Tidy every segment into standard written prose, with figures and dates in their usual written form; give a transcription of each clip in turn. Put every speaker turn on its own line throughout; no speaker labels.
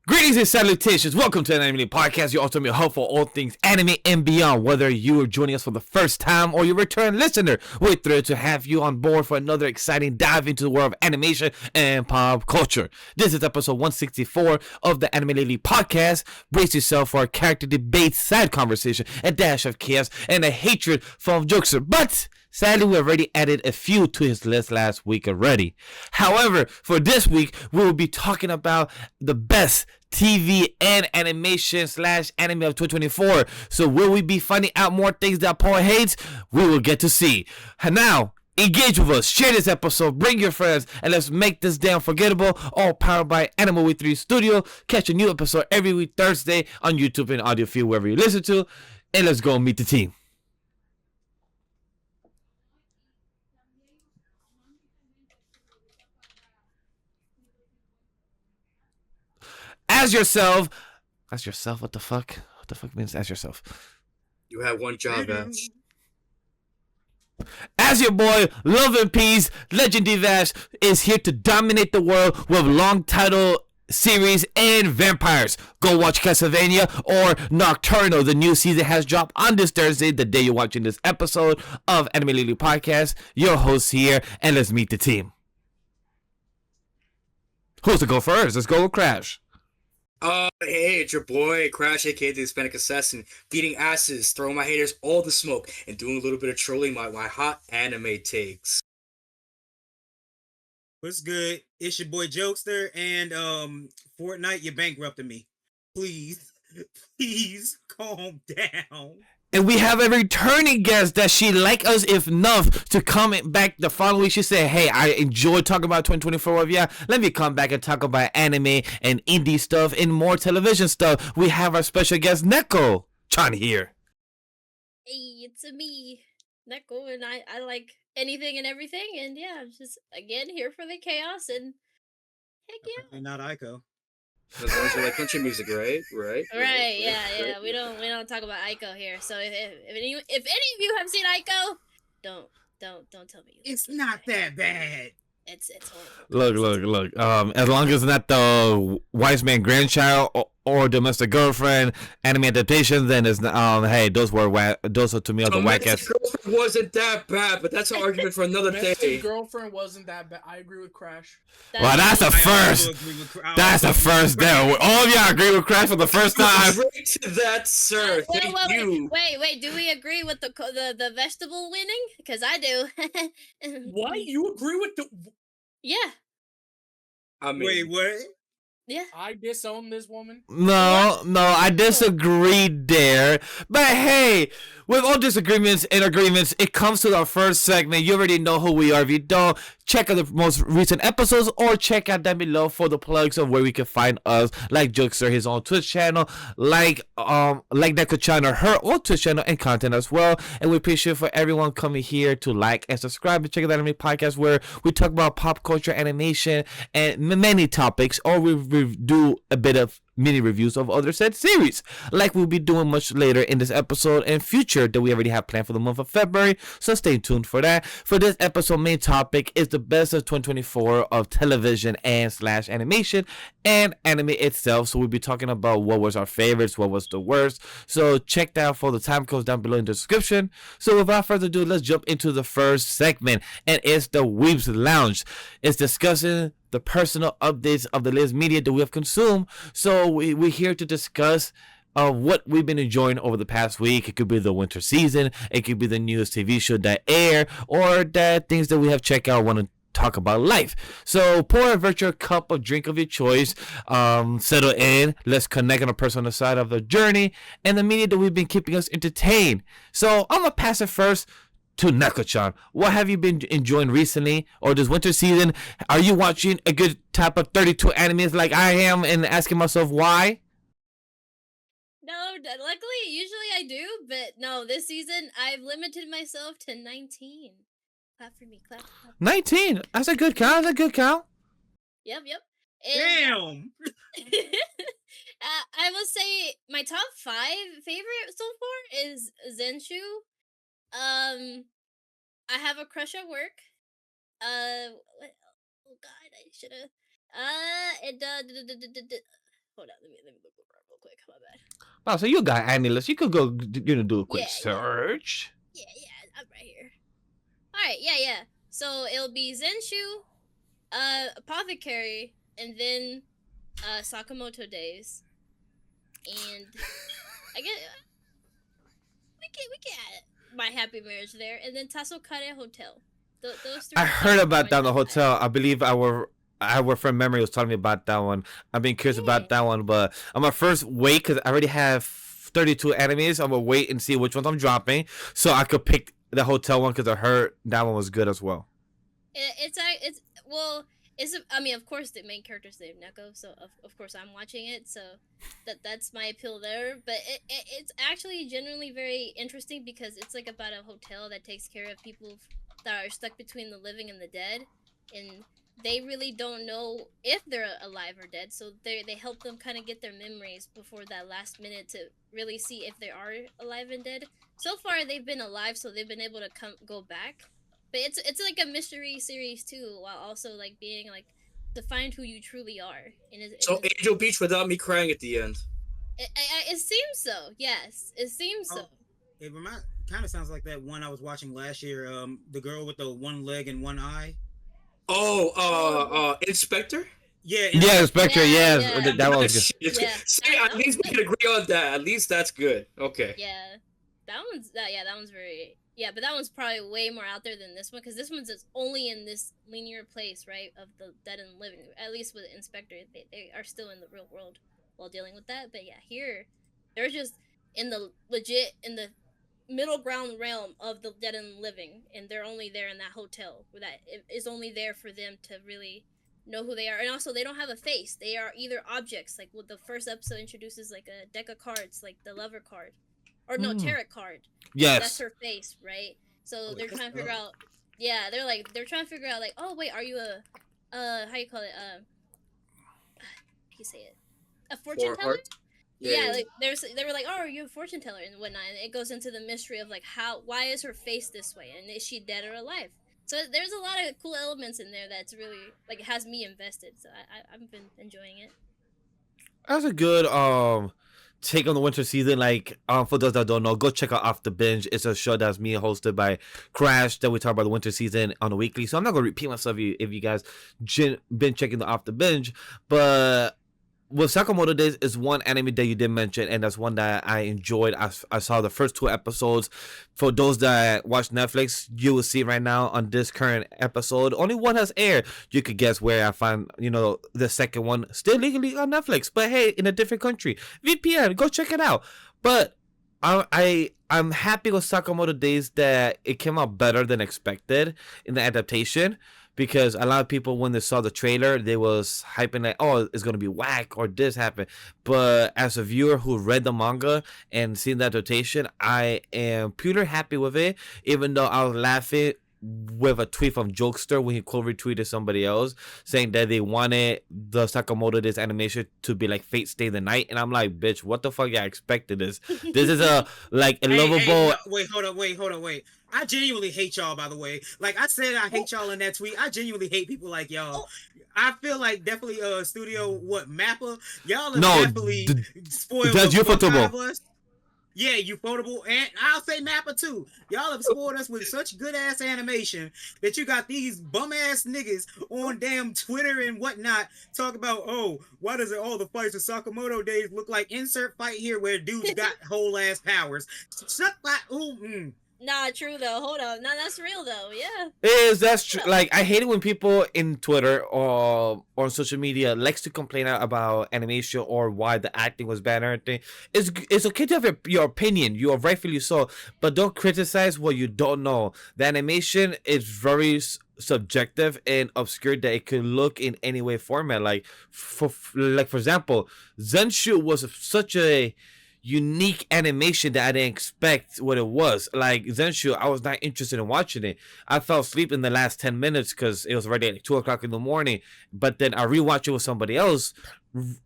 Greetings and salutations. Welcome to an Anime Podcast, your ultimate hub for all things anime and beyond. Whether you are joining us for the first time or you're a return listener, we're thrilled to have you on board for another exciting dive into the world of animation and pop culture. This is episode 164 of the Anime Lately Podcast. Brace yourself for a character debate, sad conversation, a dash of chaos, and a hatred from Jokester. But sadly, we already added a few to his list last week already. However, for this week, we will be talking about the best TV and animation / anime of 2024. So will we be finding out more things that Paul hates? We will get to see. And now, engage with us, share this episode, bring your friends, and let's make this day unforgettable. All powered by Animal Week 3 Studio. Catch a new episode every week Thursday on YouTube and audio feed wherever you listen to. And let's go meet the team. As yourself. What the fuck? What the fuck means as yourself?
You have one job, Ash.
As your boy, Love and Peace, Legend Divash is here to dominate the world with long title series and vampires. Go watch Castlevania or Nocturne. The new season has dropped on this Thursday, the day you're watching this episode of Anime Lately Podcast. Your host here, and let's meet the team. Who's to go first? Let's go with Crash.
Hey, it's your boy, Crash, aka the Hispanic Assassin, beating asses, throwing my haters all the smoke, and doing a little bit of trolling my hot anime takes.
What's good? It's your boy Jokester, and Fortnite, you bankrupted me. Please, please calm down.
And we have a returning guest that she like us if enough to comment back the following week. She said, hey, I enjoyed talking about 2024 with ya. Let me come back and talk about anime and indie stuff and more television stuff. We have our special guest, Neko-chan here.
Hey, it's me, Neko, and I like anything and everything. And yeah, I'm just, again, here for the chaos. And heck yeah.
Apparently not Aiko.
As long as you like country music, right? Right.
Yeah. We don't talk about Aiko here. So if any of you have seen Aiko, don't tell me.
It's not that bad.
It's horrible.
Look. As long as it's not the wise man grandchild or domestic girlfriend anime adaptations, then it's hey, those are to me are the wackest.
Girlfriend wasn't that bad, but that's an argument for another day.
Girlfriend wasn't that bad. I agree with Crash.
Well, that's the first. That's the first there. All of y'all agree with Crash for the first time.
Great to that, sir. Thank you.
Wait. Do we agree with the vegetable winning? Because I do.
What? You agree with the?
Yeah.
I mean,
wait, what?
Yeah.
I disown this woman.
No, I disagree there. But hey, with all disagreements and agreements, it comes to our first segment. You already know who we are. If you don't, check out the most recent episodes or check out down below for the plugs of where we can find us. Like Jokester, his own Twitch channel. Like Neko-chan, her own Twitch channel and content as well. And we appreciate for everyone coming here to like and subscribe and check out the Anime Podcast where we talk about pop culture, animation, and many topics. Or we do a bit of mini reviews of other said series, like we'll be doing much later in this episode and future that we already have planned for the month of February, so stay tuned for that. For this episode, main topic is the best of 2024 of television and / animation and anime itself. So we'll be talking about what was our favorites, what was the worst, so check that out for the time codes down below in the description. So without further ado, let's jump into the first segment, and it's the Weebs Lounge. It's discussing the personal updates of the latest media that we have consumed. So we're here to discuss what we've been enjoying over the past week. It could be the winter season, it could be the newest TV show that air, or the things that we have checked out, want to talk about life. So pour a virtual cup of drink of your choice, settle in, let's connect on a personal side of the journey and the media that we've been keeping us entertained. So I'm gonna pass it first to Neko-chan. What have you been enjoying recently or this winter season? Are you watching a good type of 32 animes like I am and asking myself why?
No, luckily, usually I do, but no, this season I've limited myself to 19. Clap for me, clap.
19. That's a good count.
Yep.
Damn.
I will say my top 5 favorite so far is Zenshu. I have a crush at work. What? Oh God, I should have. Hold on, let me look around real quick. My bad.
Wow, so you got AniList. You could go, do a quick
Yeah.
search.
Yeah, I'm right here. All right, yeah. So it'll be Zenshu, Apothecary, and then Sakamoto Days, and I guess we can add My Happy Marriage there, and then Tasokare Hotel. Those three.
I heard about that in the
top
hotel. I believe our friend Memory was telling me about that one. I've been curious about that one, but I'm gonna first wait because I already have 32 animes. I'm gonna wait and see which ones I'm dropping so I could pick the hotel one because I heard that one was good as well.
I mean, of course, the main character's named Neko, so of course I'm watching it, so that's my appeal there. But it's actually genuinely very interesting because it's like about a hotel that takes care of people that are stuck between the living and the dead, and they really don't know if they're alive or dead, so they help them kind of get their memories before that last minute to really see if they are alive and dead. So far, they've been alive, so they've been able to go back. But it's like a mystery series too, while also like being like to find who you truly are.
So Angel Beach without me crying at the end.
It seems so. Yes, it seems so.
It kind of sounds like that one I was watching last year. The girl with the one leg and one eye.
Oh, Inspector.
Yeah,
Inspector.
Yeah,
Yes,
yeah.
that was good.
Yeah. See, at least we can agree on that. At least that's good. Okay.
Yeah, that one's very. Yeah, but that one's probably way more out there than this one, because this one's just only in this linear place, right, of the dead and living. At least with Inspector, they are still in the real world while dealing with that. But yeah, here, they're just in the middle ground realm of the dead and living, and they're only there in that hotel, where that is only there for them to really know who they are. And also, they don't have a face. They are either objects, like what the first episode introduces, like a deck of cards, like the lover card. Or no, tarot card.
Yes.
That's her face, right? So they're trying to figure out. Yeah, they're trying to figure out like, oh wait, are you how you call it? How you say it? A fortune teller? Yeah, like they were like, oh, are you a fortune teller and whatnot? And it goes into the mystery of like why is her face this way, and is she dead or alive? So there's a lot of cool elements in there that's really like has me invested. So I've been enjoying it.
That's a good take on the winter season. Like for those that don't know, go check out Off the Binge. It's a show that's being hosted by Crash that we talk about the winter season on a weekly. So I'm not gonna repeat myself if you guys been checking the Off the Binge, but with Sakamoto Days is one anime that you did mention, and that's one that I enjoyed. I saw the first 2 episodes. For those that watch Netflix, you will see right now on this current episode, only one has aired. You could guess where I find, the second one still legally on Netflix, but hey, in a different country. VPN, go check it out. But I'm happy with Sakamoto Days that it came out better than expected in the adaptation. Because a lot of people, when they saw the trailer, they was hyping like, oh, it's going to be whack or this happened. But as a viewer who read the manga and seen the adaptation, I am purely happy with it. Even though I was laughing with a tweet from Jokester when he quote retweeted somebody else saying that they wanted the Sakamoto Days animation to be like Fate Stay the Night. And I'm like, bitch, what the fuck? I expected this. This is a lovable...
Wait, hold on. I genuinely hate y'all, by the way. Like I said, I hate y'all in that tweet. I genuinely hate people like y'all. I feel like definitely Studio Mappa. Y'all are definitely spoiled.
That's Ufotable.
Yeah, Ufotable, and I'll say Mappa too. Y'all have spoiled us with such good ass animation that you got these bum ass niggas on damn Twitter and whatnot talk about, oh, why does it all the fights of Sakamoto Days look like insert fight here where dudes got whole ass powers? Shut that.
Nah, true though. Hold on. Nah, that's real though. Yeah.
That's true. Like, I hate it when people in Twitter or on social media likes to complain about animation or why the acting was bad or anything. It's okay to have your opinion. You are rightfully so, but don't criticize what you don't know. The animation is very subjective and obscure that it could look in any way format. Like for example, Zenshu was such a unique animation that I didn't expect what it was. Like Zenshu, I was not interested in watching it. I fell asleep in the last 10 minutes because it was already at 2 o'clock in the morning. But then I rewatched it with somebody else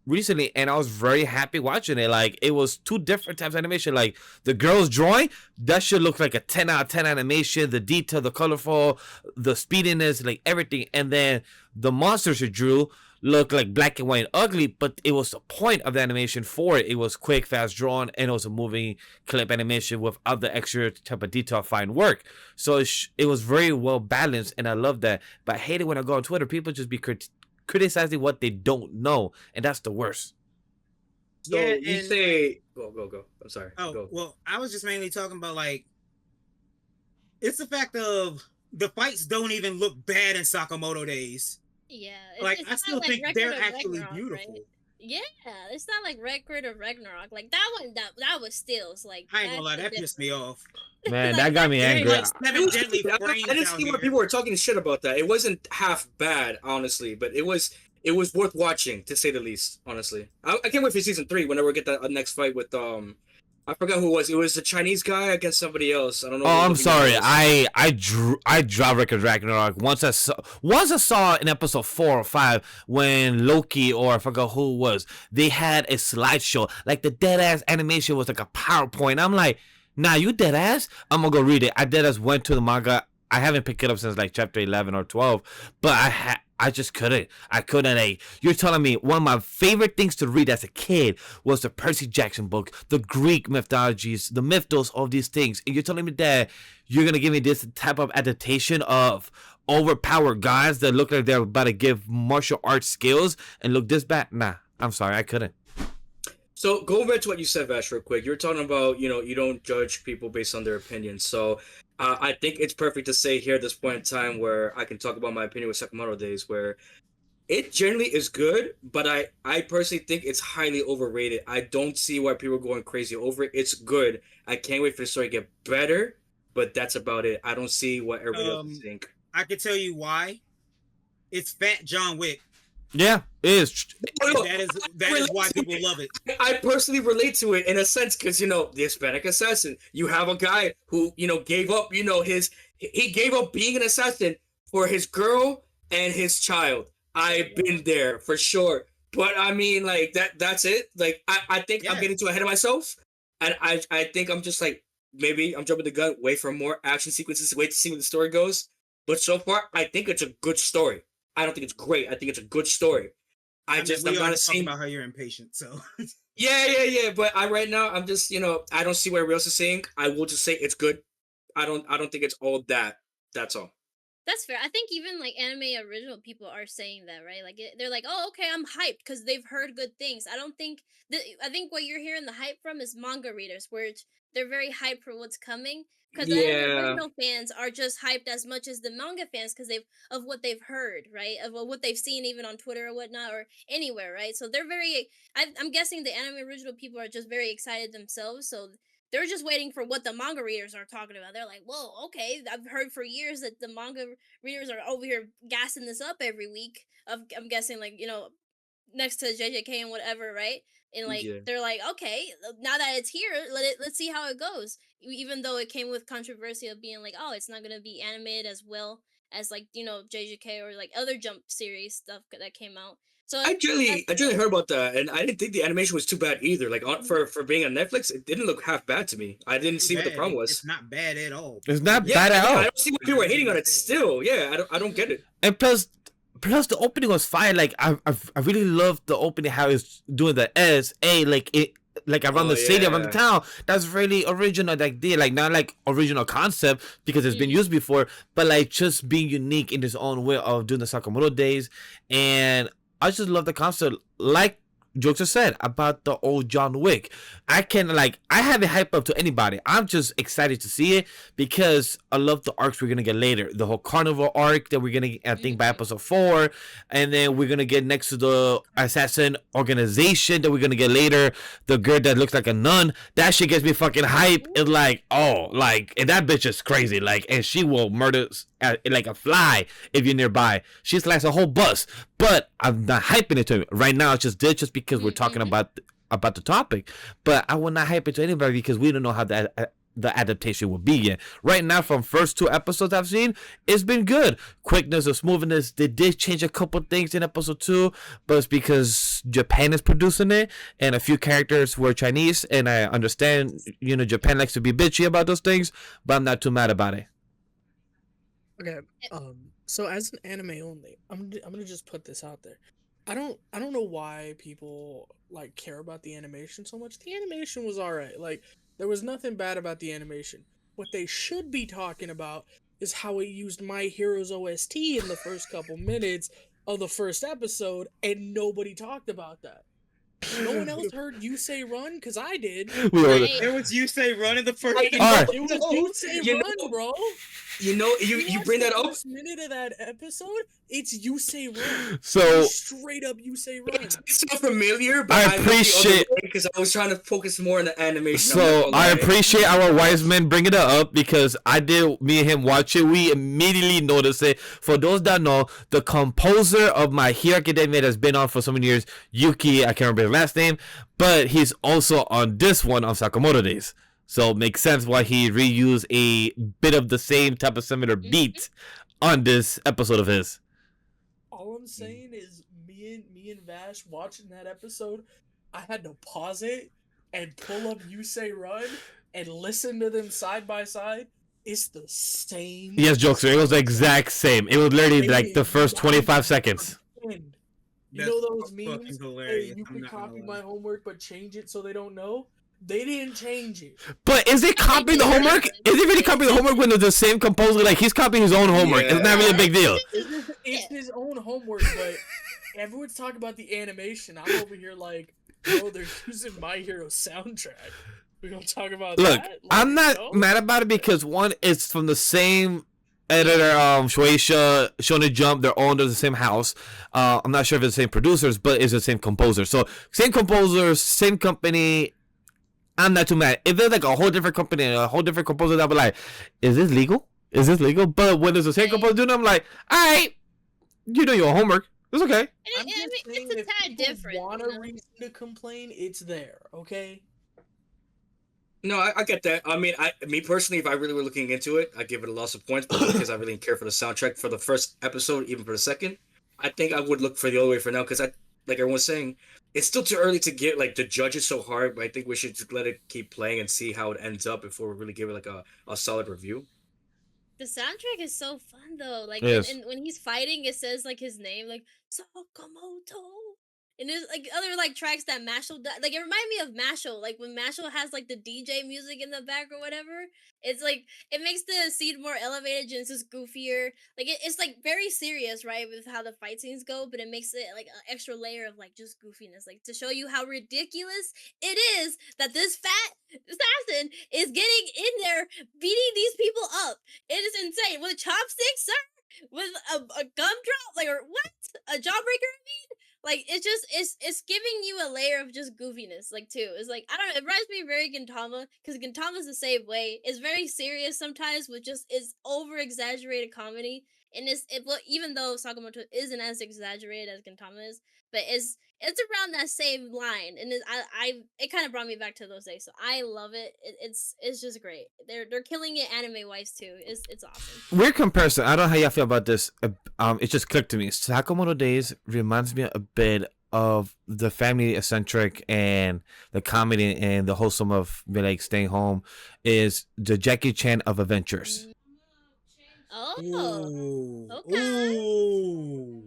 recently, and I was very happy watching it. Like, it was 2 different types of animation. Like, the girl's drawing, that should look like a 10 out of 10 animation. The detail, the colorful, the speediness, like everything. And then the monsters she drew look like black and white and ugly, but it was the point of the animation for it. It was quick, fast drawn, and it was a moving clip animation with other extra type of detail, fine work. So it was very well balanced, and I love that. But I hate it when I go on Twitter, people just be criticizing what they don't know, and that's the worst.
So
Yeah,
you
and-
say go. I'm sorry.
Oh,
Go.
well, I was just mainly talking about like it's the fact of the fights don't even look bad in Sakamoto days.
Yeah,
Like
it's
I
not
still
like
think
Record
they're
of
actually
Ragnarok,
beautiful.
right? Yeah, it's not like Record of Ragnarok. Like that one, that was stills. Like
I ain't gonna lie,
that's
that pissed me off.
Man,
Like,
that got me
It ain't
angry.
like 7 deadly
I
frames
didn't
out
see
here.
why people were talking shit about that. It wasn't half bad, honestly, but it was worth watching, to say the least. Honestly, I can't wait for season 3 whenever we get that next fight with I forgot who it was. It was the Chinese guy against somebody else. I don't know.
Oh,
who
I'm
the
sorry.
guy was.
I dropped Record Ragnarok once. I saw in episode 4 or 5 when Loki, or I forgot who it was, they had a slideshow like the dead ass animation was like a PowerPoint. I'm like, nah, you dead ass. I'm gonna go read it. I dead ass went to the manga. I haven't picked it up since like chapter 11 or 12, but I just couldn't. I couldn't. You're telling me one of my favorite things to read as a kid was the Percy Jackson book, the Greek mythologies, the mythos of these things. And you're telling me that you're going to give me this type of adaptation of overpowered guys that look like they're about to give martial arts skills and look this bad? Nah, I'm sorry. I couldn't.
So going back to what you said, Vash, real quick, you were talking about, you don't judge people based on their opinions. So I think it's perfect to say here at this point in time where I can talk about my opinion with Sakamoto Days, where it generally is good, but I personally think it's highly overrated. I don't see why people are going crazy over it. It's good. I can't wait for the story to get better, but that's about it. I don't see what everybody else think.
I can tell you why. It's Fat John Wick.
Yeah, it is.
That is why people love it.
I personally relate to it in a sense because the Hispanic assassin. You have a guy who gave up. He gave up being an assassin for his girl and his child. I've been there for sure, but I mean, like that's it. Like I think I'm getting too ahead of myself, and I think I'm just like maybe I'm jumping the gun. Wait for more action sequences. Wait to see where the story goes. But so far, I think it's a good story. I don't think it's great. I think it's a good story. I'm not
talking about how you're impatient. So
yeah. But right now I'm just I don't see what everybody else is saying. I will just say it's good. I don't think it's all that. That's all.
That's fair. I think even like anime original people are saying that, right? Like they're like, "Oh, okay, I'm hyped because they've heard good things." I don't think I think what you're hearing the hype from is manga readers, where they're very hyped for what's coming. Because the original fans are just hyped as much as the manga fans because of what they've heard, right? Of what they've seen even on Twitter or whatnot or anywhere, right? So they're very. I'm guessing the anime original people are just very excited themselves. So they're just waiting for what the manga readers are talking about. They're like, "Whoa, okay, I've heard for years that the manga readers are over here gassing this up every week." I'm guessing like next to JJK and whatever, right? And like they're like, okay, now that it's here, let's see how it goes. Even though it came with controversy of being like, oh, it's not gonna be animated as well as like JJK or like other Jump series stuff that came out. So
I generally heard about that, and I didn't think the animation was too bad either. Like for being on Netflix, it didn't look half bad to me. I didn't see what the problem was.
It's not bad at all.
It's not bad at all.
I don't see why people are hating on it still. Yeah, I don't get it.
And plus the opening was fine. Like I really loved the opening, how it's doing the SA like around the city, around the town. That's really original idea. Like not like original concept because it's been used before, but like just being unique in its own way of doing the Sakamoto Days. And I just love the concept. Like Jokes said about the old John Wick. I haven't hyped up to anybody. I'm just excited to see it because I love the arcs we're gonna get later. The whole carnival arc that we're gonna get, I think by episode 4, and then we're gonna get next to the assassin organization that we're gonna get later. The girl that looks like a nun. That shit gets me fucking hype. It's like, and that bitch is crazy. Like, and she will murder like a fly if you're nearby. She slices a whole bus. But I'm not hyping it to me right now. It's just because we're talking about the topic. But I will not hype it to anybody because we don't know how the adaptation will be yet. Right now, from first 2 episodes I've seen, it's been good. Quickness or smoothness. They did change a couple things in episode 2, but it's because Japan is producing it and a few characters were Chinese. And I understand, Japan likes to be bitchy about those things, but I'm not too mad about it.
Okay. So as an anime only, I'm gonna just put this out there. I don't know why people like care about the animation so much. The animation was alright. Like there was nothing bad about the animation. What they should be talking about is how it used My Hero's OST in the first couple minutes of the first episode, and nobody talked about that. No one else heard you say run, cause I did.
We were,
Right.
There was you say run in the first.
Right.
Alright.
It was you say
You
run,
know-
bro.
You
watch
bring
the
that up.
first minute of that episode, it's you say run.
so
Straight up you say run.
It's not familiar, but
I appreciate-
because I was trying to focus more on the animation.
So I appreciate our wise men bringing it up because me and him watch it. We immediately noticed it. For those that know, the composer of My Hero Academia that's been on for so many years, Yuki, I can't remember his last name, but he's also on this one on Sakamoto Days. So it makes sense why he reused a bit of the same type of similar beat on this episode of his.
All I'm saying is me and Vash watching that episode, I had to pause it and pull up You Say Run and listen to them side by side. It's the same.
Yes, Jokester, it was the exact same. It was literally like the first 25 seconds.
You
That's
know those
fucking
memes?
hilarious,
Hey, you
I'm
can
not gonna
copy
lie.
my homework but change it so they don't know. They didn't change it.
But is it copying the homework? Is it really copying the homework when it's the same composer? Like, he's copying his own homework. It's not really a big deal.
It's his own homework, but everyone's talking about the animation. I'm over here like, bro, they're using My Hero soundtrack. We don't talk about
Look,
that.
I'm not
no?
mad about it because one, it's from the same editor, Shueisha, Shonen Jump. They're all under the same house. I'm not sure if it's the same producers, but it's the same composer. So same composers, same company. I'm not too mad. If there's like a whole different company and a whole different composer, I'll be like, is this legal? Is this legal? But when it's the same composer doing it, I'm like, all right, you do your homework. It's okay.
I'm just saying,
It's a
if
tad
people
different.
want
you
a
know?
reason to complain, it's there, okay?
No, I get that. I mean, me personally, if I really were looking into it, I'd give it a loss of points, but because I really didn't care for the soundtrack for the first episode, even for the second, I think I would look for the other way for now, because like everyone's saying, it's still too early to get, like, to judge it so hard, but I think we should just let it keep playing and see how it ends up before we really give it, like, a solid review.
The soundtrack is so fun though. Like
Yes.
and when he's fighting, it says like his name, like Sakamoto. And there's like other like tracks that Mashal does. Like it reminded me of Mashal. Like when Mashal has like the DJ music in the back or whatever. It's like it makes the scene more elevated and it's just goofier. Like it's like very serious, right, with how the fight scenes go, but it makes it like an extra layer of like just goofiness, like to show you how ridiculous it is that this fat assassin is getting in there beating these people up. It is insane. With chopsticks, sir? With a gumdrop? Like, or what? A jawbreaker, I mean? Like, it's just, it's giving you a layer of just goofiness, like, too. It's like, I don't know, it reminds me of very Gintama, because Gintama's the same way. It's very serious sometimes, with just, it's over-exaggerated comedy. And even though Sakamoto isn't as exaggerated as Gintama is, but it's around that same line, and it kind of brought me back to those days. So I love it. It's just great. They're killing it anime wise too. It's awesome.
Weird comparison. I don't know how y'all feel about this. It just clicked to me. Sakamoto Days reminds me a bit of the family eccentric and the comedy and the wholesome of like staying home is the Jackie Chan of adventures.
Oh,
Ooh.
okay.
Ooh.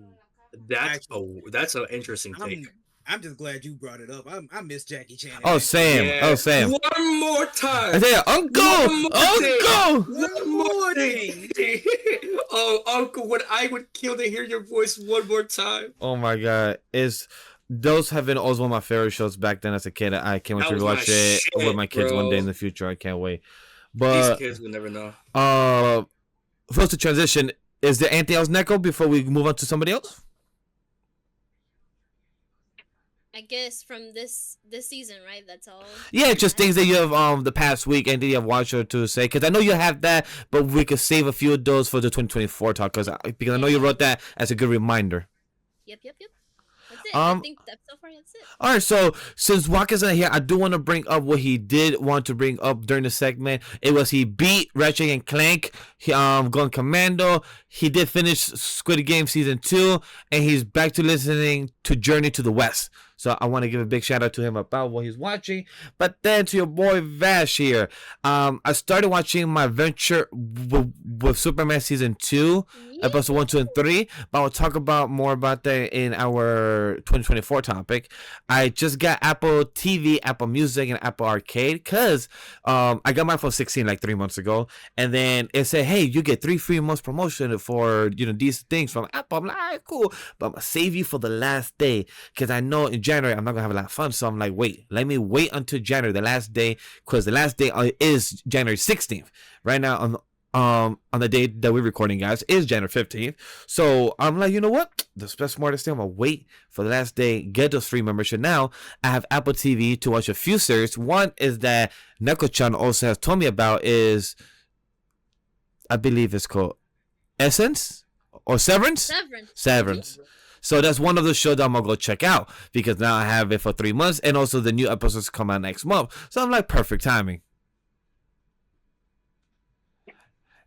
That's an interesting take.
I'm just glad you brought it up. I miss Jackie Chan.
Oh, Sam.
Yeah.
Oh, Sam.
One more time.
I say, Uncle!
One more thing.
Uncle!
One more thing.
Oh, Uncle, when I would kill to hear your voice one more time.
Oh my God. Those have been always one of my favorite shows back then as a kid. I can't wait
That
to
was my
watch it
shit,
with my kids one day
bro.
in the future. I can't wait.
These
But
kids will never know.
for us to transition, is there anything else, Neko, before we move on to somebody else?
I guess from this season, right? That's all.
Yeah, just things that you have the past week and that you have watched or to say, because I know you have that, but we could save a few of those for the 2024 talk because I know you wrote that as a good reminder.
Yep. That's it. I think that so far that's it.
All right, so since Waka's not here, I do want to bring up what he did want to bring up during the segment. It was he beat Ratchet and Clank, going commando. He did finish Squid Game season 2, and he's back to listening to Journey to the West. So I want to give a big shout out to him about what he's watching. But then to your boy Vash here, I started watching my adventure with Superman season 2, episode 1, 2, and 3. But I'll talk about more about that in our 2024 topic. I just got Apple TV, Apple Music, and Apple Arcade because I got my iPhone 16 like 3 months ago, and then it said, "Hey, you get 3 free months promotion for these things from Apple." I'm like, "All right, cool," but I'm gonna save you for the last day because I know in January I'm not gonna have a lot of fun. So I'm like, let me wait until January, the last day, because the last day is January 16th. Right now on the day that we're recording, guys, is January 15th. So I'm like, you know what? The smartest thing, I'm gonna wait for the last day, get those free membership. Now I have Apple TV to watch a few series. One is that Neko-chan also has told me about is, I believe it's called Essence or Severance. Severance. So that's one of the shows that I'm gonna go check out because now I have it for 3 months, and also the new episodes come out next month. So I'm like, perfect timing.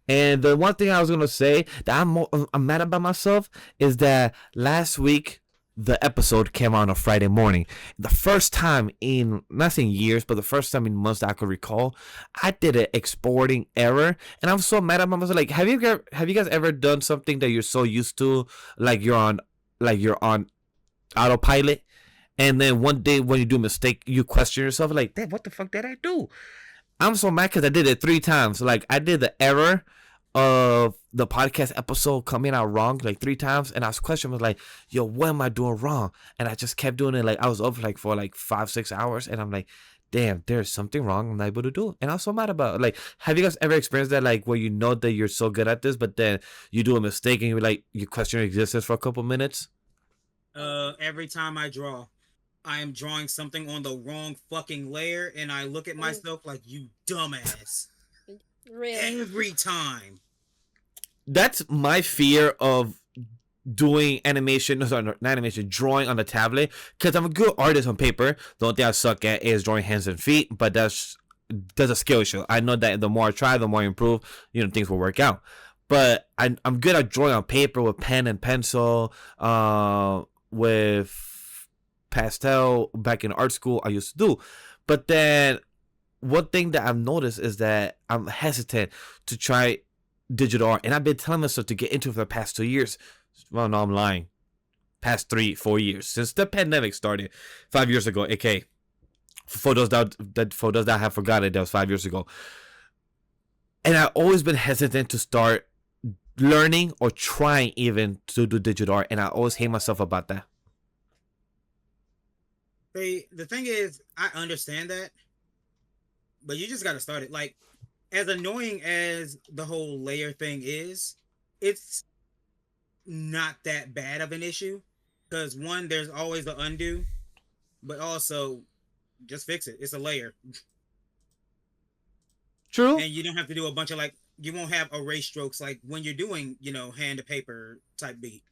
And the one thing I was gonna say that I'm mad about myself is that last week the episode came out on a Friday morning. The first time in, not saying years, but the first time in months that I could recall, I did an exporting error, and I'm so mad at myself. Like, have you guys ever done something that you're so used to, like you're on autopilot, and then one day when you do a mistake, you question yourself, like, damn, what the fuck did I do? I'm so mad because I did it 3 times. Like, I did the error of the podcast episode coming out wrong like 3 times, and I was questioning, was like, yo, what am I doing wrong? And I just kept doing it. Like, I was up for 5-6 hours, and I'm like, damn, there's something wrong. I'm not able to do it. And I was so mad about it. Like, have you guys ever experienced that, like, where you know that you're so good at this, but then you do a mistake and you question your existence for a couple minutes?
Every time I draw, I am drawing something on the wrong fucking layer, and I look at myself like, you dumbass.
Really?
Every time.
That's my fear of doing animation, not animation, drawing on the tablet, because I'm a good artist on paper. The only thing I suck at is drawing hands and feet, but that's a skill issue. I know that the more I try, the more I improve, things will work out. But I'm good at drawing on paper with pen and pencil, with pastel. Back in art school, I used to do. But then one thing that I've noticed is that I'm hesitant to try digital art, and I've been telling myself to get into it for the past 2 years. Well, no, I'm lying. Past 3-4 years since the pandemic started 5 years ago. Okay, for those that have forgotten, that was 5 years ago. And I've always been hesitant to start learning or trying even to do digital art, and I always hate myself about that.
The thing is, I understand that, but you just gotta start it. Like, as annoying as the whole layer thing is, it's not that bad of an issue. Because one, there's always the undo, but also just fix it. It's a layer.
True.
And you don't have to do a bunch of you won't have erase strokes like when you're doing, hand to paper type beat.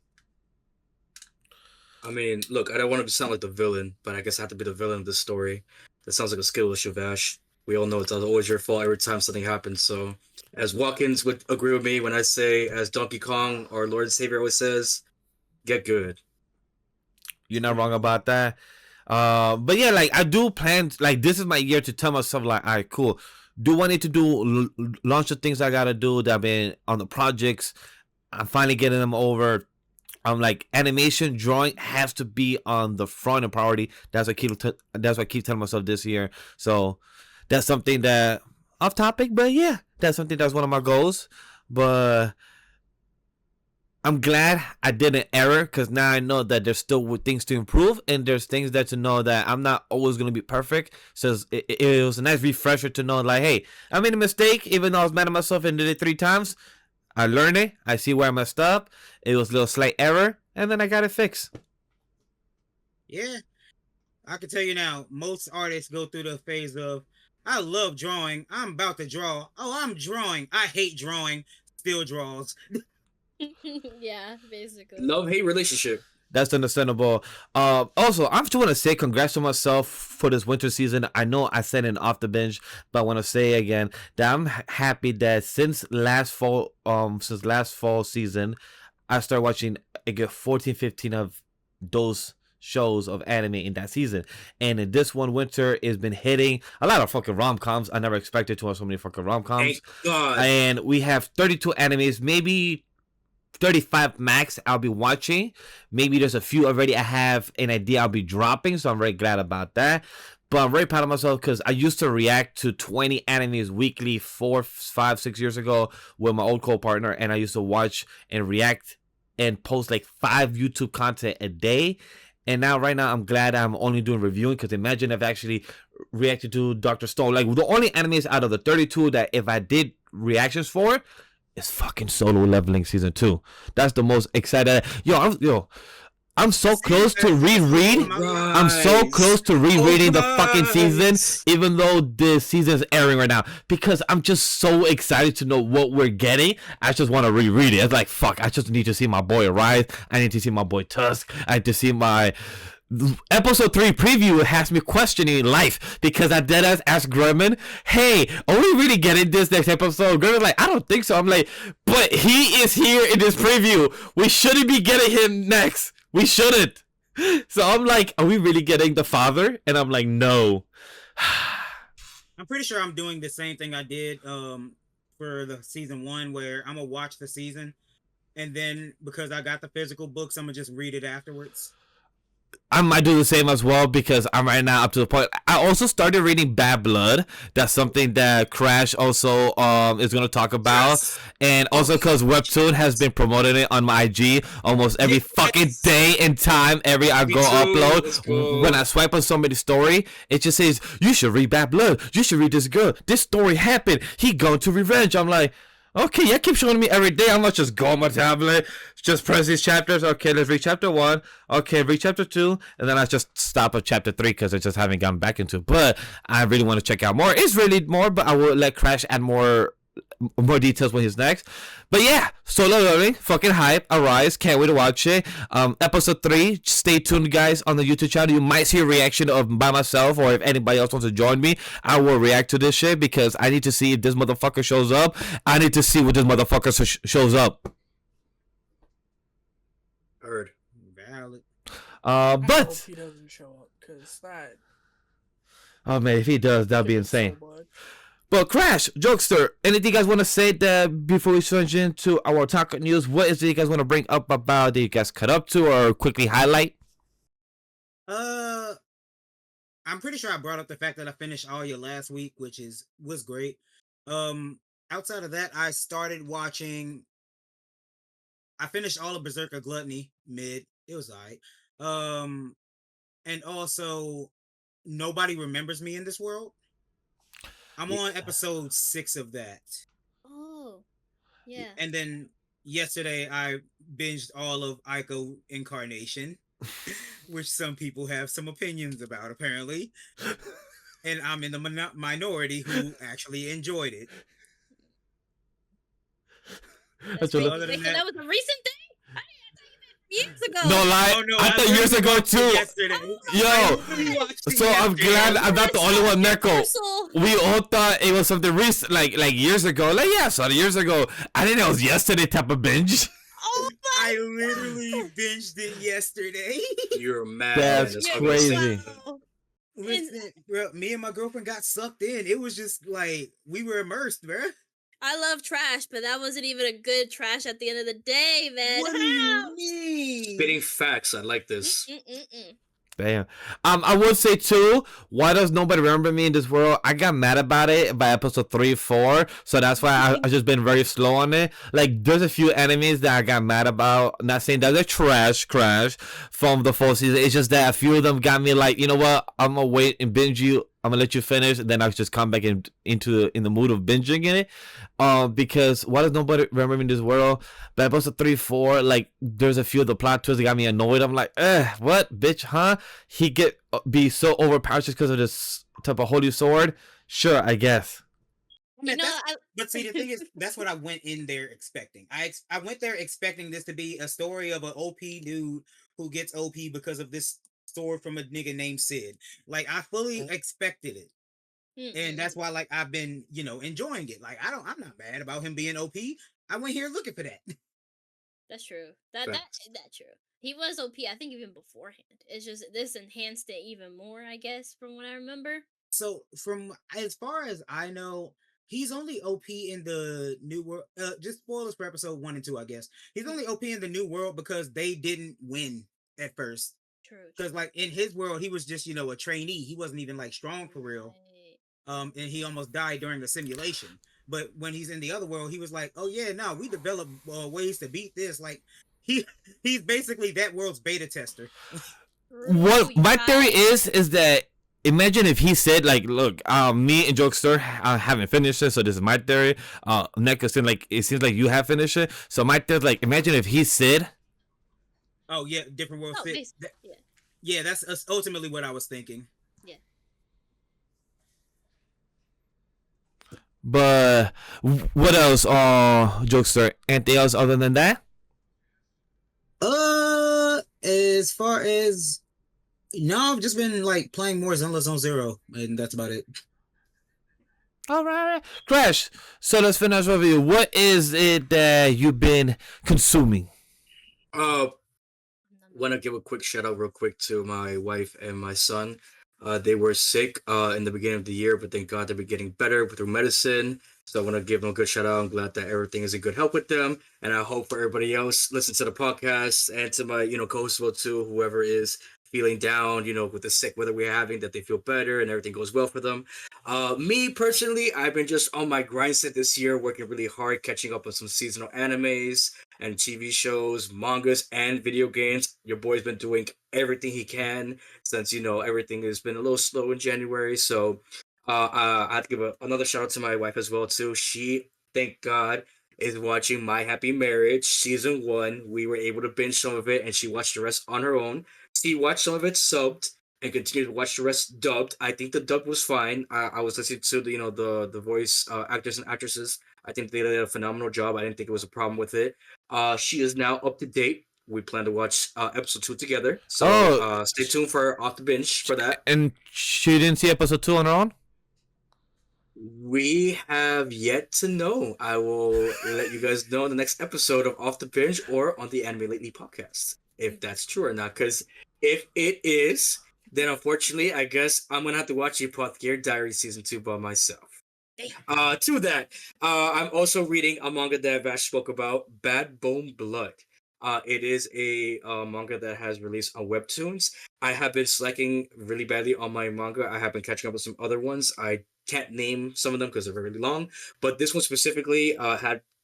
I mean, look, I don't want to sound like the villain, but I guess I have to be the villain of this story. That sounds like a skill issue, Vash. We all know it's always your fault every time something happens. So, as Watkins would agree with me when I say, as Donkey Kong, our Lord and Savior, always says, get good.
You're not wrong about that. But yeah, I do plan, this is my year to tell myself, all right, cool. Do I need to do launch the things I gotta do that I've been on the projects? I'm finally getting them over. I'm animation, drawing has to be on the front and priority. That's what I keep telling myself this year. So that's something that off topic, but yeah, that's something that's one of my goals. But I'm glad I did an error because now I know that there's still things to improve, and there's things that to know that I'm not always going to be perfect. So it was a nice refresher to know, hey, I made a mistake, even though I was mad at myself and did it 3 times. I learned it. I see where I messed up. It was a little slight error, and then I got it fixed.
Yeah. I can tell you now, most artists go through the phase of, I love drawing. I'm about to draw. Oh, I'm drawing. I hate drawing. Still draws.
Yeah, basically.
Love-hate relationship.
That's understandable. Also, I just want to say congrats to myself for this winter season. I know I said it off the bench, but I want to say again that I'm happy that since last fall season, I started watching 14-15 of those shows of anime in that season. And in this one winter, it's been hitting a lot of fucking rom-coms. I never expected to have so many fucking rom-coms.
Thank God.
And we have 32 animes, maybe 35 max I'll be watching. Maybe there's a few already I have an idea I'll be dropping, so I'm very glad about that. But I'm very proud of myself because I used to react to 20 animes weekly 4, 5, 6 years ago with my old co-partner, and I used to watch and react and post like 5 YouTube content a day. And now, right now, I'm glad I'm only doing reviewing, because imagine if I actually reacted to Dr. Stone. Like, the only animes out of the 32 that if I did reactions for is fucking Solo Leveling Season 2. That's the most excited. I'm so close to reread. I'm so close to rereading the fucking season, even though the season is airing right now, because I'm just so excited to know what we're getting. I just want to reread it. It's like, fuck, I just need to see my boy Arise. I need to see my boy Tusk. I need to see my... Episode 3 preview has me questioning life, because I deadass asked Grumman, hey, are we really getting this next episode? Grumman's like, I don't think so. I'm like, but he is here in this preview. We shouldn't be getting him next. We shouldn't. So I'm like, are we really getting the father? And I'm like, no.
I'm pretty sure I'm doing the same thing I did for the season 1, where I'm gonna watch the season, and then because I got the physical books, I'm gonna just read it afterwards.
I might do the same as well, because I'm right now up to the point. I also started reading Bad Blood. That's something that Crash also is going to talk about. Yes. And also because Webtoon has been promoting it on my IG almost every fucking day and time. Every I go upload. When I swipe on somebody's story, it just says, you should read Bad Blood. You should read this girl. This story happened. He going to revenge. I'm like, okay, yeah, keep showing me every day. I'm not just go on my tablet, just press these chapters. Okay, let's read chapter 1. Okay, read chapter 2. And then I just stop at chapter 3 because I just haven't gotten back into it. But I really want to check out more. It's really more, but I will let Crash add more details when he's next. But yeah, Solo Leveling, fucking hype. Arise, can't wait to watch it. Episode 3, stay tuned, guys, on the YouTube channel. You might see a reaction of by myself, or if anybody else wants to join me, I will react to this shit, because I need to see if this motherfucker shows up. I need to see what this motherfucker shows up.
Heard.
Valid.
But
I hope he doesn't show up, because that...
Oh man, if he does, that'd be insane. But Crash, Jokester, anything you guys want to say that before we switch into our Otaku news? What is it you guys want to bring up about that you guys cut up to, or quickly highlight?
I'm pretty sure I brought up the fact that I finished all your last week, which was great. Outside of that, I started watching. I finished all of Berserker Gluttony mid. It was alright. And also, Nobody Remembers Me in This World. I'm on episode 6 of that.
Oh, yeah.
And then yesterday I binged all of Ico Incarnation, which some people have some opinions about, apparently. And I'm in the minority who actually enjoyed it.
That was a recent thing? Years ago.
No lie,
Oh, no,
I thought years ago too.
Yesterday.
Yo, so I'm glad I'm not the only one, Neko. We all thought it was something recent, like years ago. Like, yeah, so years ago. I didn't know it was yesterday type of binge.
Oh my
I literally binged it yesterday.
You're mad.
That's crazy.
Wow.
Listen, bro, me and my girlfriend got sucked in. It was just like we were immersed, bro.
I love trash, but that wasn't even a good trash at the end of the day, man.
What do you mean?
Spitting facts. I like this.
Damn. I would say too, why does nobody remember me in this world? I got mad about it by episode 3, 4, so that's why I just been very slow on it. Like, there's a few enemies that I got mad about. Not saying that they're trash from the full season. It's just that a few of them got me like, you know what? I'm gonna wait and binge you. I'm gonna let you finish, and then I'll just come back in the mood of binging in it. Because why does nobody remember me in this world? But episode 3, 4, like there's a few of the plot twists that got me annoyed. I'm like, what, bitch, huh? He be so overpowered just because of this type of holy sword? Sure, I guess.
But see, the thing is, that's what I went in there expecting. I went there expecting this to be a story of an OP dude who gets OP because of this sword from a nigga named Sid. Like, I fully expected it. And that's why, like, I've been, enjoying it. Like, I'm not mad about him being OP. I went here looking for that.
That's true. That
Facts.
that's true. He was OP, I think, even beforehand. It's just this enhanced it even more, I guess, from what I remember.
So from as far as I know, he's only OP in the new world. Just spoilers for episode 1 and 2, I guess. He's only OP in the new world because they didn't win at first.
True.
Because like in his world, he was just a trainee. He wasn't even like strong for real.
Right.
And he almost died during the simulation. But when he's in the other world, he was like, "Oh yeah, no, we developed ways to beat this." Like he's basically that world's beta tester.
What
True,
my
you're
theory
right.
is that imagine if he said like, look, me and Jokester haven't finished it, so this is my theory. Neko said like it seems like you have finished it, so my theory is like imagine if he said,
Oh yeah, different world.
Oh, basically, yeah.
Yeah, that's ultimately what I was thinking.
but what else? Jokester, anything else other than that?
As far as no, I've just been like playing more Zenless Zone Zero, and that's about it.
All right, Crash. So let's finish with you. What is it that you've been consuming?
Want to give a quick shout out real quick to my wife and my son. They were sick in the beginning of the year, but thank God they've been getting better through medicine. So I want to give them a good shout out. I'm glad that everything is in good health with them, and I hope for everybody else listen to the podcast and to my co-host as well too, whoever is feeling down, with the sick weather we're having, that they feel better and everything goes well for them. Me personally, I've been just on my grind set this year, working really hard, catching up on some seasonal animes and TV shows, mangas, and video games. Your boy's been doing everything he can since everything has been a little slow in January. So I have to give another shout out to my wife as well too. She, thank God, is watching My Happy Marriage season 1. We were able to binge some of it, and she watched the rest on her own. She watched some of it subbed and continued to watch the rest dubbed. I think the dub was fine. I was listening to the voice actors and actresses. I think they did a phenomenal job. I didn't think it was a problem with it. She is now up to date. We plan to watch episode 2 together. So stay tuned for Off the Binge for that.
And she didn't see episode 2 on her own?
We have yet to know. I will let you guys know in the next episode of Off the Binge or on the Anime Lately podcast if that's true or not. Because if it is, then unfortunately, I guess I'm gonna have to watch the Apothecary Diaries season 2 by myself. To that, I'm also reading a manga that Vash spoke about, Bad Bone Blood. It is a manga that has released on Webtoons. I have been slacking really badly on my manga. I have been catching up with some other ones. I can't name some of them because they're really long, but this one specifically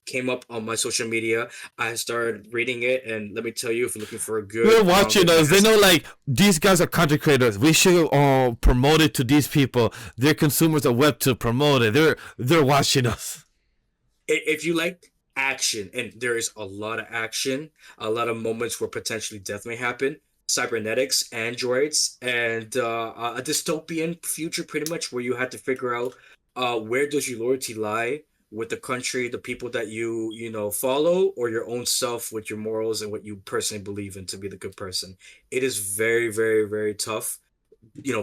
came up on my social media. I started reading it, and let me tell you, if you're looking for a good,
They're watching us. They know like these guys are content creators. We should promote it to these people. They're consumers of web to promote it. They're watching us.
If you like action, and there is a lot of action, a lot of moments where potentially death may happen, cybernetics, androids, and a dystopian future, pretty much, where you have to figure out where does your loyalty lie with the country, the people that you follow, or your own self with your morals and what you personally believe in to be the good person. It is very, very, very tough,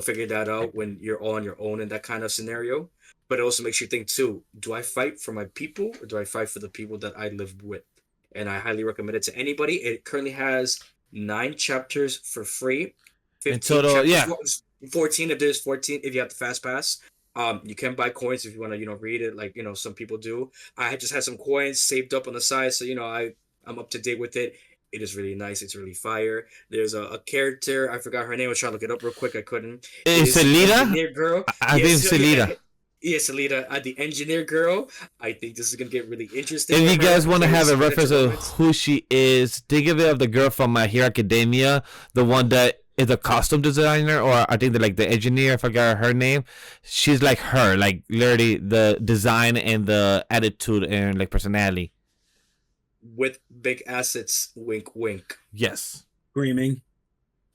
figure that out when you're all on your own in that kind of scenario. But it also makes you think too, do I fight for my people or do I fight for the people that I live with? And I highly recommend it to anybody. It currently has 9 chapters for free. 15
in total,
chapters,
yeah.
14 if there's 14 if you have the fast pass. You can buy coins if you want to, read it like, some people do. I just had some coins saved up on the side, so I'm up to date with it. It is really nice. It's really fire. There's a character, I forgot her name. I was trying to look it up real quick. I couldn't.
Is Selita?
Engineer girl.
I think Selita.
Yes, Alita, the engineer girl. I think this is gonna get really interesting.
If you guys want to have a
There's
reference of who she is, think of it of the girl from My Hero Academia, the one that is a costume designer, or I think like the engineer. I forgot her name. She's like her, like literally the design and the attitude and like personality.
with big assets. Wink, wink.
Yes.
Screaming.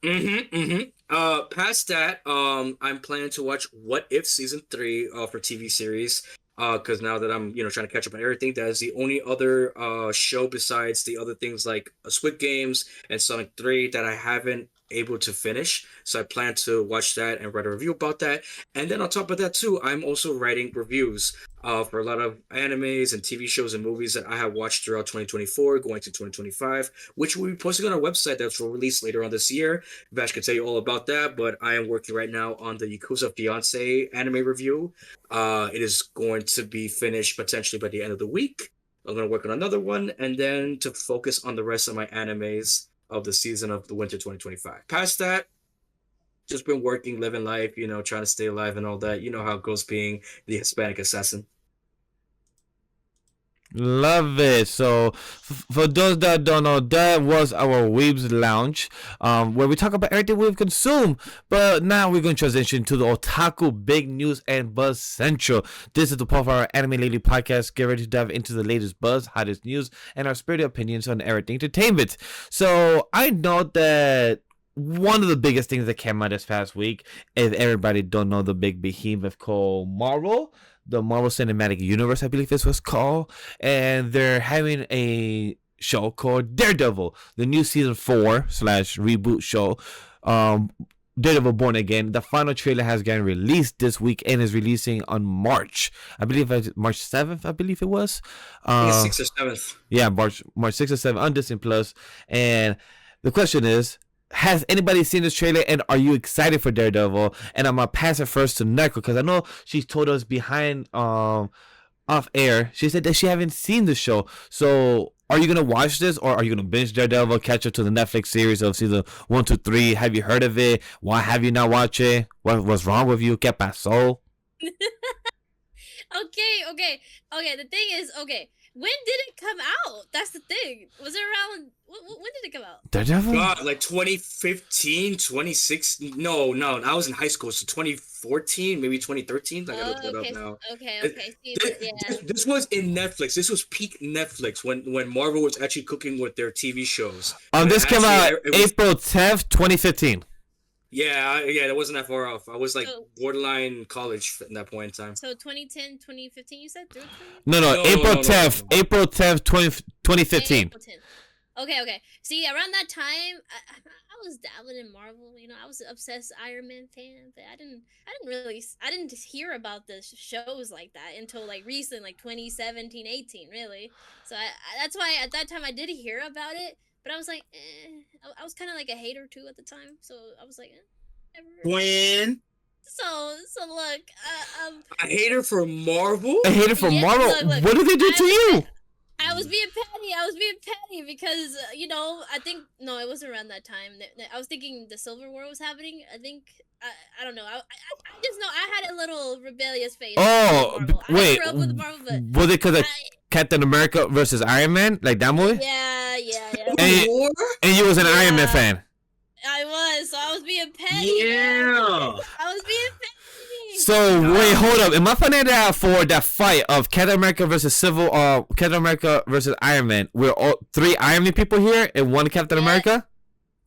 Past that, I'm planning to watch What If season 3 for TV series. Because now that I'm trying to catch up on everything, that is the only other show besides the other things like Squid Games and Sonic 3 that I haven't able to finish. So I plan to watch that and write a review about that. And then on top of that too, I'm also writing reviews for a lot of animes and TV shows and movies that I have watched throughout 2024, going to 2025, which we'll be posting on our website that will release later on this year. Vash can tell you all about that, but I am working right now on the Yakuza Fiance anime review. It is going to be finished potentially by the end of the week. I'm going to work on another one, and then to focus on the rest of my animes of the season of the winter 2025. Past that, just been working, living life, trying to stay alive and all that. You know how it goes being the Hispanic assassin.
Love it. So, for those that don't know, that was our Weebs Lounge, where we talk about everything we've consumed. But now we're going to transition to the Otaku Big News and Buzz Central. This is the part of our Anime Lady podcast. Get ready to dive into the latest buzz, hottest news, and our spirited opinions on everything entertainment. So, I know that one of the biggest things that came out this past week, if everybody don't know the big behemoth called Marvel, the Marvel Cinematic Universe, I believe this was called, and they're having a show called Daredevil, the new season 4/reboot show. Daredevil Born Again. The final trailer has gotten released this week and is releasing on March. I believe March 7th, I believe it was.
I think it's 6th or 7th.
Yeah, March 6th or 7th on Disney Plus. And the question is, has anybody seen this trailer, and are you excited for Daredevil? And I'm gonna pass it first to Neko, because I know she's told us behind off air, she said that she haven't seen the show. So are you gonna watch this, or are you gonna binge Daredevil, catch up to the Netflix series of season 1, 2, 3? Have you heard of it? Why have you not watched it? What's wrong with you? ¿Qué pasó?
Okay. The thing is, when did it come out? That's the thing. Was it around? When did it come out?
Daredevil?
God, like 2015, 2016. No, I was in high school, so 2014, maybe 2013. I gotta look it up now.
Okay. See,
This was in Netflix. This was peak Netflix when Marvel was actually cooking with their TV shows.
This came out April 10th, 2015.
Yeah, that wasn't that far off. I was like borderline college at that point in time.
So 2010, 2015, you said?
No, April 10th.
No.
April 10th, 2015.
April 10th. Okay. See, around that time, I was dabbling in Marvel. I was an obsessed Iron Man fan, but I didn't hear about the shows like that until like recent, like 2017, 18, really. So that's why at that time I did hear about it, but I was like, I was kind of like a hater too at the time. So I was like, never.
When?
So look,
a hater for Marvel?
A hater for Marvel?
Look,
what did they do to you?
I was being petty because I think it wasn't around that time. I was thinking the Silver War was happening. I think I don't know. I just know I had a little rebellious phase.
Oh, wait.
I grew up with Marvel, but
was it because of Captain America versus Iron Man, like that movie?
Yeah.
And you was an Iron Man fan.
I was, so I was being petty.
Yeah.
I was being petty.
So wait, hold up. Am I finding out for that fight of Captain America versus Captain America versus Iron Man? We're all 3 Iron Man people here and 1 Captain America?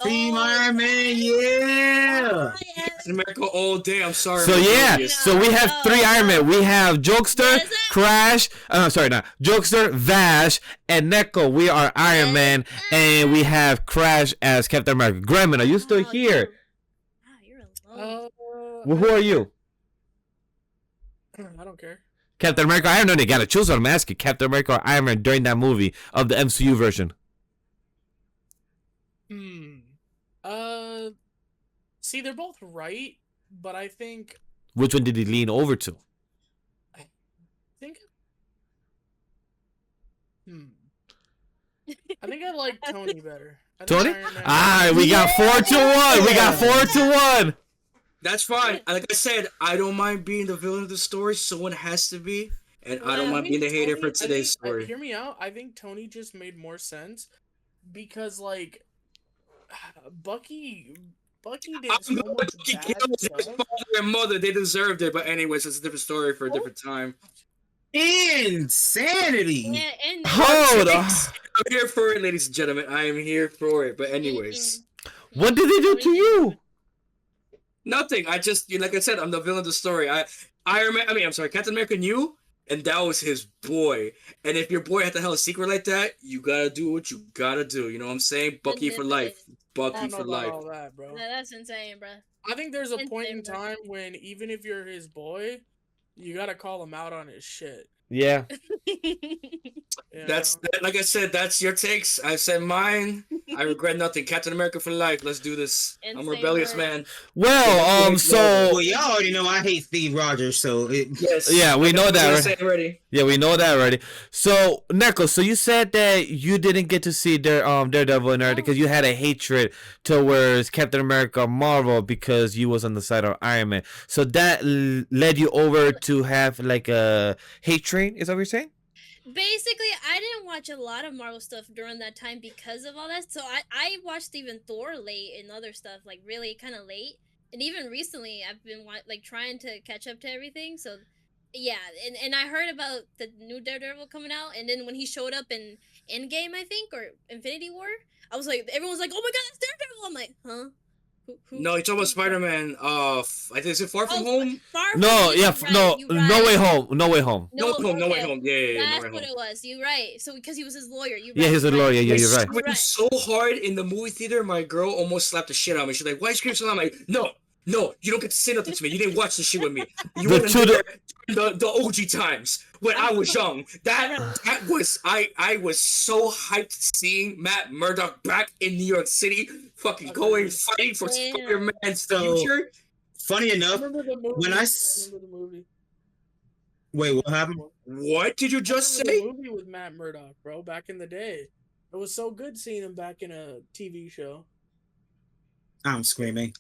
Team Iron Man, yeah.
Captain America all day. I'm sorry.
So yeah, so we have 3 Iron Man. We have Jokester, Crash. Jokester, Vash, and Neko. We are Iron Man, and we have Crash as Captain America. Gremlin, are you still here?
Wow, you're alone.
Well, who are you?
I don't care.
Captain America, Iron Man. They gotta choose what I'm asking. Captain America or Iron Man during that movie of the MCU version.
See, they're both right, but I think.
Which one did he lean over to?
I think I like Tony better.
Tony? We got 4-1. We got 4-1.
That's fine. Like I said, I don't mind being the villain of the story. Someone has to be, and I don't mind being the hater for today's story.
Hear me out. I think Tony just made more sense because, like, Bucky did so much
Bucky
bad
killed his
stuff.
father and mother. They deserved it. But anyways, it's a different story for a different time.
Insanity.
Yeah, and
Hold on.
I'm here for it, ladies and gentlemen. I am here for it. But anyways,
What did they do to you?
nothing. I just, like I said, I'm the villain of the story. Captain America knew, and that was his boy. And if your boy had to hell a secret like that, you gotta do what you gotta do. You know what I'm saying? Bucky for life.
I
Bucky
don't know
for
about
life.
all that, bro.
That's insane, bro.
I think there's a point in
Insane, bro.
time when even if you're his boy, you gotta call him out on his shit.
Yeah.
You
That's
know?
like I said. That's your takes. I said mine. I regret nothing. Captain America for life. Let's do this. I'm a
Insane,
rebellious
bro.
man.
Well, so
Well, y'all already know I hate Steve Rogers, so
Yes.
Yeah, we know that,
I
right?
was gonna say already.
yeah, we know that already. So, Neko, so you said that you didn't get to see Daredevil and everything because you had a hatred towards Captain America Marvel because you was on the side of Iron Man. So that led you over to have like a hate train. Is that what you're saying?
Basically, I didn't watch a lot of Marvel stuff during that time because of all that. So I watched even Thor late and other stuff like really kind of late. And even recently, I've been like trying to catch up to everything. So yeah, and I heard about the new Daredevil coming out, and then when he showed up in Endgame, I think, or Infinity War, I was like, everyone's like, "Oh my God, it's Daredevil!" I'm like, "Huh? Who,
No, you're talking about
who's that?"
Spider-Man. I think is it Far From
Oh,
Home?
Far From
No,
Home,
yeah,
you're
no,
right, you're
no
right.
way home, no way home.
No Way Home. No Way
okay.
Home. Yeah, No
That's
Way
what
Home.
it was. You're right. So because he was his lawyer. You're
Yeah,
right,
he's a
you're right.
lawyer. Yeah,
I
you're right.
screamed
Right.
so hard in the movie theater, my girl almost slapped the shit out of me. She's like, "Why you scream so loud?" I'm like, "No, you don't get to say nothing to me. You didn't watch this shit with me. You
The
weren't
two-
there the OG times when I was young." That was I was so hyped seeing Matt Murdock back in New York City, fucking going fighting for
Damn.
Spider-Man's
So-
future.
funny
I
enough.
remember the movie.
When
I remember the movie.
Wait, what happened?
What did you just
I remember
say?
the movie with Matt Murdock, bro, back in the day. It was so good seeing him back in a TV show.
I'm screaming.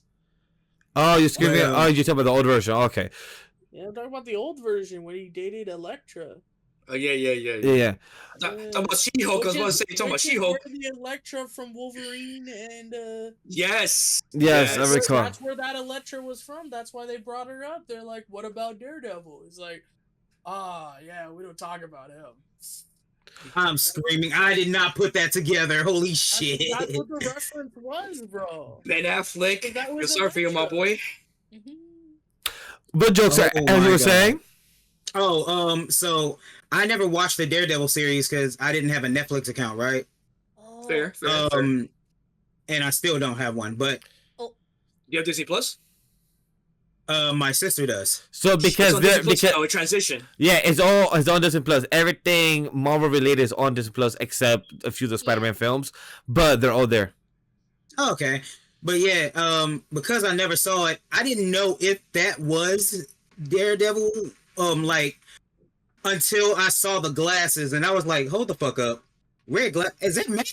Oh, you're screaming.
Well-
Oh, you're talking about the old version. Okay.
Yeah, I'm talking about the old version when he dated Elektra.
Oh yeah.
Yeah.
Talking about She-Hulk. I was about to say talking about
Which is
She-Hulk.
where the Elektra from Wolverine and
Yes.
Yes, I recall.
that's where that Elektra was from. That's why they brought her up. They're like, "What about Daredevil?" It's like, yeah, we don't talk about him.
I'm screaming. I did not put that together. Holy
That's,
shit.
that's what the reference was, bro.
Ben Affleck.
That was
Sorry for you, my
Elektra.
boy.
Mhm.
But jokes,
Oh
as you
my
were
God.
saying.
So I never watched the Daredevil series because I didn't have a Netflix account, right?
Oh.
Fair.
And I still don't have one, but
You have Disney Plus?
my sister does.
So because
It's on
they're
Disney Plus
because
now, a transition.
yeah, it's on Disney Plus. Everything Marvel related is on Disney Plus except a few of the Spider-Man films, but they're all there.
Okay. But yeah, because I never saw it, I didn't know if that was Daredevil, like until I saw the glasses and I was like, hold the fuck up. Red glass, is that Matt?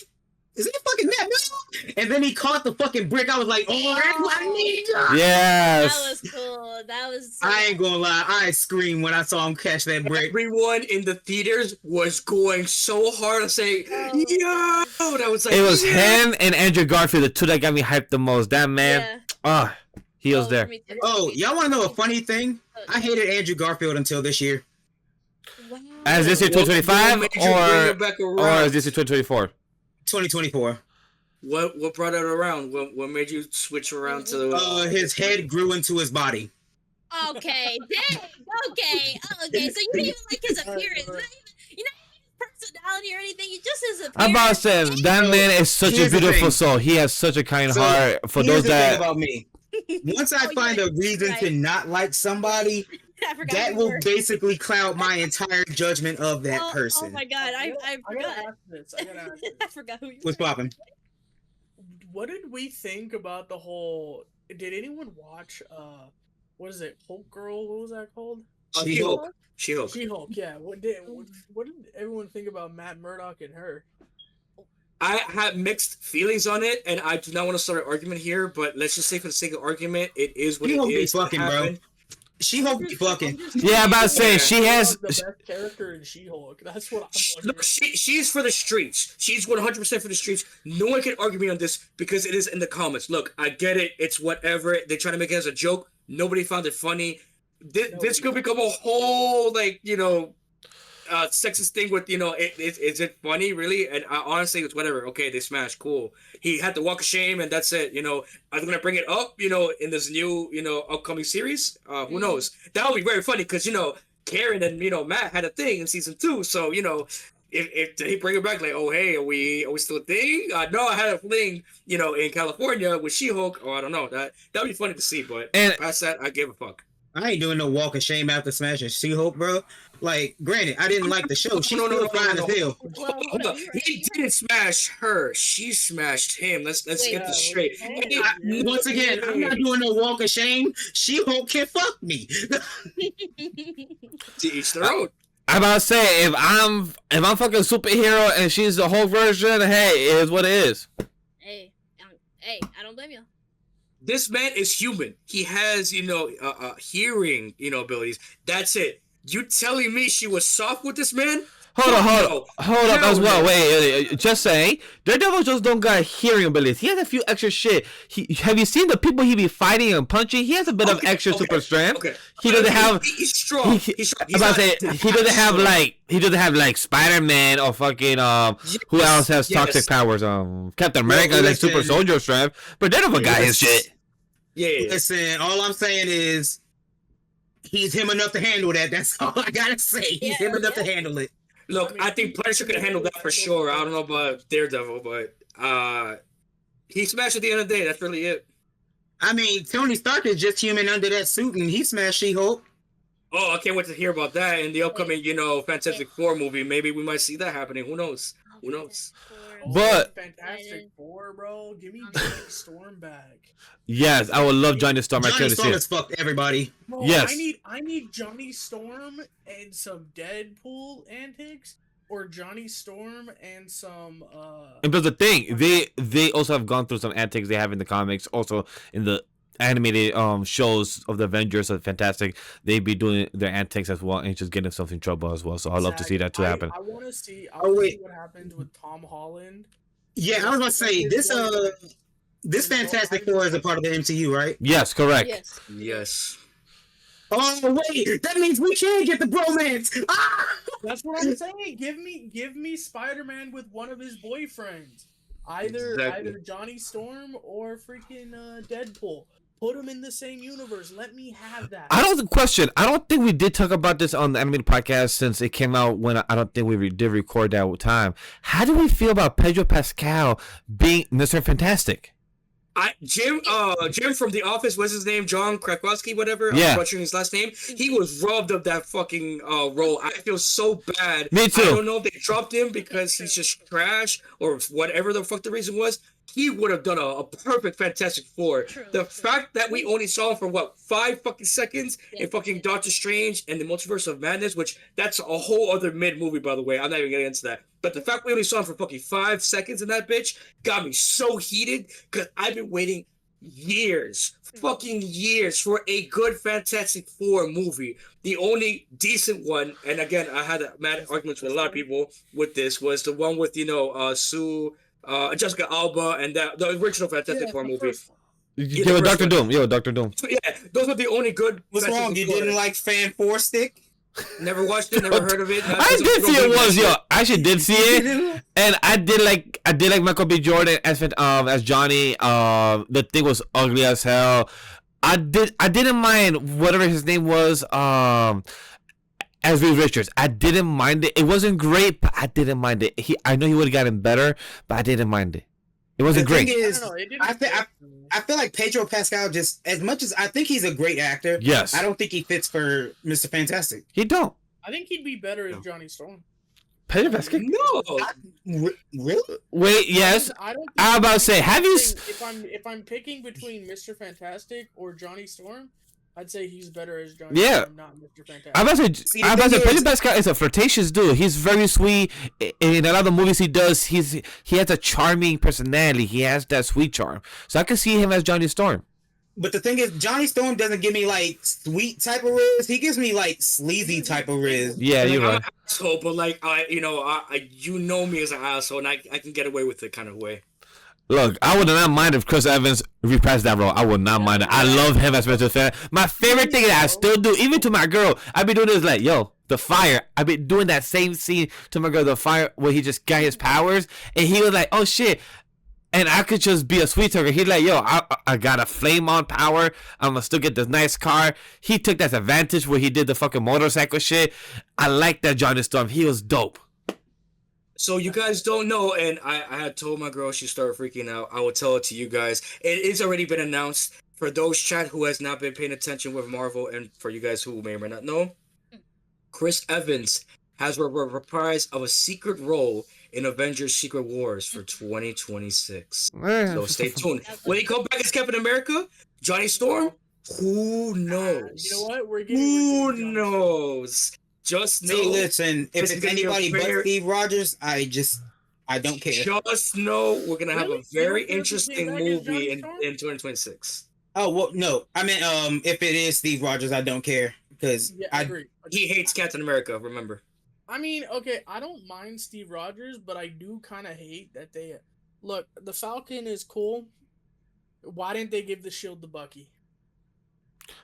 Is that fucking Matt? And then he caught the fucking brick. I was like, oh, that's my nigga.
Yes.
That was cool. That was. So
I ain't gonna lie, I screamed when I saw him catch that brick.
Everyone in the theaters was going so hard to say,
Oh.
yo! That was like,
It was
yeah.
him and Andrew Garfield, the two that got me hyped the most. That man,
Yeah.
he was
Oh,
there.
me too,
Oh,
me
y'all
too.
wanna know a funny thing? I hated Andrew Garfield until this year.
Wow.
As this year
What
2025
made you bring it back
or
around?
is this year 2024?
2024.
What brought it around? What made you switch around to the?
His head grew into his body.
Okay, dang. Okay. So you didn't even like his appearance. Not even, you know, his personality or anything. You just his appearance.
I'm about to say that man is such a
Here's the
beautiful
thing.
soul. He has such a kind
So,
heart. For
Here's
those
the thing
that
about me. Once I
Oh,
find
yeah,
a reason to
right.
not like somebody,
I forgot
that
who
will
you were.
basically cloud my entire judgment of that
Oh
person.
my god, I
gotta
forgot.
ask this. I gotta ask this.
I forgot who you
What's
were.
popping?
What did we think about the whole? Did anyone watch? What is it? Hulk Girl? What was that called?
She-Hulk. She-Hulk.
She-Hulk. Yeah. What did everyone think about Matt Murdock and her?
I have mixed feelings on it, and I do not want to start an argument here. But let's just say, for the sake of argument, it is what
She-Hulk
it
be
is. It
fucking, bro.
happened.
She hope be fucking.
Yeah, I'm about to say, she has-
the best character in She-Hulk. That's what I'm wondering.
Look, she's for the streets. She's 100% for the streets. No one can argue me on this because it is in the comments. Look, I get it. It's whatever. They try to make it as a joke. Nobody found it funny. This could become a whole, like, sexist thing with, is it funny, really? And honestly, it's whatever. Okay, they smashed. Cool. He had the walk of shame, and that's it. I'm going to bring it up, in this new, upcoming series. Who knows? That would be very funny because, Karen and, Matt had a thing in season 2. So, if they bring it back, like, oh hey, are we still a thing? No, I had a fling, in California with She-Hulk. Oh, I don't know. That'd be funny to see, but past that, I give a fuck.
I ain't doing no walk of shame after smashing She-Hulk, bro. Like, granted, I didn't like the show. She's still fine as hell.
Well,
Hold up.
you're
He didn't smash her. She smashed him. Let's get this straight.
Once again, I'm not doing no walk of shame. She-Hulk can fuck me.
To each their own.
I'm about to say, if I'm fucking superhero and she's the whole version, hey, it is what it is.
Hey, I don't blame you.
This man is human. He has, hearing, abilities. That's it. You telling me she was soft with this man?
Hold up as well. Wait, just saying, Daredevil just don't got hearing abilities. He has a few extra shit. Have you seen the people he be fighting and punching? He has a bit of extra super strength.
Okay.
He doesn't have.
He's strong. He's strong.
I'm about to say he doesn't have like Spider-Man or fucking who else has toxic powers? Captain America like super soldier strength, but Daredevil got his shit.
Yeah.
Listen, all I'm saying is he's him enough to handle that. That's all I gotta say. He's him enough to handle it.
Look, I think Punisher could handle that for sure. I don't know about Daredevil, but he smashed at the end of the day. That's really it.
I mean, Tony Stark is just human under that suit, and he smashed She-Hulk.
Oh, I can't wait to hear about that in the upcoming, Fantastic Four movie. Maybe we might see that happening. Who knows? Who knows?
But
Fantastic Four, bro. Give me Johnny Storm back.
Yes, I would love Johnny Storm.
Johnny Storm has fucked everybody.
Bro,
yes.
I need Johnny Storm and some Deadpool antics, or Johnny Storm and some
And that's the thing, they also have gone through some antics they have in the comics, also in the animated shows of the Avengers are fantastic. They be doing their antics as well and just getting themselves in trouble as well. So I'd love to see that too happen.
I want to see. see what happens with Tom Holland.
Yeah, I was gonna say this Fantastic Four is a part of the MCU, right?
Yes, correct.
Yes.
Oh wait, that means we can get the bromance. Ah!
That's what I'm saying. Give me Spider-Man with one of his boyfriends, either Johnny Storm or freaking Deadpool. Put them in the same universe. Let me have that.
I don't think we did talk about this on the animated podcast since it came out when I don't think we did record that time. How do we feel about Pedro Pascal being Mr. Fantastic?
Jim from The Office, what's his name? John Krakowski, whatever.
Yeah.
I'm butchering his last name. He was robbed of that fucking role. I feel so bad.
Me too.
I don't know if they dropped him because he's just trash or whatever the fuck the reason was. He would have done a perfect Fantastic Four. The fact that we only saw him for 5 fucking seconds in fucking Doctor Strange and the Multiverse of Madness, which that's a whole other mid movie, by the way. I'm not even getting into that. But the fact we only saw him for fucking 5 seconds in that bitch got me so heated because I've been waiting fucking years for a good Fantastic Four movie. The only decent one, and again, I had mad arguments with a lot of people with this, was the one with, Jessica Alba and the original Fantastic Four movie.
Yo, Dr. Doom.
So, yeah, those were the only good.
What's wrong? You didn't like Fan 4 Stick?
Never watched it. Never heard of it.
I did see it once, yo. I actually did see it, and I did like Michael B. Jordan as Johnny. The thing was ugly as hell. I didn't mind whatever his name was. As Reed Richards, I didn't mind it. It wasn't great, but I didn't mind it. I know he would have gotten better, but I didn't mind it. It wasn't great.
I feel like Pedro Pascal, just as much as I think he's a great actor,
yes,
I don't think he fits for Mr. Fantastic.
He don't.
I think he'd be better as Johnny Storm.
Pedro Pascal?
No.
Really?
Wait, yes.
I'm
about to say, have you?
If I'm picking between Mr. Fantastic or Johnny Storm, I'd say he's better as Johnny Storm, not Mr. Fantastic.
I'm about to say, Pedro Pascal is a flirtatious dude. He's very sweet. In a lot of the movies he does, he has a charming personality. He has that sweet charm. So I can see him as Johnny Storm.
But the thing is, Johnny Storm doesn't give me like sweet type of riz. He gives me like sleazy type of riz.
Yeah, you're right.
I'm an asshole, but like you know me as an asshole, and I can get away with it kind of way.
Look, I would not mind if Chris Evans reprised that role. I would not mind it. I love him as Mr. Fan. My favorite thing that I still do, even to my girl, I be doing this like, yo, the fire. I be doing that same scene to my girl, the fire, where he just got his powers, and he was like, oh shit. And I could just be a sweet talker. He's like, yo, I got a flame on power. I'm gonna still get this nice car. He took that advantage where he did the fucking motorcycle shit. I like that Johnny Storm. He was dope.
So you guys don't know, and I had told my girl, she started freaking out. I will tell it to you guys. It is already been announced for those chat who has not been paying attention with Marvel, and for you guys who may or may not know, Chris Evans has a reprise of a secret role in Avengers: Secret Wars for 2026. So stay tuned. Will he come back as Captain America? Johnny Storm? Who knows?
You know what? We're
Who
getting
knows? Just know.
See, listen, if
this is
it's
gonna be a
anybody but
very-
Steve Rogers, I don't care.
Just know we're gonna have
Really?
a very
You don't care if he
interesting
came back as
movie
Johnny
in
Storm?
2026.
Oh well, no, I mean, if it is Steve Rogers, I don't care because
Yeah, I agree.
He hates Captain America. Remember?
I mean, okay, I don't mind Steve Rogers, but I do kind of hate that they look. The Falcon is cool. Why didn't they give the shield to Bucky?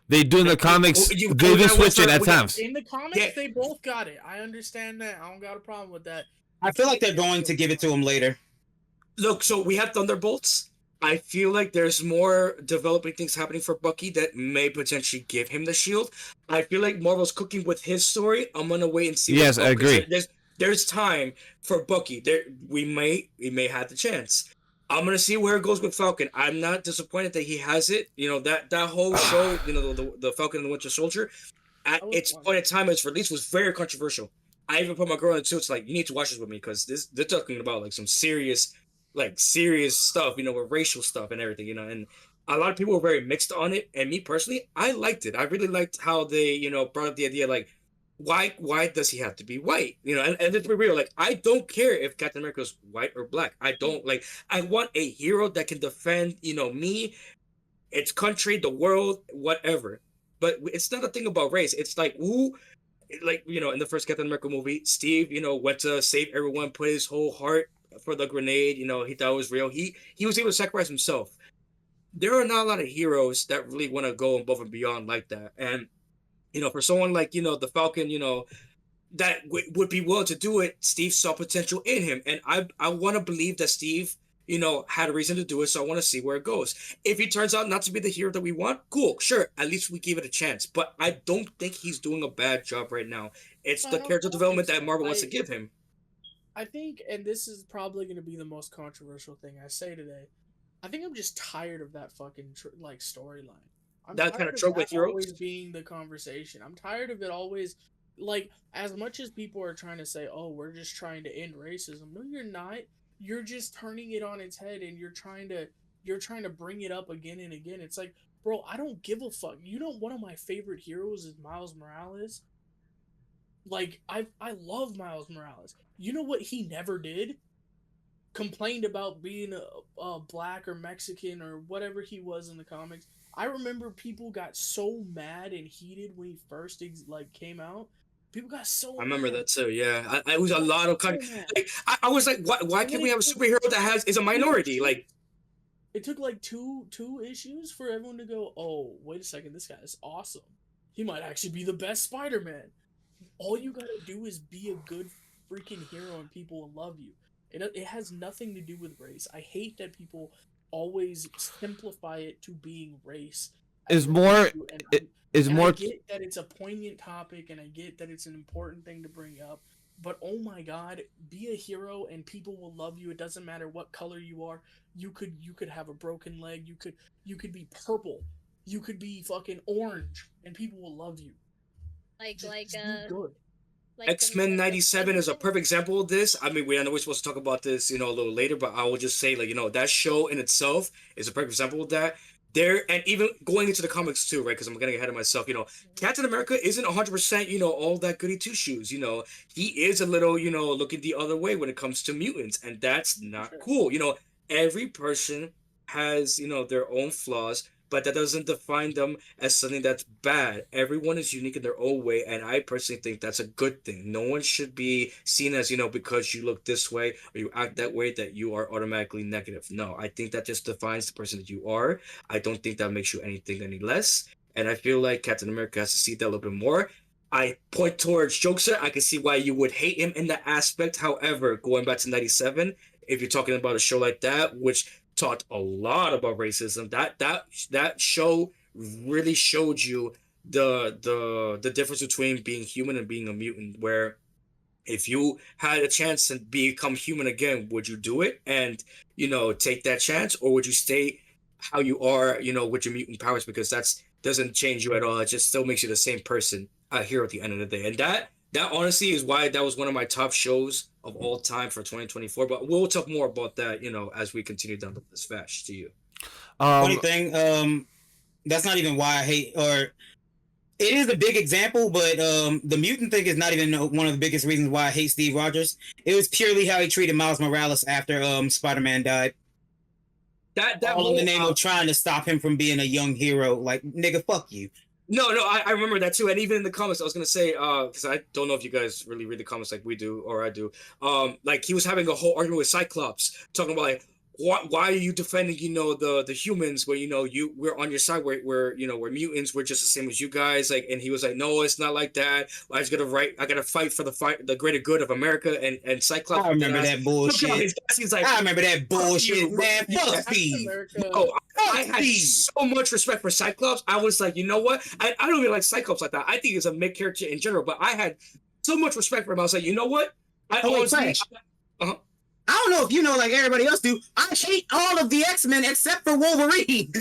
They do in the comics.
You-
They
we
do
gotta
switch
wait
it
for-
at
we gotta-
times.
In the comics,
Yeah.
they both got it. I understand that. I don't got a problem with that.
I feel like they're going to give it to him later.
Look, so we have Thunderbolts. I feel like there's more developing things happening for Bucky that may potentially give him the shield. I feel like Marvel's cooking with his story. I'm gonna wait and see.
Yes, I agree.
There's time for Bucky. There, we may have the chance. I'm gonna see where it goes with Falcon. I'm not disappointed that he has it. You know that whole show. You know the Falcon and the Winter Soldier. At its point in time, its release was very controversial. I even put my girl in it too. It's like you need to watch this with me because they're talking about like some serious stuff, you know, with racial stuff and everything, you know, and a lot of people were very mixed on it. And me personally, I liked it. I really liked how they, you know, brought up the idea like, why does he have to be white? You know, and let's be real, like, I don't care if Captain America's white or black. I don't like, I want a hero that can defend, you know, me, its country, the world, whatever. But it's not a thing about race. It's like, who, like, you know, in the first Captain America movie, Steve, you know, went to save everyone, put his whole heart for the grenade, you know, he thought it was real. He was able to sacrifice himself. There are not a lot of heroes that really want to go above and beyond like that. And, you know, for someone like, you know, the Falcon, you know, that would be willing to do it, Steve saw potential in him. And I want to believe that Steve, you know, had a reason to do it, so I want to see where it goes. If he turns out not to be the hero that we want, cool, sure, at least we give it a chance. But I don't think he's doing a bad job right now. It's the character development that Marvel wants to give him.
I think, and this is probably going to be the most controversial thing I say today, I think I'm just tired of that fucking storyline.
That kind of trope with heroes
always being the conversation. I'm tired of it always, like, as much as people are trying to say, oh, we're just trying to end racism. No, you're not. You're just turning it on its head, and you're trying to bring it up again and again. It's like, bro, I don't give a fuck. You know, one of my favorite heroes is Miles Morales. Like, I love Miles Morales. You know what he never did? Complained about being a black or Mexican or whatever he was in the comics. I remember people got so mad and heated when he first came out. People got so.
I remember
mad.
that too. Yeah, I was a lot of like, I was like, why can't we have a superhero that is a minority? Like,
it took like two issues for everyone to go, oh, wait a second, this guy is awesome. He might actually be the best Spider-Man. All you gotta do is be a good freaking hero and people will love you. It has nothing to do with race. I hate that people always simplify it to being race.
Is more.
I get that it's a poignant topic, and I get that it's an important thing to bring up. But oh my God, be a hero, and people will love you. It doesn't matter what color you are. You could have a broken leg. You could be purple. You could be fucking orange, and people will love you. Just be good.
X-Men 97 is a perfect example of this. I mean, I know we're supposed to talk about this, you know, a little later, but I will just say, like, you know, that show in itself is a perfect example of that. And even going into the comics too, right? Because I'm getting ahead of myself. You know, Captain America isn't 100%, you know, all that goody two shoes. You know, he is a little, you know, looking the other way when it comes to mutants, and that's not cool. You know, every person has, you know, their own flaws, but that doesn't define them as something that's bad. Everyone is unique in their own way, and I personally think that's a good thing. No one should be seen as, you know, because you look this way or you act that way, that you are automatically negative. No, I think that just defines the person that you are. I don't think that makes you anything any less. And I feel like Captain America has to see that a little bit more. I point towards Jokester. I can see why you would hate him in that aspect. However, going back to 97, if you're talking about a show like that, which talked a lot about racism, that show really showed you the difference between being human and being a mutant, where if you had a chance to become human again, would you do it and take that chance, or would you stay how you are, with your mutant powers, because that's doesn't change you at all. It just still makes you the same person here at the end of the day. And that honestly is why that was one of my top shows of all time for 2024. But we'll talk more about that, as we continue down this fast to you.
Funny thing, that's not even why I hate, or it is a big example, but the mutant thing is not even one of the biggest reasons why I hate Steve Rogers. It was purely how he treated Miles Morales after Spider-Man died. That all in the name of trying to stop him from being a young hero. Like, nigga, fuck you.
No, I remember that too. And even in the comments, I was gonna say, because I don't know if you guys really read the comments like we do or I do. Like he was having a whole argument with Cyclops, talking about like, why are you defending, the humans where we're on your side, where we're mutants, we're just the same as you guys, like, and he was like, no, it's not like that. I gotta fight for the greater good of America, and Cyclops.
I remember that bullshit.
He's like,
I remember that bullshit, man. Fuck Steve.
Oh, I had so much respect for Cyclops. I was like, you know what? I don't even like Cyclops like that. I think he's a mid character in general, but I had so much respect for him. I was like, you know what?
I don't know if you know, like everybody else do, I hate all of the X-Men except for Wolverine.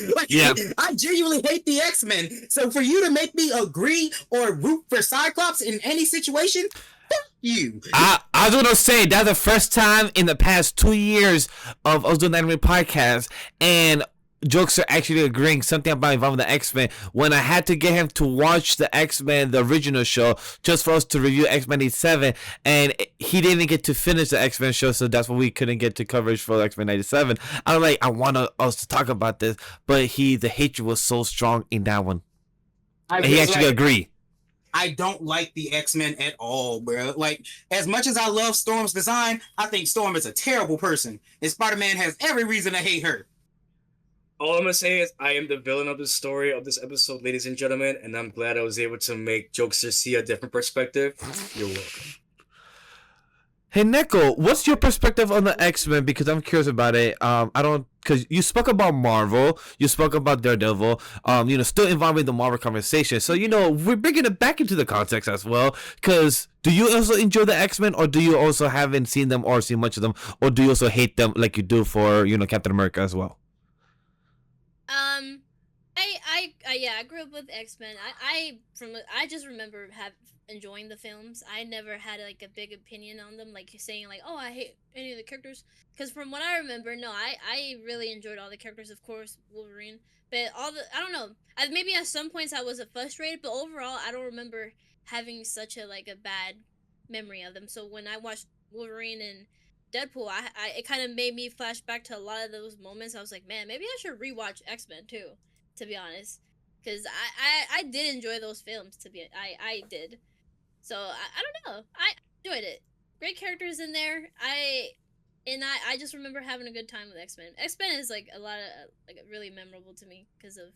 I genuinely hate the X-Men. So for you to make me agree or root for Cyclops in any situation, fuck you.
I was going to say, that's the first time in the past 2 years of us doing the anime podcast, and Jokes are actually agreeing something about involving the X-Men when I had to get him to watch the X-Men, the original show, just for us to review X-Men 87, and he didn't get to finish the X-Men show, so that's why we couldn't get to coverage for X-Men 97. I'm like, I want us to talk about this, but the hatred was so strong in that one. He actually agreed.
I don't like the X-Men at all, bro. Like, as much as I love Storm's design, I think Storm is a terrible person, and Spider-Man has every reason to hate her.
All I'm gonna say is I am the villain of the story of this episode, ladies and gentlemen, and I'm glad I was able to make Jokester see a different perspective. You're welcome.
Hey Neko, what's your perspective on the X-Men? Because I'm curious about it. Because you spoke about Marvel, you spoke about Daredevil, still involving the Marvel conversation. So, we're bringing it back into the context as well. Because do you also enjoy the X-Men, or do you also haven't seen them or seen much of them, or do you also hate them like you do for, Captain America as well?
I grew up with X-Men. I just remember enjoying the films. I never had like a big opinion on them, like saying like, oh, I hate any of the characters. Because from what I remember, no, I really enjoyed all the characters. Of course, Wolverine, but I don't know. Maybe at some points I was frustrated, but overall, I don't remember having such a bad memory of them. So when I watched Wolverine and Deadpool, it kind of made me flash back to a lot of those moments. I was like, man, maybe I should rewatch X-Men too, to be honest, because I did enjoy those films. I did. So I don't know. I enjoyed it. Great characters in there. I just remember having a good time with X-Men. X-Men is like a lot of really memorable to me because of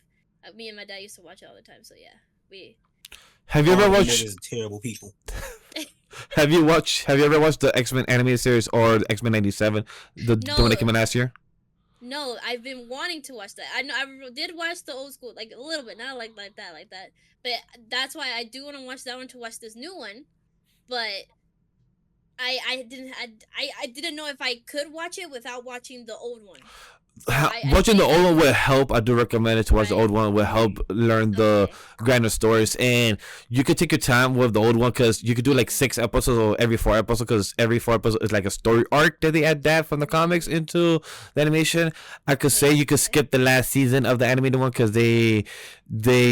me and my dad used to watch it all the time. So yeah, we.
Have you ever watched
terrible people?
Have you ever watched the X-Men animated series or X-Men 97, the one that came out last year?
No, I've been wanting to watch that. I did watch the old school, like a little bit, not like that. But that's why I do want to watch that one to watch this new one. But I didn't know if I could watch it without watching the old one.
Watching the old one will help. I do recommend it to watch the old one. It will help learn the grander stories, and you could take your time with the old one because you could do like 6 episodes or every 4 episodes, because every 4 episodes is like a story arc that they adapt from the comics into the animation. I could say you could skip the last season of the animated one because they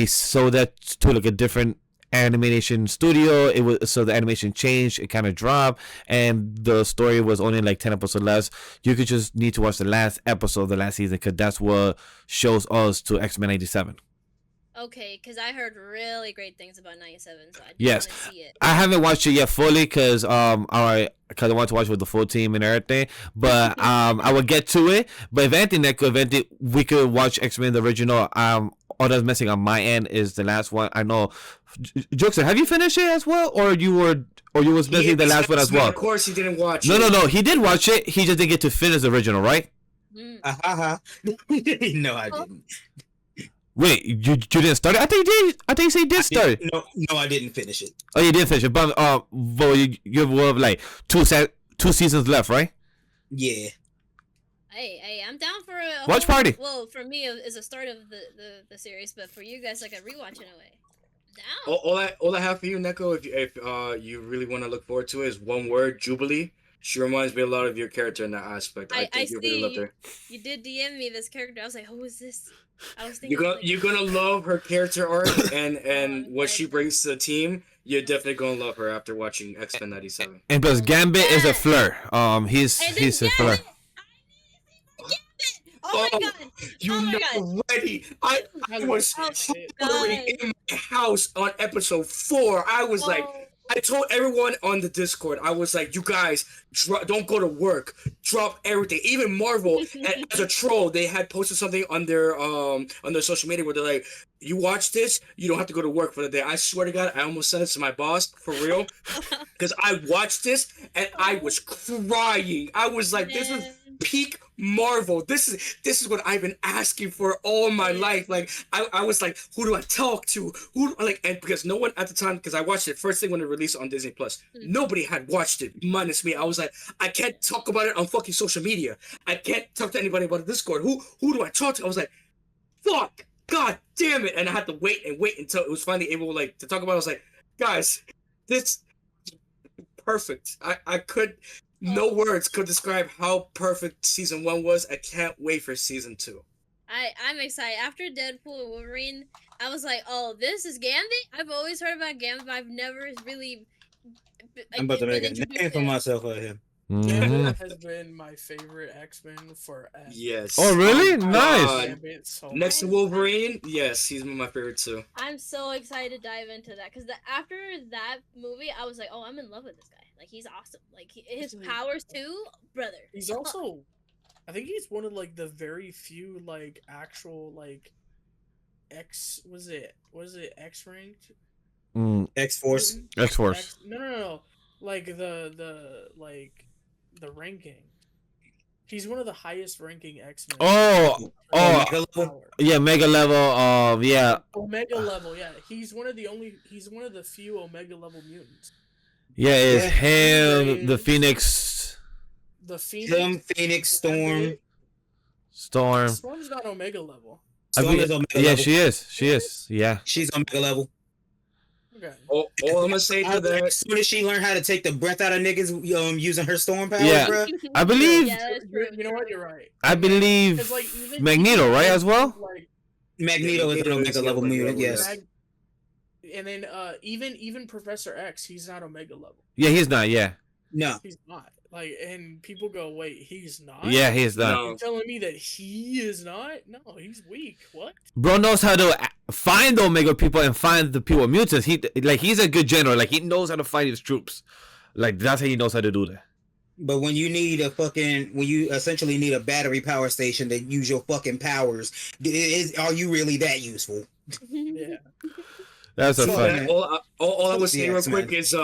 sold that to like a different animation studio. It was so the animation changed, it kind of dropped, and the story was only like 10 episodes less. You could just need to watch the last episode of the last season because that's what shows us to X-Men 97.
Okay, because I heard really great things about 97, so I
yes,
want to see it.
I haven't watched it yet fully because I want to watch it with the full team and everything. But I will get to it. But if anything, we could watch X-Men the original. All that's missing on my end is the last one. I know. Jokester, have you finished it as well, or you was missing the last one as well?
Of course, he didn't watch.
No. He did watch it. He just didn't get to finish the original, right?
No, I didn't.
Wait, you didn't start it? I think you did. I think you said you did start it.
No, I didn't finish it.
Oh, you did finish it, but well, you have like two seasons left, right?
Yeah.
Hey, I'm down for a
Watch
whole-
party.
Well, for me, it's a start of the series, but for you guys, like a rewatch in a way. Down.
All I have for you, Neko, if you really want to look forward to it, is one word: Jubilee. She reminds me a lot of your character in that aspect. I think you really love her.
You did DM me this character. I was like, who is this? I was thinking.
You're gonna love her character arc and what
okay.
she brings to the team. You're definitely gonna love her after watching X-Men '97.
And plus, Gambit is a fleur. He's a fleur.
Oh my god!
You
Oh my
know
god!
already. I was
Oh
hovering in my house on episode 4. I was like, I told everyone on the Discord, I was like, you guys, don't go to work. Drop everything. Even Marvel, as a troll, they had posted something on their social media where they're like, you watch this, you don't have to go to work for the day. I swear to God, I almost said this to my boss, for real. Because I watched this, and I was crying. I was like, this is peak Marvel. This is what I've been asking for all my life. Like I was like, who do I talk to? And because no one at the time, because I watched it first thing when it released on Disney Plus, nobody had watched it minus me. I was like, I can't talk about it on fucking social media. I can't talk to anybody about the Discord. Who do I talk to? I was like, fuck, god damn it. And I had to wait until it was finally able to talk about it. I was like, guys, this perfect. I could no words could describe how perfect season 1 was. I can't wait for season 2.
I'm excited. After Deadpool and Wolverine, I was like, oh, this is Gambit? I've always heard about Gambit, but I've never really...
I'm about to make a name for myself out here.
Gambit has been my favorite X-Men forever.
Yes.
Oh, really? Nice.
Gambit so
Next to
much.
Wolverine, yes, he's my favorite too.
I'm so excited to dive into that, because after that movie, I was like, oh, I'm in love with this guy. Like, he's awesome. Like, his powers too, brother.
He's also, I think he's one of the very few actual was it X ranked?
X-Force.
X-Force.
No. Like the ranking. He's one of the highest ranking X-Men.
Omega level?
Yeah, mega level. Yeah.
Omega level, yeah. He's one of the few Omega level mutants.
Yeah, it's him,
Is-
the Phoenix,
Him,
Phoenix, Storm.
Storm's not Omega level.
Storm is Omega
yeah,
level.
she is. She is. Yeah.
She's Omega level.
Okay.
All I'm gonna say to that,
As soon as she learned how to take the breath out of niggas using her storm powers,
Yeah.
bruh.
I believe.
Yeah, that's true.
You know what? You're right.
I believe
'Cause, even
Magneto, right, as well?
Magneto is an Omega level mutant, yes.
And then even Professor X, he's not Omega level.
Yeah, he's not. Yeah.
No.
He's not. And people go, wait, he's not?
Yeah, he's not.
No.
You're telling me that he is not? No, he's weak. What?
Bro knows how to find the Omega people and find the people mutants. He's a good general. Like, he knows how to fight his troops. Like, that's how he knows how to do that.
But when you essentially need a battery power station to use your fucking powers, are you really that useful?
Yeah.
That's a
So,
fact.
all I was saying real
X-Men.
quick is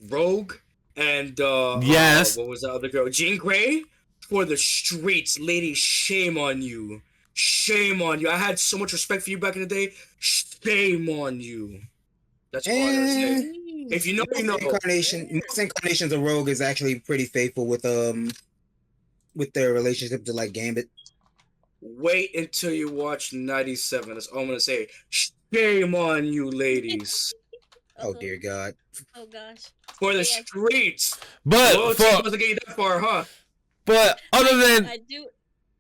Rogue and
Yes.
what was the other girl? Jean Grey for the streets, lady. Shame on you. Shame on you. I had so much respect for you back in the day. Shame on you. That's all I gotta say. If you know, you know.
Most incarnations of Rogue is actually pretty faithful with their relationship to Gambit.
Wait until you watch 97. That's all I'm gonna say. Shame on you, ladies.
Oh dear God.
Oh gosh.
For the
Yeah.
streets.
But
Loyalty doesn't get you that far, huh?
other than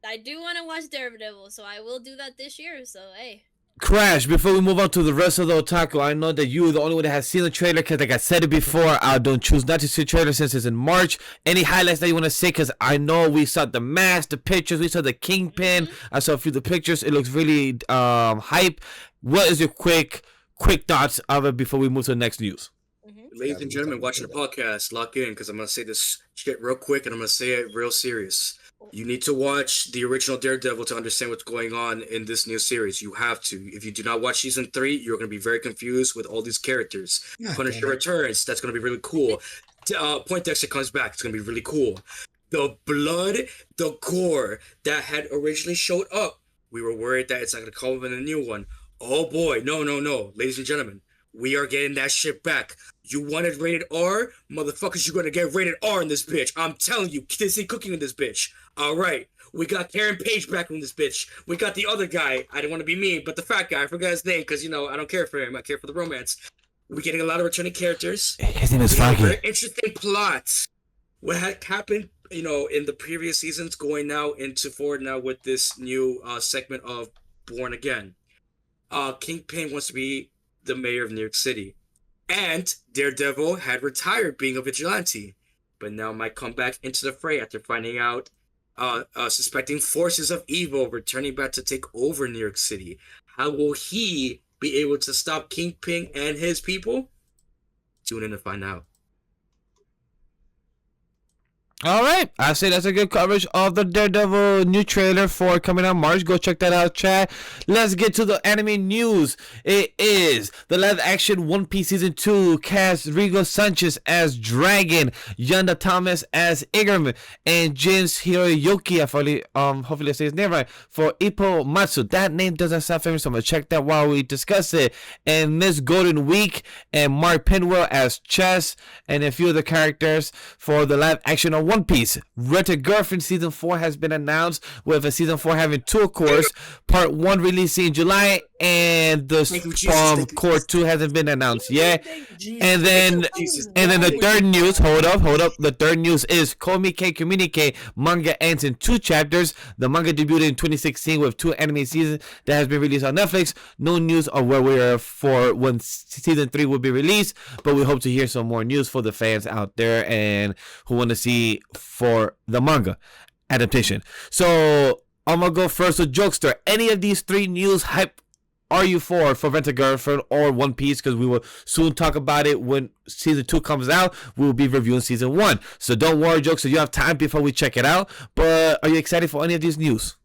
I do want to watch Daredevil, so I will do that this year. So hey.
Crash, before we move on to the rest of the Otaku, I know that you're the only one that has seen the trailer, because like I said it before, I don't choose not to see the trailer since it's in March. Any highlights that you want to say? Because I know we saw the mask, the pictures, we saw the Kingpin. I saw a few of the pictures. It looks really hype. What is your quick thoughts of it before we move to the next news?
Ladies and gentlemen, watching the podcast, lock in, because I'm going to say this shit real quick, and I'm going to say it real serious. You need to watch the original Daredevil to understand what's going on in this new series. You have to. If you do not watch season 3, you're going to be very confused with all these characters. Punisher returns. That's going to be really cool. Poindexter comes back. It's going to be really cool. The blood, the gore that had originally showed up We were worried that it's not gonna come up in a new one. Oh boy, no, ladies and gentlemen, we are getting that shit back. You wanted rated R, motherfuckers. You're gonna get rated R in this bitch. I'm telling you, Disney cooking in this bitch. All right, we got Karen Page back in this bitch. We got the other guy. I didn't want to be mean, but the fat guy. I forgot his name because I don't care for him. I care for the romance. We're getting a lot of returning characters.
His name is
We have a
Foggy.
very interesting plot. What had happened, in the previous seasons, going now into forward now with this new segment of Born Again. Kingpin wants to be the mayor of New York City, and Daredevil had retired being a vigilante, but now might come back into the fray after finding out, suspecting forces of evil returning back to take over New York City. How will he be able to stop Kingpin and his people? Tune in to find out.
All right, I say that's a good coverage of the Daredevil new trailer for coming out March. Go check that out, chat. Let's get to the anime news. It is the live action One Piece season 2 cast Rigo Sanchez as Dragon, Yanda Thomas as Igerman, and Jins Hiroyuki, hopefully I say his name right, for Ippo Matsu. That name doesn't sound familiar, so I'm gonna check that while we discuss it. And Miss Golden Week and Mark Penwell as Chess, and a few of the characters for the live action of One Piece. Rented Girlfriend season 4 has been announced, with a season 4 having 2 cores. Part 1 releasing in July, and the core 2 hasn't been announced yet. And then the third news, hold up. The third news is Komi Can't Communicate manga ends in 2 chapters. The manga debuted in 2016 with 2 anime seasons that has been released on Netflix. No news on where we are for when season 3 will be released, but we hope to hear some more news for the fans out there and who want to see for the manga adaptation. So I'm gonna go first with Jokester. Any of these 3 news hype are you for Rent a Girlfriend or One Piece? Because we will soon talk about it when season 2 comes out. We will be reviewing season 1. So don't worry, Jokester, you have time before we check it out. But are you excited for any of these news?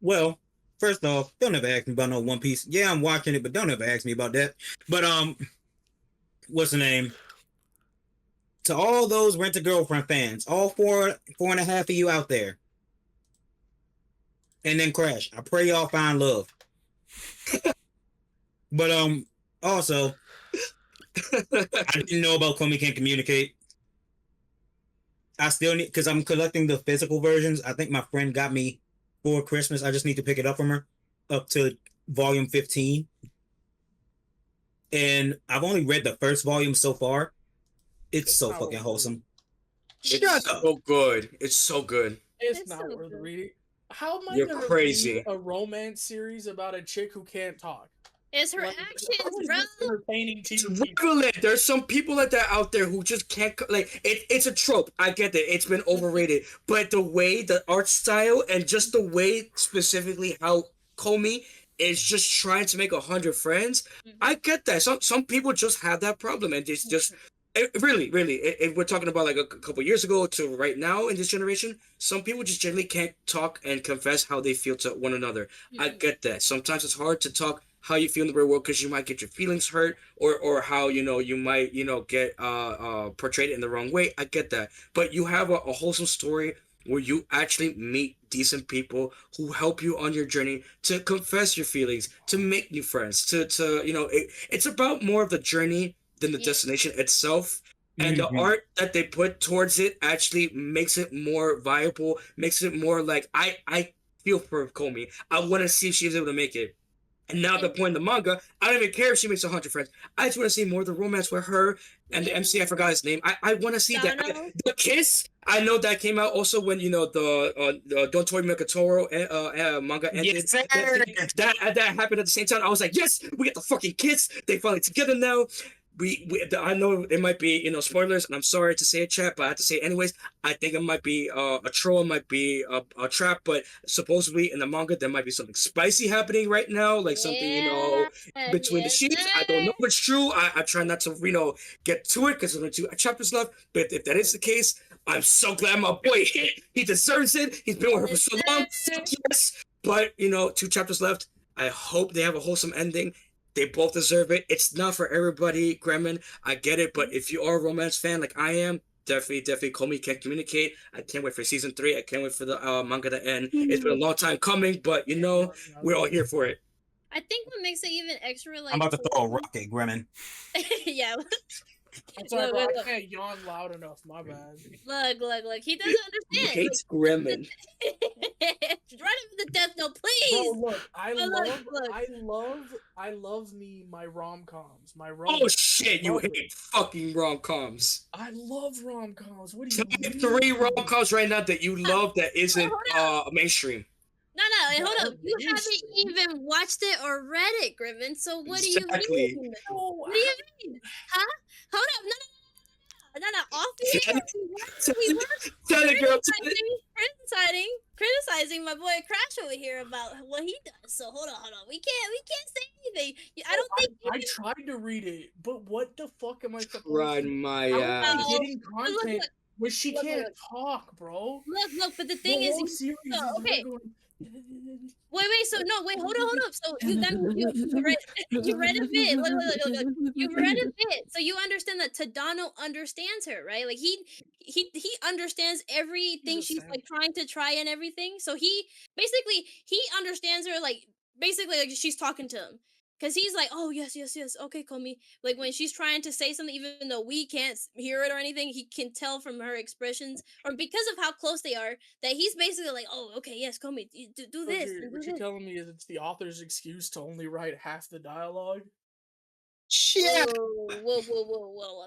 Well, first off, don't ever ask me about no One Piece. Yeah, I'm watching it, but don't ever ask me about that. But what's the name? To all those Rent a Girlfriend fans, all four and a half of you out there, and then Crash. I pray y'all find love. But also, I didn't know about Komi Can't Communicate. I still need, because I'm collecting the physical versions. I think my friend got me for Christmas. I just need to pick it up from her, up to volume 15. And I've only read the first volume so far. It's so fucking wholesome.
It's so good. It's so good.
It's not
so
worth
good.
reading. How am I
You're
gonna
crazy.
read a romance series about a chick who can't talk?
It's her
Like,
actions,
how is
bro.
this entertaining to
It's
you people?
prevalent. There's some people like that out there who just can't it's a trope. I get that it's been overrated, but the way the art style and just the way specifically how Komi is just trying to make 100 friends, I get that. Some people just have that problem, and it's just really, if we're talking about like a couple years ago to right now in this generation, some people just generally can't talk and confess how they feel to one another. I get that. Sometimes it's hard to talk how you feel in the real world because you might get your feelings hurt, or how you might get portrayed in the wrong way. I get that, but you have a wholesome story where you actually meet decent people who help you on your journey to confess your feelings, to make new friends, to it's about more of the journey than the destination itself. And the art that they put towards it actually makes it more viable, makes it more like I feel for Komi. I want to see if she's able to make it. And now the point in the manga, I don't even care if she makes 100 friends. I just want to see more of the romance with her and the MC. I forgot his name. I want to see that. The kiss. I know that came out also when the Don't Toy Megatoro manga ended.
Yes, sir.
That happened at the same time. I was like, yes, we get the fucking kiss. They finally together now. I know it might be spoilers, and I'm sorry to say it, chat, but I have to say it anyways. I think it might be a troll, it might be a trap, but supposedly in the manga there might be something spicy happening right now, like something between the sheets. I don't know if it's true. I try not to get to it because there's only 2 chapters left. But if that is the case, I'm so glad my boy hit. He deserves it. He's been with her for so long. Yes, but 2 chapters left. I hope they have a wholesome ending. They both deserve it. It's not for everybody, Gremlin. I get it, but if you are a romance fan like I am, definitely. Komi Can't Communicate. I can't wait for season 3. I can't wait for the manga to end. It's been a long time coming, but you know, we're all here for it.
I think what makes it even extra like
I'm about to throw a rock at Grimmin.
yeah.
I'm sorry, bro.
Look.
I can't yawn loud enough. My bad.
Look. He doesn't
He
understand.
hates Gremlin.
Write him the death note, please.
Bro, look, I
look.
love me my rom-coms.
Oh shit, you
love it.
hate fucking rom-coms.
I love rom-coms. What do you
Tell me
mean?
3 rom-coms right now that you love that isn't mainstream.
No, wait, hold up. You haven't even watched it or read it, Griffin. So what do you
Exactly.
mean? What do you mean? Huh? Hold up. No. Off the air. We were criticizing my boy Crash over here about what he does. So hold on. We can't say anything. I don't think
I tried to read it, but what the fuck am I supposed
Right,
to?
my
How am I
ass.
getting content when she
Look.
can't talk, bro?
Look. But the thing is,
series is
okay.
going...
Hold up. So you read a bit. Look. You read a bit. So you understand that Tadano understands her, right? Like he understands everything she's like try and everything. So he understands her like she's talking to him. Cause he's like, oh yes, okay, Komi. Like when she's trying to say something, even though we can't hear it or anything, he can tell from her expressions, or because of how close they are, that he's basically like, oh, okay, yes, Komi, do this.
What you're telling me is it's the author's excuse to only write half the dialogue?
Shit.
Whoa,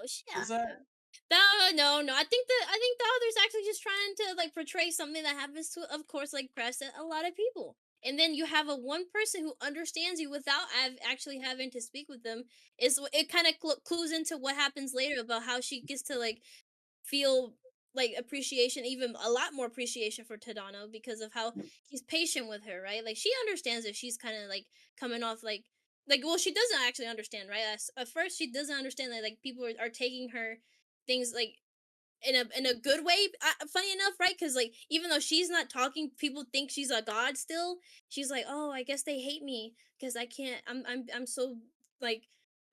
shit.
Is that?
No. I think the author's actually just trying to like portray something that happens to, of course, like Crash said, a lot of people. And then you have one person who understands you without actually having to speak with them. It kind of clues into what happens later about how she gets to like feel like appreciation, even a lot more appreciation for Tadano because of how he's patient with her, right? Like she understands that she's kind of like coming off like well, she doesn't actually understand, right? At first, she doesn't understand that like people are taking her things like in a good way, funny enough, right? Because like even though she's not talking, people think she's a god still. She's like, oh, I guess they hate me because I can't, I'm so like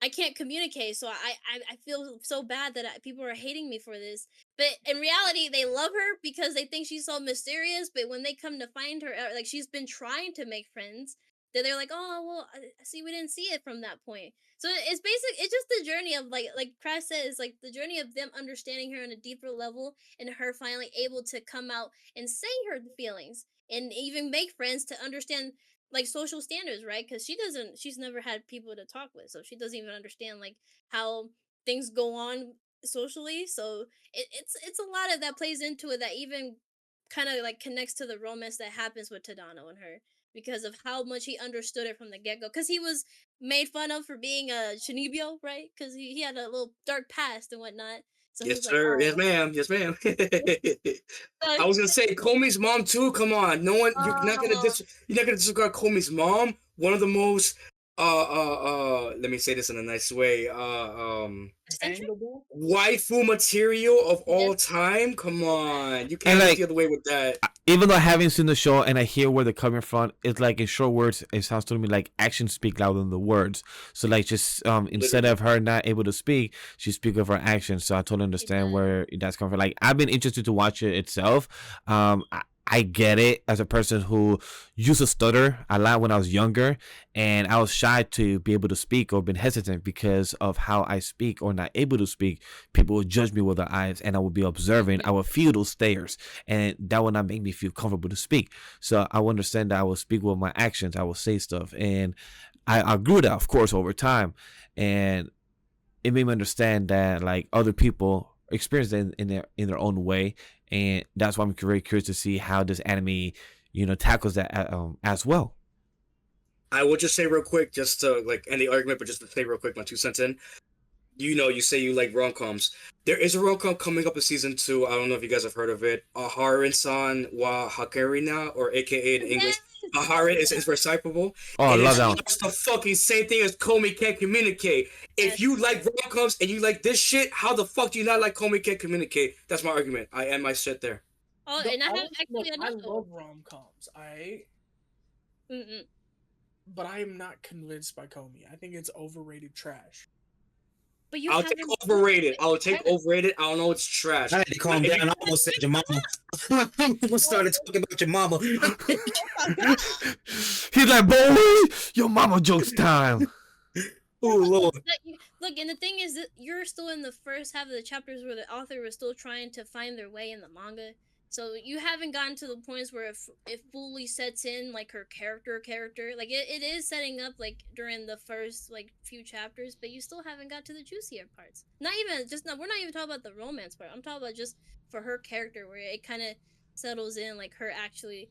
I can't communicate, so I feel so bad that people are hating me for this. But in reality, they love her because they think she's so mysterious. But when they come to find her, like she's been trying to make friends, that they're like, oh well, I see, we didn't see it from that point. So it's it's just the journey of like Crash said, is like the journey of them understanding her on a deeper level, and her finally able to come out and say her feelings and even make friends to understand like social standards, right? Because she's never had people to talk with, so she doesn't even understand like how things go on socially. So it's a lot of that plays into it that even kind of like connects to the romance that happens with Tadano and her because of how much he understood it from the get-go, because he was made fun of for being a Shinibyo, right? Because he had a little dark past and whatnot. So
Yes,
he's
sir.
like,
Yes, ma'am. Yes, ma'am.
oh.
I was gonna say Komi's mom too. Come on, no one. You're not gonna disregard Komi's mom. One of the most let me say this in a nice way.
Eccentric?
Waifu material of all
Yes.
time. Come on, you can't
And,
look
like,
the other way with that.
Even though I haven't seen the show and I hear where they're coming from, it's like in short words, it sounds to me like actions speak louder than the words. So like just instead of her not able to speak, she speak of her actions. So I totally understand where that's coming from. Like I've been interested to watch it itself. I get it as a person who used to stutter a lot when I was younger, and I was shy to be able to speak or been hesitant because of how I speak or not able to speak. People would judge me with their eyes, and I would be observing. I would feel those stares, and that would not make me feel comfortable to speak. So I would understand that I will speak with my actions. I will say stuff, and I grew that, of course, over time, and it made me understand that like other people experience it in their own way, and that's why I'm very curious to see how this anime, tackles that as well.
I will just say real quick, just to like end the argument, but just to say real quick, my 2 cents in. You say you like rom-coms. There is a rom-com coming up in season 2. I don't know if you guys have heard of it. Harin-san wa Hakarina, or AKA in English, Harin is recyclable.
Oh,
And
love
it's
that one.
just the fucking same thing as Komi Can't Communicate. If you like rom-coms and you like this shit, how the fuck do you not like Komi Can't Communicate? That's my argument. I end my shit there.
Oh, and I have actually
I
another.
love rom-coms, but I am not convinced by Komi. I think it's overrated trash.
But you
I'll
haven't
take overrated. I'll take
haven't-
overrated. I'll take overrated.
But you
I'll take
haven't-
overrated. I'll take
haven't-
overrated. I don't know it's trash.
I had to calm down. I almost said your mama. I almost started talking about your mama.
He's like, boy, your mama jokes time.
Oh Lord.
Look, and the thing is that you're still in the first half of the chapters where the author was still trying to find their way in the manga. So you haven't gotten to the points where it fully sets in like her character. Like it is setting up like during the first like few chapters, but you still haven't got to the juicier parts. We're not even talking about the romance part. I'm talking about just for her character where it kind of settles in like her actually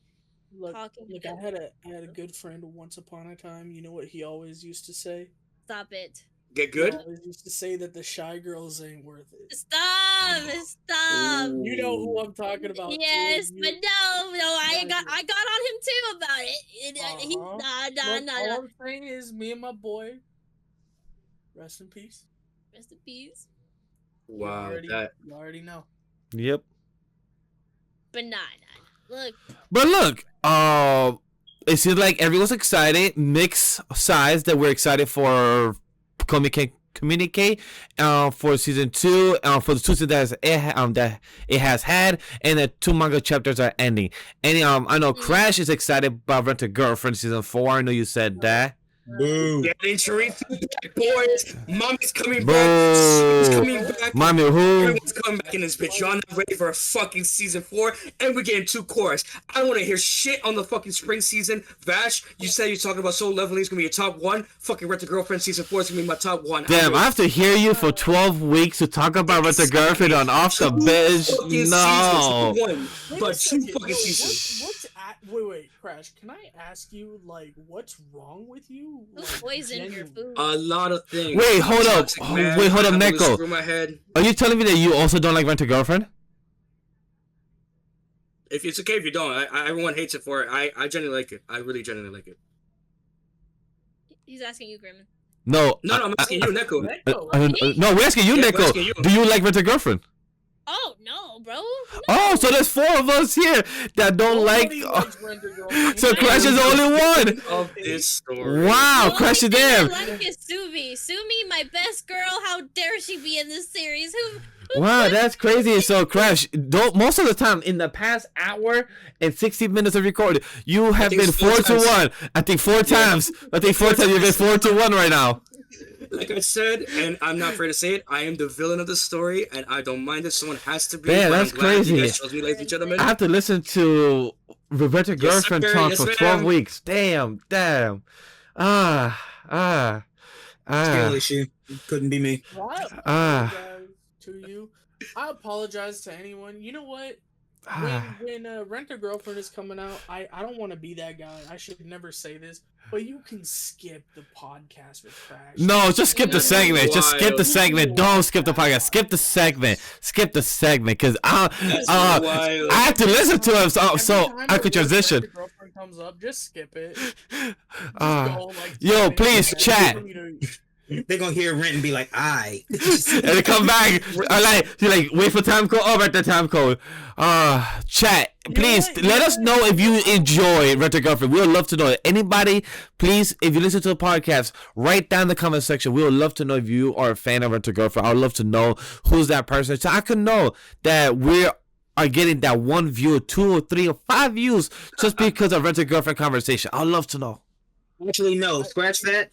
talking.
Look, I had a good friend once upon a time. You know what he always used to say?
Stop it.
Get good.
He always used to say that the shy girls ain't worth it.
Stop.
You know who I'm talking about.
Yes,
too.
but no, I got on him too about it. He,
Look,
nah.
all I'm saying is, me and my boy, rest in peace.
Rest in peace.
Wow,
You already know.
Yep.
But nah. Look.
But look, it seems like everyone's excited. Mixed sides that we're excited for Komi Can't Communicate for season 2, for the 2 seasons that it has had, and the 2 manga chapters are ending. And I know Crash is excited about Rent a Girlfriend season 4. I know you said that.
Boo.
Getting Teresa back, boys. Mommy's coming
Boo.
back. She's coming back.
Mommy who?
Everyone's coming back in this bitch. Y'all not ready for a fucking season 4, and we're getting 2 chorus. I don't want to hear shit on the fucking spring season. Vash, you said you're talking about Soul Leveling is gonna be your top 1. Fucking Rent a Girlfriend season 4 is gonna be my top 1.
Damn, I have to hear you for 12 weeks to talk about Rent a Girlfriend on Off the Bench. No.
But 2 fucking seasons.
Wait, Crash. Can I ask you, like, what's wrong with you?
Who
Like,
poisoned your food?
A lot of things.
Wait, hold up.
Toxic man,
Wait, hold up,
I will
Neko.
screw my head.
Are you telling me that you also don't like Rent a Girlfriend?
If it's okay if you don't, everyone hates it for it. I genuinely like it. I really genuinely like it.
He's asking you, Grimmin.
No.
No, I'm asking you, Neko.
No, we're asking you,
Yeah, we're
Neko.
asking you.
Do you like Rent a Girlfriend?
Oh no, bro. No.
Oh, so there's 4 of us here that don't like.
Nobody likes Rent a Girlfriend.
So Crash is the only one.
Of this story.
Wow,
The
Crash is
only thing I
there.
like is Sumi, my best girl. How dare she be in this series? Who
Wow, that's crazy. So Crash, most of the time in the past hour and 60 minutes of recording, you have
think
been
it's 4
4 to
times.
1. I think 4 times. I think 4 times you've been 4 to 1 right now.
Like I said, and I'm not afraid to say it, I am the villain of the story, and I don't mind if someone has to be.
Damn,
but
that's
I'm glad you
crazy.
guys chose me, ladies and gentlemen.
I have to listen to Roberta
Yes,
Girlfriend
sir.
talk
Yes,
for
ma'am.
12 weeks. Damn.
Skill issue. Couldn't be me.
I
Ah.
apologize to you. I apologize to anyone. You know what? When Rent a Girlfriend is coming out, I don't want to be that guy. I should never say this, but you can skip the podcast with Crash.
No, just skip the segment. Just skip the
Wild.
segment. Don't skip the podcast. Skip the segment. Skip the segment, cause
That's
I
wild.
have to listen to him so
Every
so
time
I
the
could
word
transition.
Rent a Girlfriend comes up, just skip it. Just
Ah.
go, like,
Yo,
10
please,
minutes
chat.
for me to-
They're gonna hear Rent and be like, "I."
And they come back. I like wait for time code. Oh, right, the time code. Chat. Please
what?
let us know if you enjoy Rent a Girlfriend. We would love to know. Anybody, please, if you listen to the podcast, write down in the comment section. We would love to know if you are a fan of Rent a Girlfriend. I would love to know who's that person, so I can know that we are getting that 1 view, 2 or 3 or 5 views just because of Rent a Girlfriend conversation. I'd love to know.
Actually, no. Scratch that.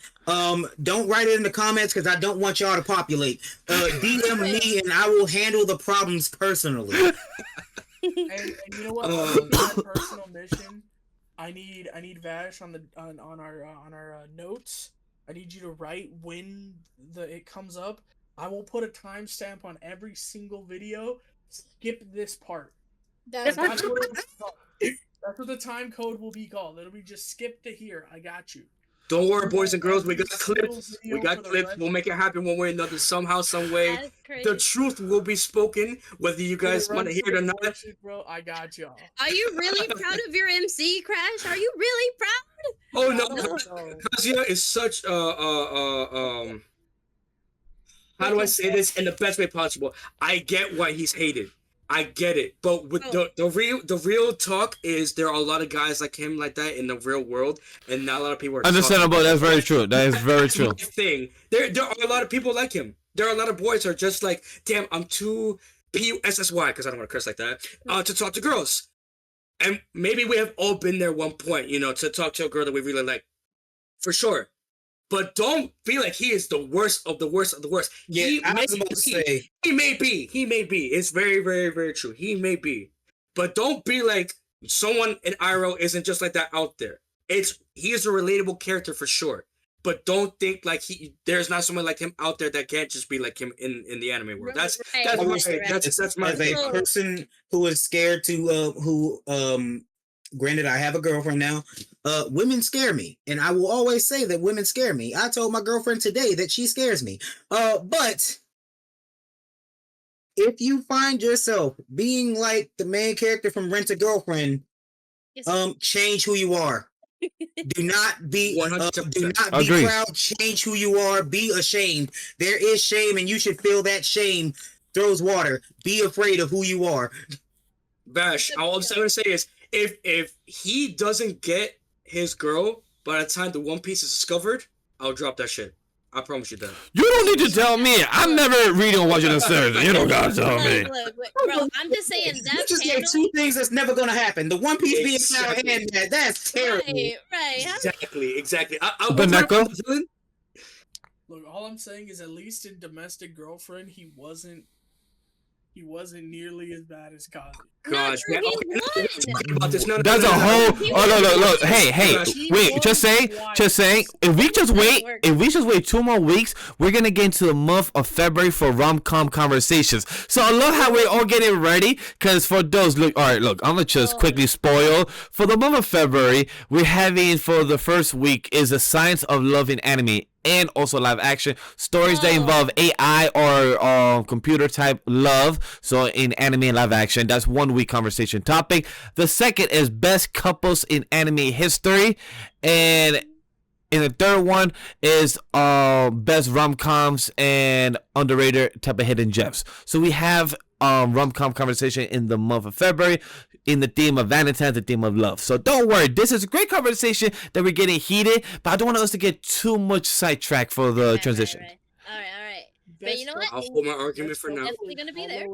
Don't write it in the comments because I don't want y'all to populate. DM me and I will handle the problems personally.
And you know what? On my personal mission, I need Vash on our notes. I need you to write when it comes up. I will put a timestamp on every single video. Skip this part.
That's
That's what the time code will be called. It'll be just skip to here. I got you.
Don't worry, boys and girls. We got
Every single
clips.
video
We got
for the
clips.
rest-
We'll make it happen one way or another, somehow, some way.
That's crazy.
The truth will be spoken, whether you
for the
guys want to
rest
hear it or
of the
not.
bullshit, bro. I got y'all.
Are you really proud of your MC, Crash? Are you really proud?
Oh no,
No.
Kazuya is such how do I say this in the best way possible? I get why he's hated. I get it, but with the real talk is there are a lot of guys like him like that in the real world, and not a lot of people are
Understandable.
talking.
That's very true. That is very
That's
true.
my thing. There are a lot of people like him. there are a lot of boys who are just like, damn, I'm too PUSSY, because I don't want to curse like that, to talk to girls. And maybe we have all been there one point, you know, to talk to a girl that we really like, for sure. But don't feel like he is the worst of the worst of the worst.
Yeah, I was about to say.
He may be. It's very, very, very true. He may be. But don't be like someone in IRL isn't just like that out there. He is a relatable character for sure. But don't think like there's not someone like him out there that can't just be like him in the anime world. That's my
as a person who is scared to granted I have a girlfriend now, women scare me, and I will always say that women scare me. I told my girlfriend today that she scares me. But if you find yourself being like the main character from Rent a Girlfriend, change who you are. Do not be proud. Change who you are. Be ashamed. There is shame, and you should feel that shame. Throws water. Be afraid of who you are.
Bash, all I'm gonna say is, if he doesn't get his girl by the time the One Piece is discovered, I'll drop that shit. I promise you that.
You don't need to tell me. I'm never reading or watching the series. You don't gotta tell me.
Look, bro, I'm just saying that.
You just gave two things that's never gonna happen. The One Piece being found, and that's terrible.
Right.
Exactly.
But Neko?
Look, all I'm saying is, at least in Domestic Girlfriend, he wasn't nearly as bad as Kazi.
Gosh,
no,
That's a whole. Oh, look. Hey. Wait. Just saying. If we just wait 2 more weeks, we're gonna get into the month of February for rom-com conversations. So I love how we're all getting ready. Cause for those, look. All right, look. I'm gonna just quickly spoil. For the month of February, we're having for the first week is the Science of Love in Anime. And also live action stories that involve AI or computer type love. So in anime and live action, that's 1 week conversation topic. The second is best couples in anime history, and in the third one is best rom-coms and underrated type of hidden gems. So we have rom-com conversation in the month of February, in the theme of Valentine's, the theme of love. So don't worry, this is a great conversation that we're getting heated, but I don't want us to get too much sidetracked for the transition.
Right. All right. But you know what?
I'll hold my argument for now.
Definitely gonna be there.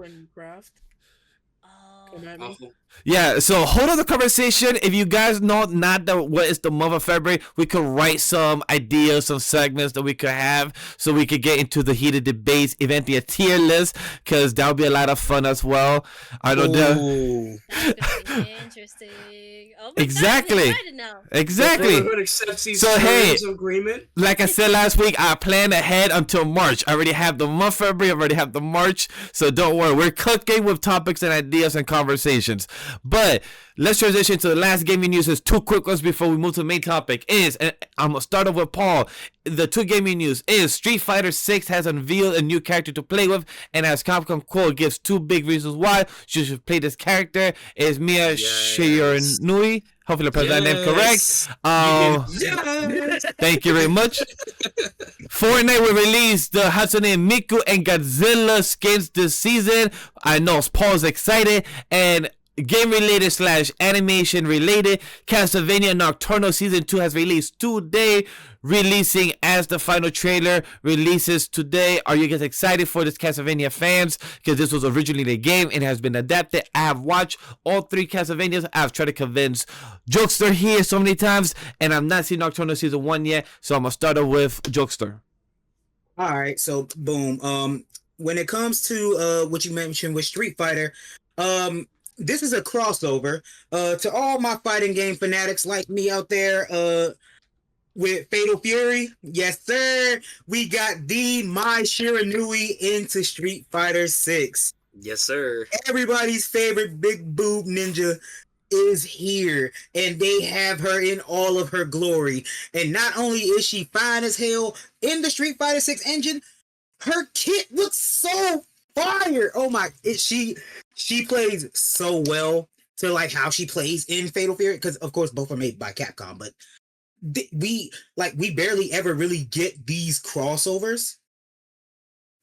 Yeah, so hold on the conversation. If you guys know what is the month of February, we could write some ideas, some segments that we could have, so we could get into the heated debates, eventually a tier list, because that would be a lot of fun as well. I don't know.
Interesting. Oh my
exactly.
God,
exactly. So hey, like I said last week, I planned ahead until March. I already have the month of February. I already have the March. So don't worry, we're cooking with topics and ideas and conversations. But let's transition to the last gaming news. There's 2 quick ones before we move to the main topic. And I'm gonna start off with Paul. The 2 gaming news is Street Fighter 6 has unveiled a new character to play with, and as Capcom Core gives 2 big reasons why you should play this character. Is Mia Shiranui. Hopefully I pronounced that name correct. Thank you very much. Fortnite will release the Hatsune Miku and Godzilla skins this season. I know Paul's excited. And game related / animation related, Castlevania Nocturne Season 2 has released today, releasing as the final trailer releases today. Are you guys excited for this, Castlevania fans? Because this was originally the game and has been adapted. I have watched all 3 Castlevanias. I've tried to convince Jokester here so many times, and I've not seen Nocturne Season 1 yet, so I'm gonna start off with Jokester.
All right, so boom. When it comes to what you mentioned with Street Fighter, this is a crossover. To all my fighting game fanatics like me out there, with Fatal Fury, yes sir, we got the Mai Shiranui into Street Fighter 6.
Yes sir.
Everybody's favorite big boob ninja is here, and they have her in all of her glory. And not only is she fine as hell in the Street Fighter 6 engine, her kit looks so fire. Oh my, she plays so well to like how she plays in Fatal Fury, because of course both are made by Capcom, but we barely ever really get these crossovers,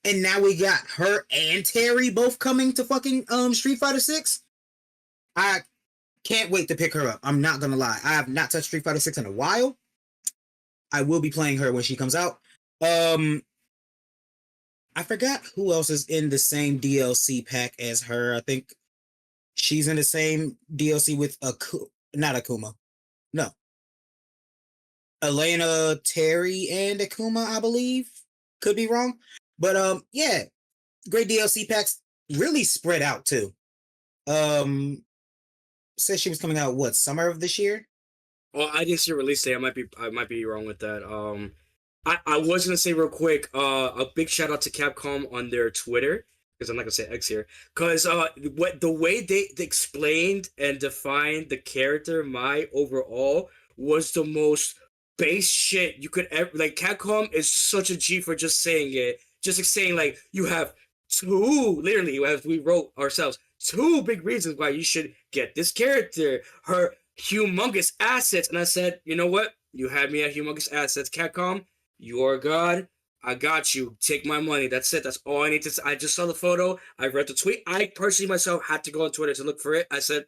and now we got her and Terry both coming to fucking Street Fighter 6. I can't wait to pick her up. I'm not gonna lie, I have not touched Street Fighter 6 in a while. I will be playing her when she comes out. I'm I forgot who else is in the same DLC pack as her. I think she's in the same DLC with not Akuma. No. Elena, Terry, and Akuma, I believe. Could be wrong. But yeah, great DLC packs. Really spread out too. Said she was coming out summer of this year?
Well, I didn't see a release date. I might be wrong with that. I was gonna say real quick, a big shout out to Capcom on their Twitter, because I'm not gonna say X here, because what the way they explained and defined the character Mai overall was the most base shit you could ever. Like, Capcom is such a G for just saying it, just saying like you have literally, as we wrote ourselves, 2 big reasons why you should get this character, her humongous assets. And I said, you know what? You had me at humongous assets, Capcom. You're God. I got you. Take my money. That's it. That's all I need to say. I just saw the photo. I read the tweet. I personally myself had to go on Twitter to look for it. I said,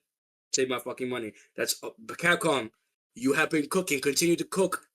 take my fucking money. That's Capcom. You have been cooking. Continue to cook,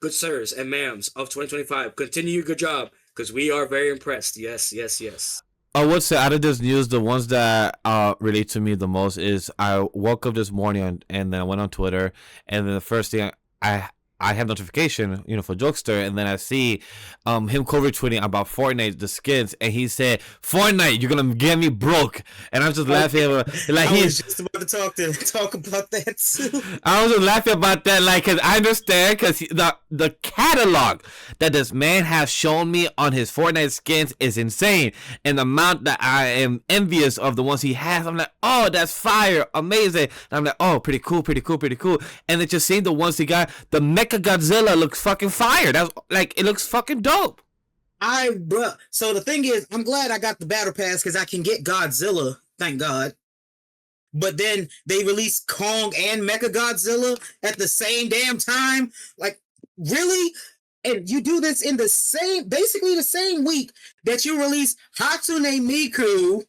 good sirs and ma'ams of 2025. Continue your good job, because we are very impressed. Yes, yes, yes.
I would say out of this news, the ones that relate to me the most is I woke up this morning and then I went on Twitter, and then the first thing I have notification, for Jokester, and then I see him cover tweeting about Fortnite, the skins, and he said, "Fortnite, you're gonna get me broke," and I'm just laughing like
I was just about to talk about that too.
I was just laughing about that, like, cause I understand, cause the catalog that this man has shown me on his Fortnite skins is insane, and the amount that I am envious of the ones he has, I'm like, oh, that's fire, amazing, and I'm like, oh, pretty cool, and then just seeing the ones he got, the Mecha Godzilla looks fucking fire. That's like, it looks fucking dope.
So the thing is, I'm glad I got the battle pass because I can get Godzilla, thank God. But then they released Kong and Mecha Godzilla at the same damn time. Like, really? And you do this in basically the same week that you release Hatsune Miku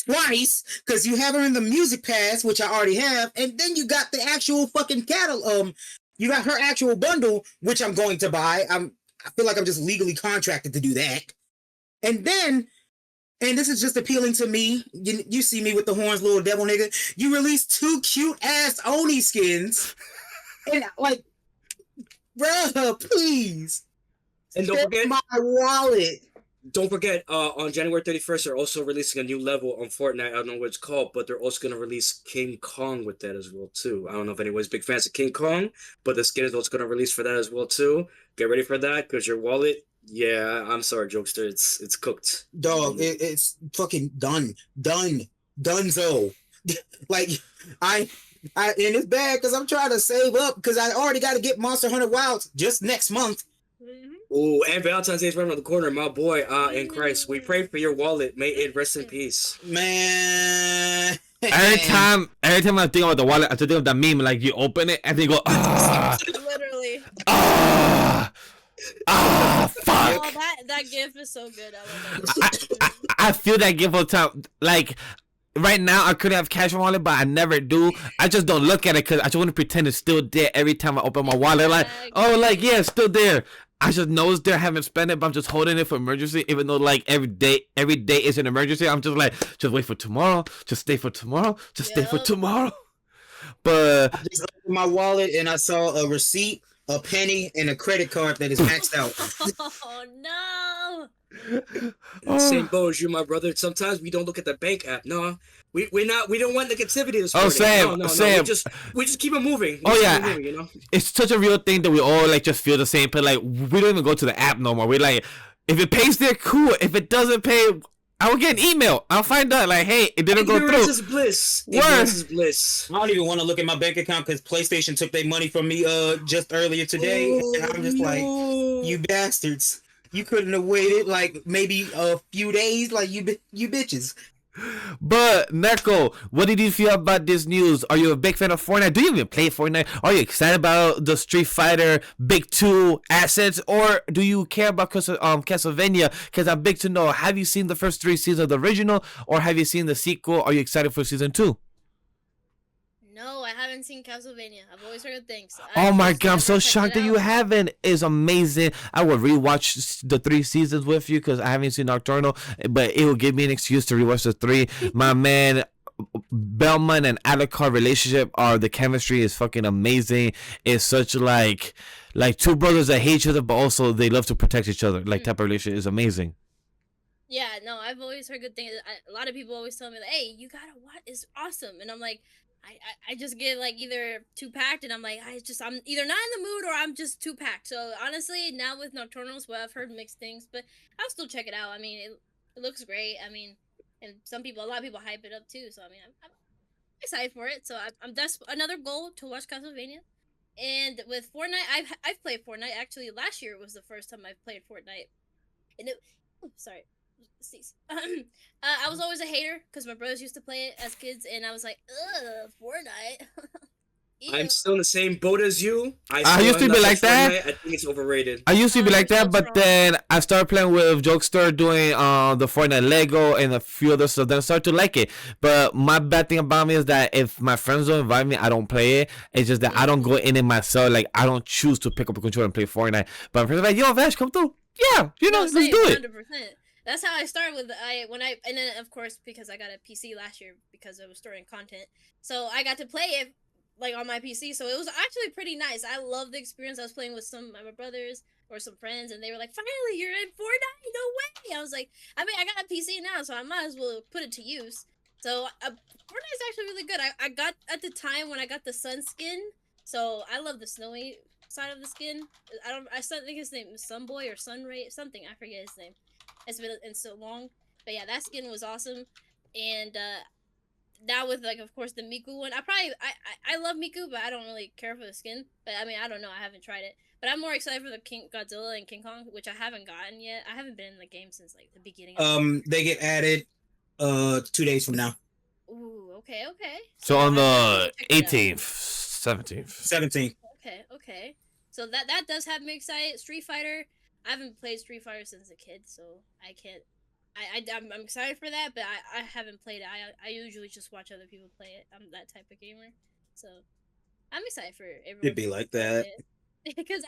twice, because you have her in the music pass, which I already have, and then you got the actual fucking catalog. You got her actual bundle, which I'm going to buy. I feel like I'm just legally contracted to do that. And this is just appealing to me. You see me with the horns, little devil nigga. You release 2 cute ass Oni skins, and like, bruh, please.
And don't forget
my wallet.
Don't forget, on January 31st, they're also releasing a new level on Fortnite. I don't know what it's called, but they're also going to release King Kong with that as well, too. I don't know if anyone's big fans of King Kong, but the skin is also going to release for that as well, too. Get ready for that, because your wallet, yeah, I'm sorry, Jokester, it's cooked.
Dog, it's fucking donezo. Like, and it's bad, because I'm trying to save up, because I already got to get Monster Hunter Wilds just next month.
Oh, and Valentine's Day is right around the corner, my boy. In Christ, we pray for your wallet. May it rest in peace,
man.
Every time I think about the wallet, I think of that meme, like you open it and then you go,
Literally.
fuck.
Oh, that gif is so good. I love that.
I feel that gif all the time. Like, right now, I could have cash in my wallet, but I never do. I just don't look at it because I just want to pretend it's still there every time I open my wallet. Like, oh, like, yeah, it's still there. I just know it's there. I haven't spent it, but I'm just holding it for emergency. Even though, like, every day is an emergency. I'm just like, just wait for tomorrow. Just stay for tomorrow. Just stay for tomorrow. But
I just opened my wallet and I saw a receipt, a penny, and a credit card that is maxed out.
Oh
no! Same boat as you, my brother. Sometimes we don't look at the bank app. No, we don't want negativity this morning.
Sam.
We just keep it moving.
Moving, It's such a real thing that we all like just feel the same. But like, we don't even go to the app no more. We like, if it pays there, cool. If it doesn't pay, I will get an email. I'll find out like, hey, it didn't go through.
Ignorance is bliss. Ignorance is bliss.
I don't even want to look at my bank account because PlayStation took their money from me just earlier today, and I'm just like, you bastards. You couldn't have waited like maybe a few days, like you bitches.
But Neko, what did you feel about this news? Are you a big fan of Fortnite? Do you even play Fortnite? Are you excited about the Street Fighter Big 2 assets, or do you care about Castlevania? Because I'm big to know. Have you seen the first 3 seasons of the original, or have you seen the sequel? Are you excited for season 2?
No, I haven't seen Castlevania. I've always heard good things.
Oh my
just
god, I'm
never
so
checked
shocked
it
that you
out.
haven't. It's amazing. I would rewatch the 3 seasons with you because I haven't seen Nocturnal, but it will give me an excuse to rewatch the 3. My man, Belmont and Alucard relationship the chemistry is fucking amazing. It's such like two brothers that hate each other, but also they love to protect each other. Like type of relationship is amazing.
Yeah, no, I've always heard good things. A lot of people always tell me, like, "Hey, you gotta watch. It's awesome." And I'm like, I just get like either too packed, and I'm like, I'm either not in the mood or I'm just too packed. So honestly, now with Nocturnals, well, I've heard mixed things, but I'll still check it out. I mean, it looks great. I mean, and a lot of people hype it up too. So I mean, I'm excited for it. So that's another goal to watch Castlevania. And with Fortnite, I've played Fortnite. Actually, last year was the first time I've played Fortnite, and sorry. I was always a hater because my brothers used to play it as kids, and I was like, ugh, Fortnite.
I'm still in the same boat as you.
I used to be like that.
Fortnite. I think it's overrated.
I used to be like
you're
that,
so
but
wrong.
then I started playing with Jokester, doing the Fortnite Lego and a few other stuff. Then I started to like it. But my bad thing about me is that if my friends don't invite me, I don't play it. It's just that I don't go in it myself. Like I don't choose to pick up a controller and play Fortnite. But my friends are like, "Yo, Vash, come through." Yeah, let's do it.
100%. That's how I started with and then of course because I got a PC last year because I was storing content, so I got to play it like on my PC. So it was actually pretty nice. I love the experience. I was playing with some of my brothers or some friends, and they were like, "Finally, you're in Fortnite! No way!" I was like, I mean, I got a PC now, so I might as well put it to use. So Fortnite's actually really good. I got at the time when I got the sun skin, so I love the snowy side of the skin. I think his name is Sunboy or Sunray something. I forget his name. It's been so long, but yeah, that skin was awesome. And now with like of course the Miku one, I love Miku, but I don't really care for the skin. But I mean, I don't know, I haven't tried it. But I'm more excited for the Godzilla and King Kong, which I haven't gotten yet. I haven't been in the game since like the beginning.
They get added 2 days from now.
Ooh, okay.
So on
I
the
have to check it out.
18th, 17th.
17th.
Okay. So that does have me excited. Street Fighter. I haven't played Street Fighter since a kid, so I can't. I'm excited for that, but I haven't played it. I usually just watch other people play it. I'm that type of gamer, so I'm excited for everyone.
It'd be like that.
Because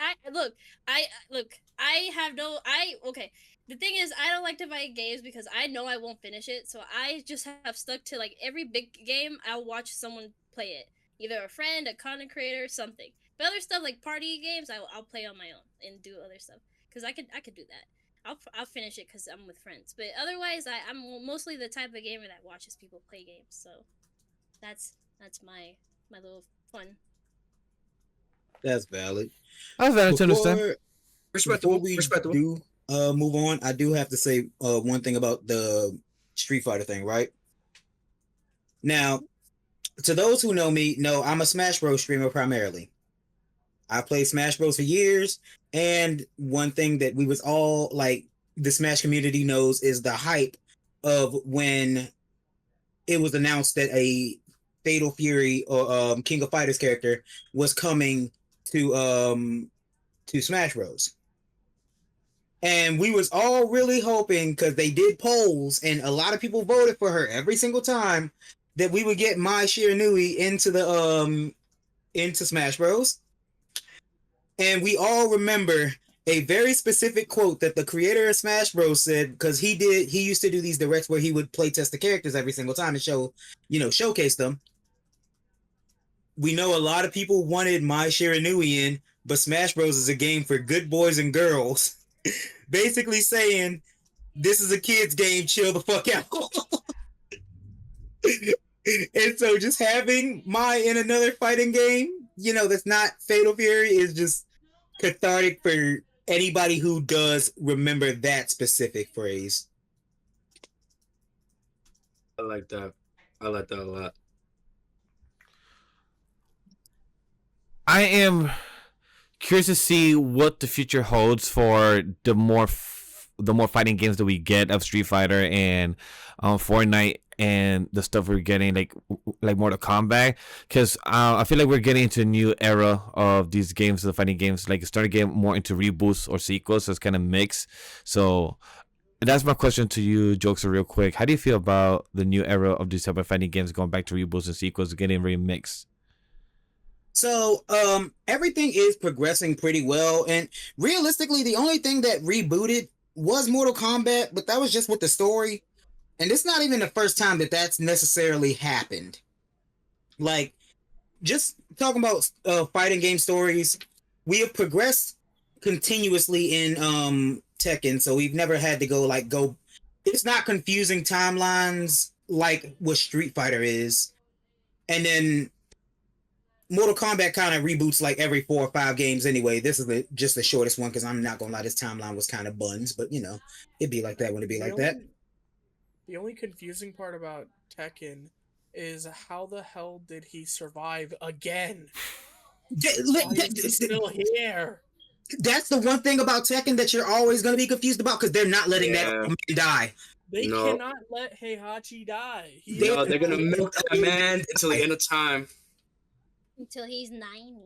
okay. The thing is, I don't like to buy games because I know I won't finish it, so I just have stuck to like every big game. I'll watch someone play it, either a friend, a content creator, something. But other stuff like party games, I'll play on my own and do other stuff. Because I could do that. I'll finish it because I'm with friends. But otherwise, I'm mostly the type of gamer that watches people play games. So that's my little fun.
That's valid.
That's valid to understand.
Before we do move on, I do have to say one thing about the Street Fighter thing, right? Now, to those who know me, know I'm a Smash Bros. Streamer primarily. I played Smash Bros. For years, and one thing that we was all like, the Smash community knows is the hype of when it was announced that a Fatal Fury or King of Fighters character was coming to Smash Bros. And we was all really hoping, because they did polls and a lot of people voted for her every single time, that we would get Mai Shiranui into Smash Bros. And we all remember a very specific quote that the creator of Smash Bros. Said, because he used to do these directs where he would play test the characters every single time and showcase them. We know a lot of people wanted Mai Shiranui in, but Smash Bros. Is a game for good boys and girls. Basically saying, this is a kid's game, chill the fuck out. And so just having Mai in another fighting game, that's not Fatal Fury, is just cathartic for anybody who does remember that specific phrase.
I like that a lot.
I am curious to see what the future holds for the more fighting games that we get of Street Fighter and Fortnite and the stuff we're getting like Mortal Kombat, because I feel like we're getting into a new era of these games, the fighting games. Like it's starting to get more into reboots or sequels, so it's kind of mixed. So that's my question to you, Jokester, real quick. How do you feel about the new era of these type of fighting games going back to reboots and sequels, getting very mixed?
So, everything is progressing pretty well, and realistically, the only thing that rebooted was Mortal Kombat, but that was just with the story, and it's not even the first time that that's necessarily happened. Like, just talking about fighting game stories, we have progressed continuously in Tekken, so we've never had to go. It's not confusing timelines like what Street Fighter is, and then Mortal Kombat kind of reboots like every 4 or 5 games anyway. This is just the shortest one because I'm not gonna lie, this timeline was kind of buns, but it'd be like that when it'd be like that.
The only confusing part about Tekken is how the hell did he survive again? He's still here.
That's the one thing about Tekken that you're always gonna be confused about because they're not letting that man die.
They cannot let Heihachi die.
They're gonna milk that man until the end of time.
Until he's 90.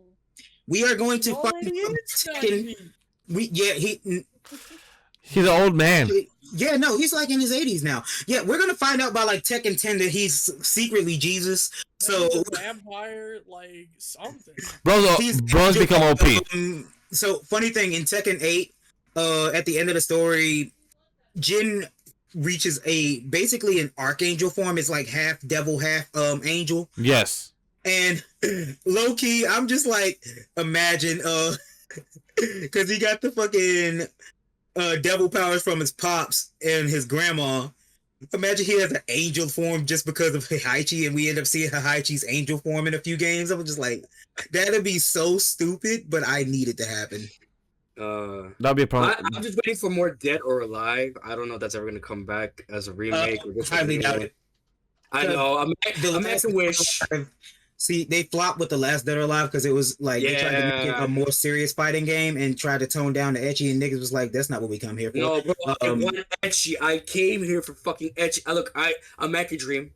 We are going to find Tekken.
He's an old man.
Yeah, no, he's like in his 80s now. Yeah, we're gonna find out by like Tekken 10 that he's secretly Jesus. So
vampire, like something.
Bro's become OP.
So funny thing in Tekken 8, at the end of the story, Jin reaches basically an archangel form. It's like half devil, half angel.
Yes.
And low key, I'm just like, imagine, because he got the fucking devil powers from his pops and his grandma. Imagine he has an angel form just because of Heihachi, and we end up seeing Heihachi's angel form in a few games. I was just like, that'd be so stupid, but I need it to happen.
That'd be a problem.
I'm just waiting for more Dead or Alive. I don't know if that's ever gonna come back as a remake. Or just
highly doubt it.
I know. I'm making wish.
See, they flopped with the last Dead or Alive because it was like they tried to make it a more serious fighting game and tried to tone down the ecchi, and niggas was like, "That's not what we come here for."
No, bro, I want ecchi. I came here for fucking ecchi. A Mackie dream,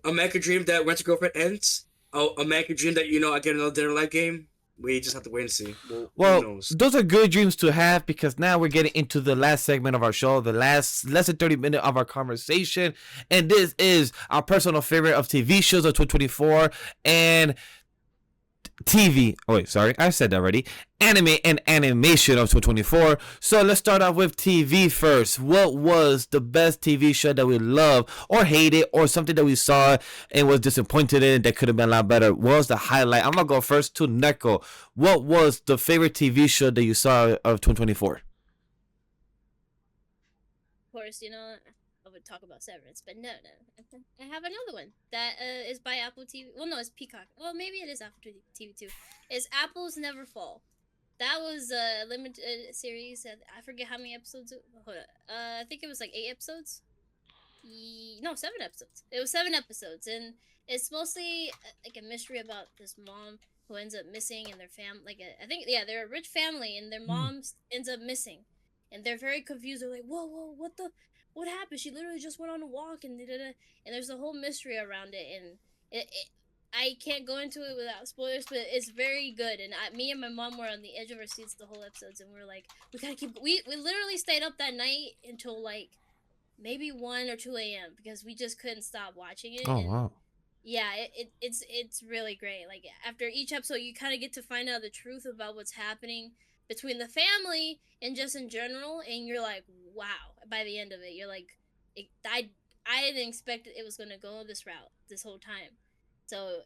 a Mackie dream that Rent a Girlfriend ends. Oh, a Mackie dream that I get another Dead or Alive game. We just have to wait and see.
Well, those are good dreams to have because now we're getting into the last segment of our show, the less than 30 minutes of our conversation. And this is our personal favorite of TV shows of 2024 and TV. Oh, wait, sorry. I said that already. Anime and animation of 2024. So let's start off with TV first. What was the best TV show that we love or hated or something that we saw and was disappointed in that could have been a lot better? What was the highlight? I'm going to go first to Neko. What was the favorite TV show that you saw of 2024?
Of course, I would talk about Severance, but no. I have another one that is by Apple TV. Well, no, it's Peacock. Well, maybe it is Apple TV too. It's Apples Never Fall. That was a limited series. I forget how many episodes. Hold on. I think it was like 8 episodes. No, 7 episodes. It was 7 episodes, and it's mostly like a mystery about this mom who ends up missing, and their family. They're a rich family, and their mom ends up missing, and they're very confused. They're like, "Whoa, what happened? She literally just went on a walk," and there's a whole mystery around it, and I can't go into it without spoilers, but it's very good. And me and my mom were on the edge of our seats the whole episodes, and we're like, we gotta keep. We literally stayed up that night until like maybe 1 or 2 a.m. because we just couldn't stop watching it.
Oh, wow.
Yeah, it's really great. Like after each episode, you kind of get to find out the truth about what's happening between the family and just in general, and you're like, wow. By the end of it, you're like, I didn't expect it was gonna go this route this whole time. So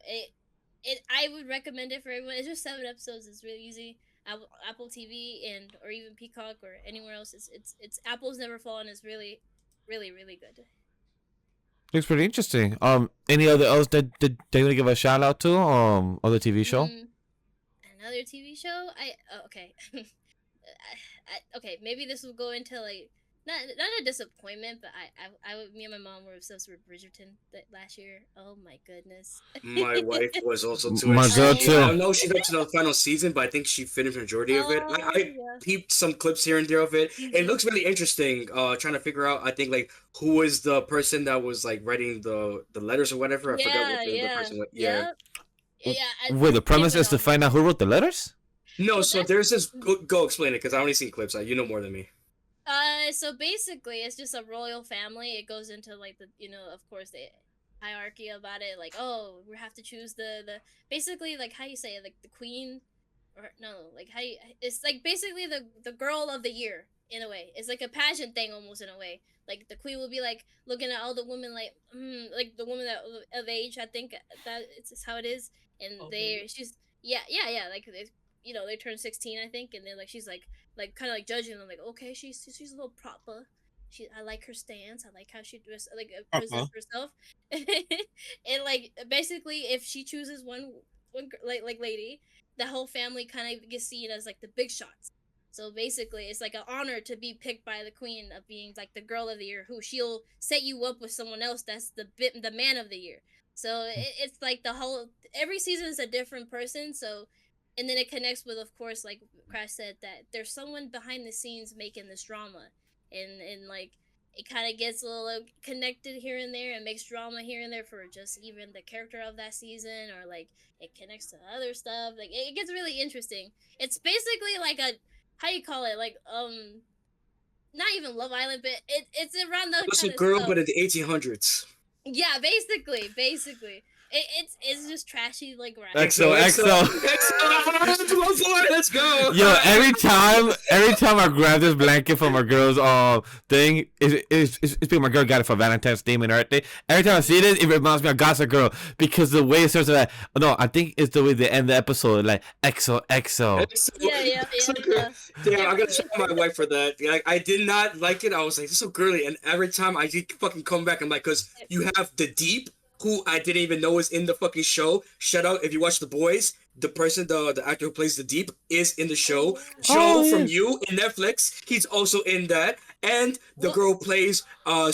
I would recommend it for everyone. It's just 7 episodes. It's really easy. Apple TV or even Peacock or anywhere else. It's Apples Never Fall, and it's really, really, really good.
Looks pretty interesting. Any other else that they want to give a shout out to? Other TV show?
Another TV show? Okay. Okay, maybe this will go into like not a disappointment, but me and my mom were obsessed with Bridgerton last year. Oh my goodness.
My wife was also too.
My girl too.
I know she's up to the final season, but I think she finished the majority of it. I peeped some clips here and there of it. It looks really interesting. Trying to figure out, I think, like who was the person that was like writing the letters or whatever. I forgot what the person was. Yeah.
Wait, the premise is to find out who wrote the letters?
No, so there's this. Go explain it because I only seen clips. You know more than me.
So basically, it's just a royal family. It goes into like of course hierarchy about it. Like, oh, we have to choose the basically like how you say it, like the queen, or no, like how you, it's like basically the girl of the year in a way. It's like a pageant thing almost in a way. Like the queen will be like looking at all the women like the woman that of age. I think that it's how it is, and she's yeah like they turn 16 I think, and then like she's like kind of like judging them like okay she's a little proper. I like her stance. I like how she presents herself. And like basically, if she chooses one like lady, the whole family kind of gets seen as like the big shots. So basically, it's like an honor to be picked by the queen of being like the girl of the year, who she'll set you up with someone else that's the man of the year. So it's like the whole every season is a different person. So, and then it connects with, of course, like Crash said, that there's someone behind the scenes making this drama, and like it kind of gets a little connected here and there and makes drama here and there for just even the character of that season, or like it connects to other stuff. Like it gets really interesting. It's basically like a how you call it, like not even Love Island, but it's around the
What's a girl but in the 1800s?
Yeah, basically it's just trashy like rap.
EXO.
Let's go.
Yo, every time I grab this blanket from my girl's thing, it's because my girl got it for Valentine's Day and everything. Every time I see this, it reminds me of Gossip Girl, because the way it starts like, no, I think it's the way they end the episode, like EXO.
Yeah.
Damn, I gotta check my wife for that. Like, I did not like it. I was like, this is so girly, and every time I fucking come back, I'm like, because you have the Deep, who I didn't even know was in the fucking show. Shout out if you watch The Boys. The person, the actor who plays the Deep, is in the show. Joe from You in Netflix, he's also in that. And the girl plays in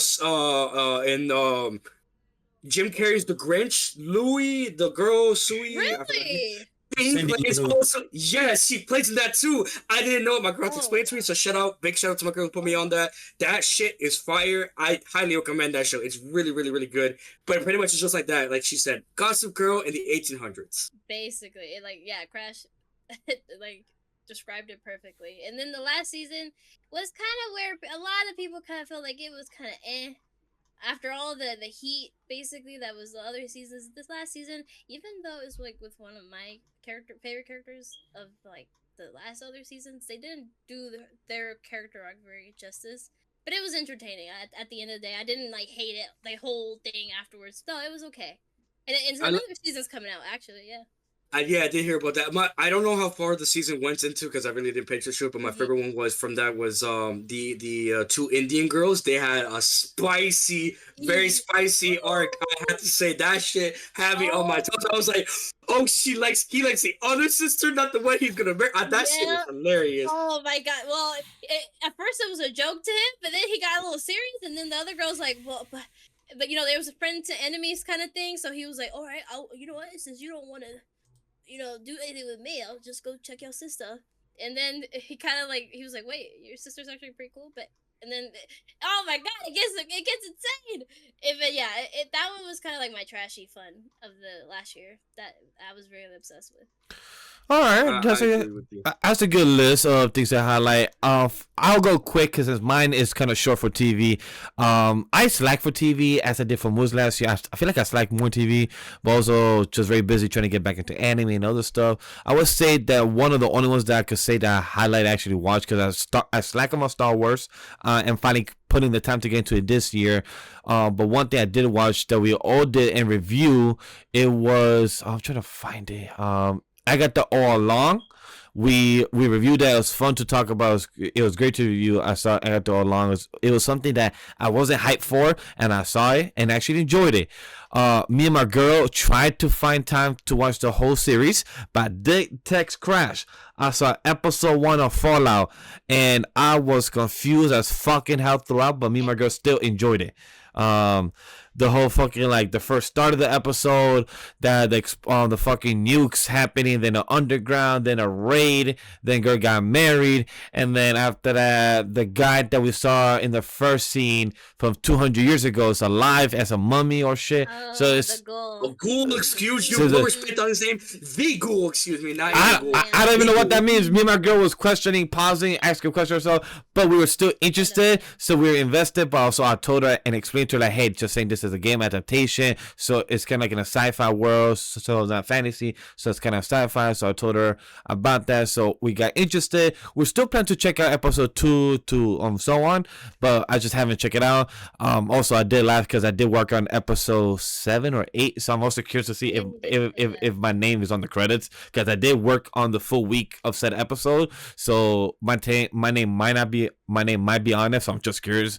Jim Carrey's The Grinch. Louie, the girl Sui.
Really?
Yes, she plays in that too. I didn't know it. My girl had to explain to me. So big shout out to my girl who put me on that. That shit is fire. I highly recommend that show. It's really, really, really good. But pretty much it's just like that. Like she said, Gossip Girl in the 1800s.
Basically, Crash, like described it perfectly. And then the last season was kind of where a lot of people kind of felt like it was kind of after all the heat, basically, that was the other seasons. This last season, even though it was like with one of my favorite characters of like the last other seasons, they didn't do their character arc very justice. But it was entertaining. At the end of the day, I didn't like hate it the whole thing afterwards. No, it was okay. And another season's coming out actually. Yeah.
Yeah, I did hear about that. I don't know how far the season went into because I really didn't pay attention to it. But my favorite one was the two Indian girls. They had a very spicy arc. I have to say that shit had me on my toes. I was like, oh, he likes the other sister, not the one he's gonna marry. That shit was hilarious.
Oh my god. Well, at first it was a joke to him, but then he got a little serious, and then the other girl's like, well, but you know, there was a friend to enemies kind of thing. So he was like, all right, you know what? Since you don't want to, do anything with me, I'll just go check your sister. And then he kind of like, he was like, wait, your sister's actually pretty cool, and then, oh my god, it gets insane. But yeah, that one was kind of like my trashy fun of the last year that I was really obsessed with.
All right, that's a good list of things to highlight. I'll go quick because mine is kind of short for TV. I slack for TV as I did for movies last year. I feel like I slack more TV, but also just very busy trying to get back into anime and other stuff. I would say that one of the only ones that I could say that I highlight actually watch, because I slack on Star Wars, and finally putting the time to get into it this year. But one thing I did watch that we all did in review, it was, I'm trying to find it. Agatha All Along. We reviewed that. It was fun to talk about. It was great to review. I saw Agatha All Along. It was something that I wasn't hyped for, and I saw it and actually enjoyed it. Me and my girl tried to find time to watch the whole series, but I did text Crash. I saw episode 1 of Fallout, and I was confused as fucking hell throughout, but me and my girl still enjoyed it. The whole fucking, like, the first start of the episode, that the fucking nukes happening, then the underground, then a raid, then girl got married, and then after that, the guy that we saw in the first scene from 200 years ago is alive as a mummy or shit. So it's
the ghoul.
Ghoul, excuse you. No respect on his name. The Ghoul, excuse me. Not Ghoul.
I don't even know what that means. Me and my girl was questioning, pausing, asking questions or so, but we were still interested, so we were invested. But also I told her and explained to her, like, hey, just saying this this is a game adaptation, so it's kind of like in a sci-fi world, so it's not fantasy, so it's kind of sci-fi. So I told her about that, so we got interested. We're still planning to check out episode 2 to so on, but I just haven't checked it out. Also, I did laugh because I did work on episode 7 or 8, so I'm also curious to see if my name is on the credits, because I did work on the full week of said episode, so my name might be on it. So I'm just curious.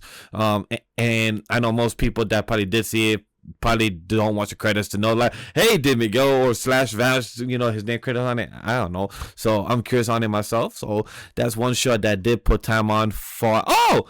And I know most people that probably did see it probably don't watch the credits to know, like, hey, did Miguel or Slash Vash, his name credit on it? I don't know. So I'm curious on it myself. So that's one show that I did put time on for. Oh,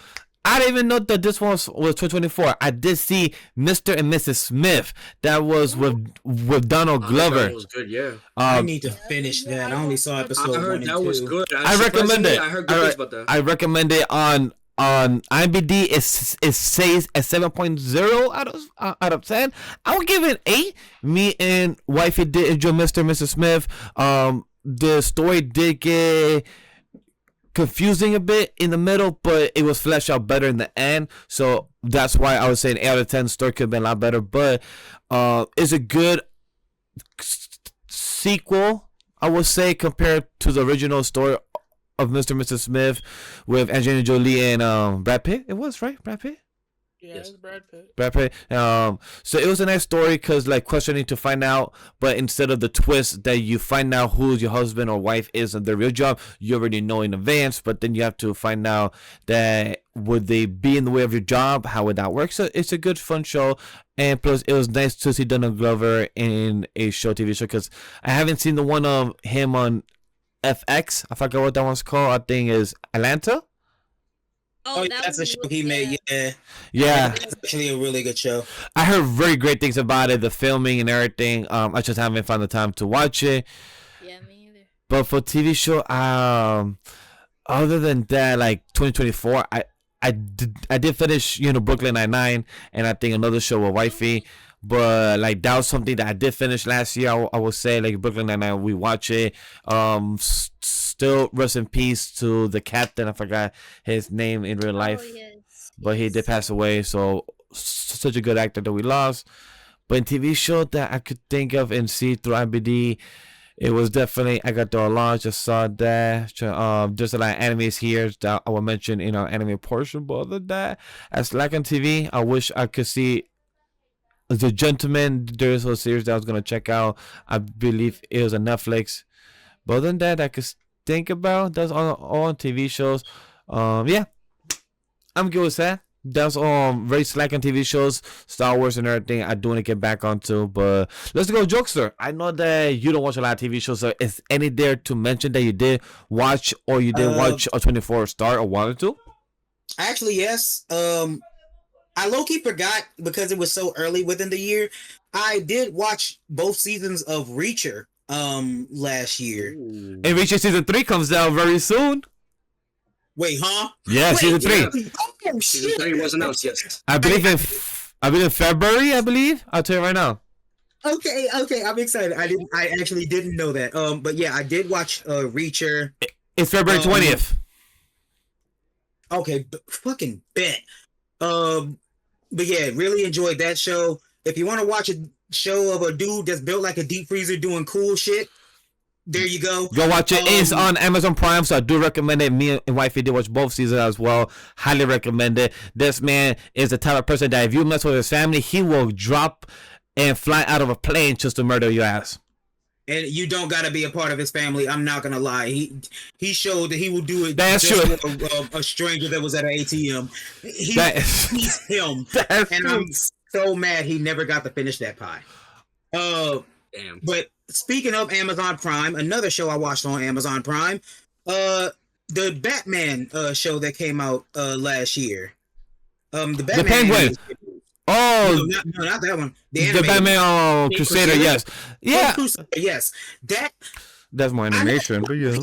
I didn't even know that this one was 2024. I did see Mr. and Mrs. Smith. That was with Donald Glover.
That was good, yeah.
I need to finish that. I only saw episode 1 and 2.
I heard that was good.
I recommend it.
I heard good things about that.
I recommend it on IMDb. It says a 7.0 out of 10. I would give it an 8. Me and wifey did enjoy Mr. and Mrs. Smith. The story did get confusing a bit in the middle, but it was fleshed out better in the end. So that's why I would say an 8 out of 10. Story could have been a lot better, but it's a good sequel, I would say, compared to the original story of Mr. and Mrs. Smith with Angelina Jolie and Brad Pitt. It was, right? Brad Pitt?
Yeah, it's Brad Pitt.
Brad Pitt. So it was a nice story because, like, questioning to find out, but instead of the twist that you find out who your husband or wife is and their real job, you already know in advance, but then you have to find out that would they be in the way of your job? How would that work? So it's a good, fun show. And plus, it was nice to see Donald Glover in a TV show, because I haven't seen the one of him on FX. I forgot what that one's called. I think is Atlanta.
Oh, yeah, that's a show he made.
Yeah.
It's actually a really good show.
I heard very great things about it, the filming and everything. I just haven't found the time to watch it.
Yeah, me either.
But for TV show, other than that, like 2024, I did finish, Brooklyn Nine-Nine, and I think another show with wifey. But like that was something that I did finish last year. I would say, like, Brooklyn Nine-Nine, we watch it. Still rest in peace to the captain. I forgot his name in real life, but he did pass away. So such a good actor that we lost. But in TV show that I could think of and see through IBD, it was definitely Agatha. Just saw that. Just a lot of animes here that I will mention in our anime portion. But other than that, as like on TV, I wish I could see The Gentleman. There's a series that I was gonna check out. I believe it was on Netflix. But other than that, I could think about. That's all on TV shows. Yeah, I'm good with that. That's very slack on TV shows, Star Wars and everything. I do want to get back onto, but let's go, Jokester. I know that you don't watch a lot of TV shows, so is any there to mention that you did watch or you did watch a 24 Star or wanted to?
Actually, yes. I low-key forgot because it was so early within the year. I did watch both seasons of Reacher last year.
And Reacher season 3 comes out very soon.
Wait, huh?
Yeah, season 3.
Yeah. Oh,
Season
shit.
3 wasn't out yet.
I believe in February. I'll tell you right now.
Okay, I'm excited. I actually didn't know that. But yeah, I did watch Reacher.
It's February 20th.
Okay, fucking bet. But yeah, really enjoyed that show. If you want to watch a show of a dude that's built like a deep freezer doing cool shit, there you go.
Go watch it. It's on Amazon Prime, so I do recommend it. Me and wifey did watch both seasons as well. Highly recommend it. This man is the type of person that if you mess with his family, he will drop and fly out of a plane just to murder your ass.
And you don't gotta be a part of his family. I'm not gonna lie. He showed that he will do it.
That's
just
true.
For a stranger that was at an ATM. He's him.
That's
and
true.
I'm so mad he never got to finish that pie.
Damn.
But speaking of Amazon Prime, another show I watched on Amazon Prime, the Batman show that came out last year. The
Penguin. Oh,
no, not that one.
the Batman Crusader. Yes, yeah.
Crusader, yes.
That's more animation, but yeah.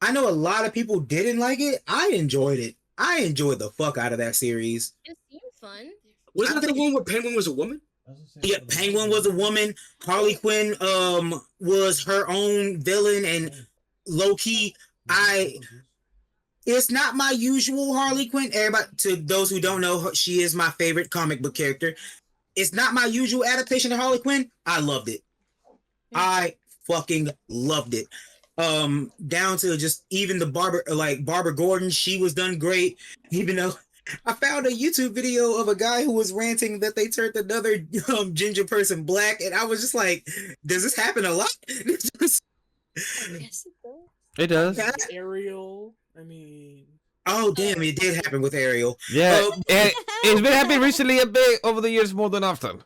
I know a lot of people didn't like it. I enjoyed it. I enjoyed the fuck out of that series.
It seemed fun.
Wasn't that the one where Penguin was a woman?
Yeah, Penguin was a woman. Harley Quinn was her own villain, and low key, it's not my usual Harley Quinn. Everybody, to those who don't know, she is my favorite comic book character. it's not my usual adaptation of Harley Quinn. I loved it. I fucking loved it. Down to just even the Barbara Gordon, she was done great. Even though I found a YouTube video of a guy who was ranting that they turned another ginger person black, and I was just like, does this happen a lot?
Yes, it does.
It does.
Ariel. I mean,
Oh damn, it did happen with Ariel.
Yeah, it's been happening recently a bit over the years more than often.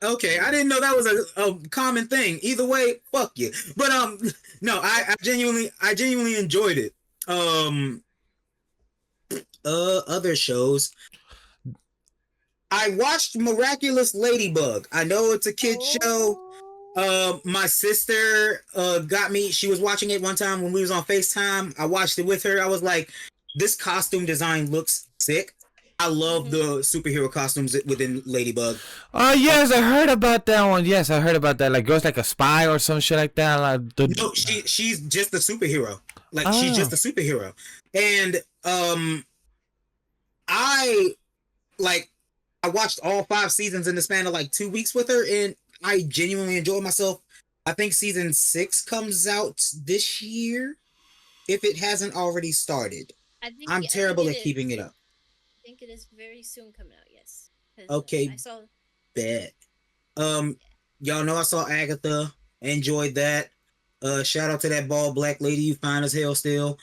Okay, I didn't know that was a common thing. Either way, fuck you. But no, I genuinely enjoyed it. Other shows. I watched Miraculous Ladybug. I know it's a kid show. My sister got me. She was watching it one time when we was on FaceTime. I watched it with her. I was like, this costume design looks sick. I love the superhero costumes within Ladybug.
Oh yes, I heard about that one. Yes, I heard about that. Like goes like a spy or some shit like that.
No, she's just a superhero. Like she's just a superhero. And I watched all 5 seasons in the span of like 2 weeks with her, and I genuinely enjoyed myself. I think season 6 comes out this year, if it hasn't already started. I'm terrible at keeping it up.
I think it is very soon coming out. Yes.
Okay.
I saw.
Bet. Y'all know I saw Agatha. Enjoyed that. Shout out to that bald black lady. You fine as hell still.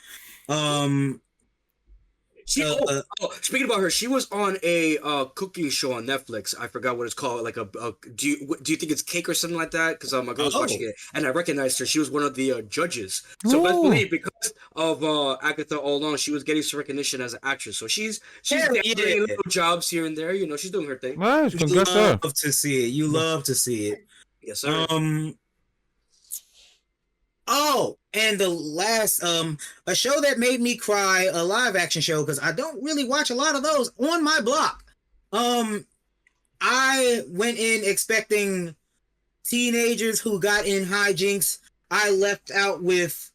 Speaking about her, she was on a cooking show on Netflix. I forgot what it's called. Like do you think it's Cake or something like that? Because my girl was watching it, and I recognized her. She was one of the judges. So best believe because of Agatha all along, she was getting some recognition as an actress. So she's getting little jobs here and there. You know, she's doing her thing.
Nice,
you love to see it. You love to see it.
Yes, sir.
Oh, and the last a show that made me cry, a live action show, because I don't really watch a lot of those on my block. I went in expecting teenagers who got in hijinks. I left out with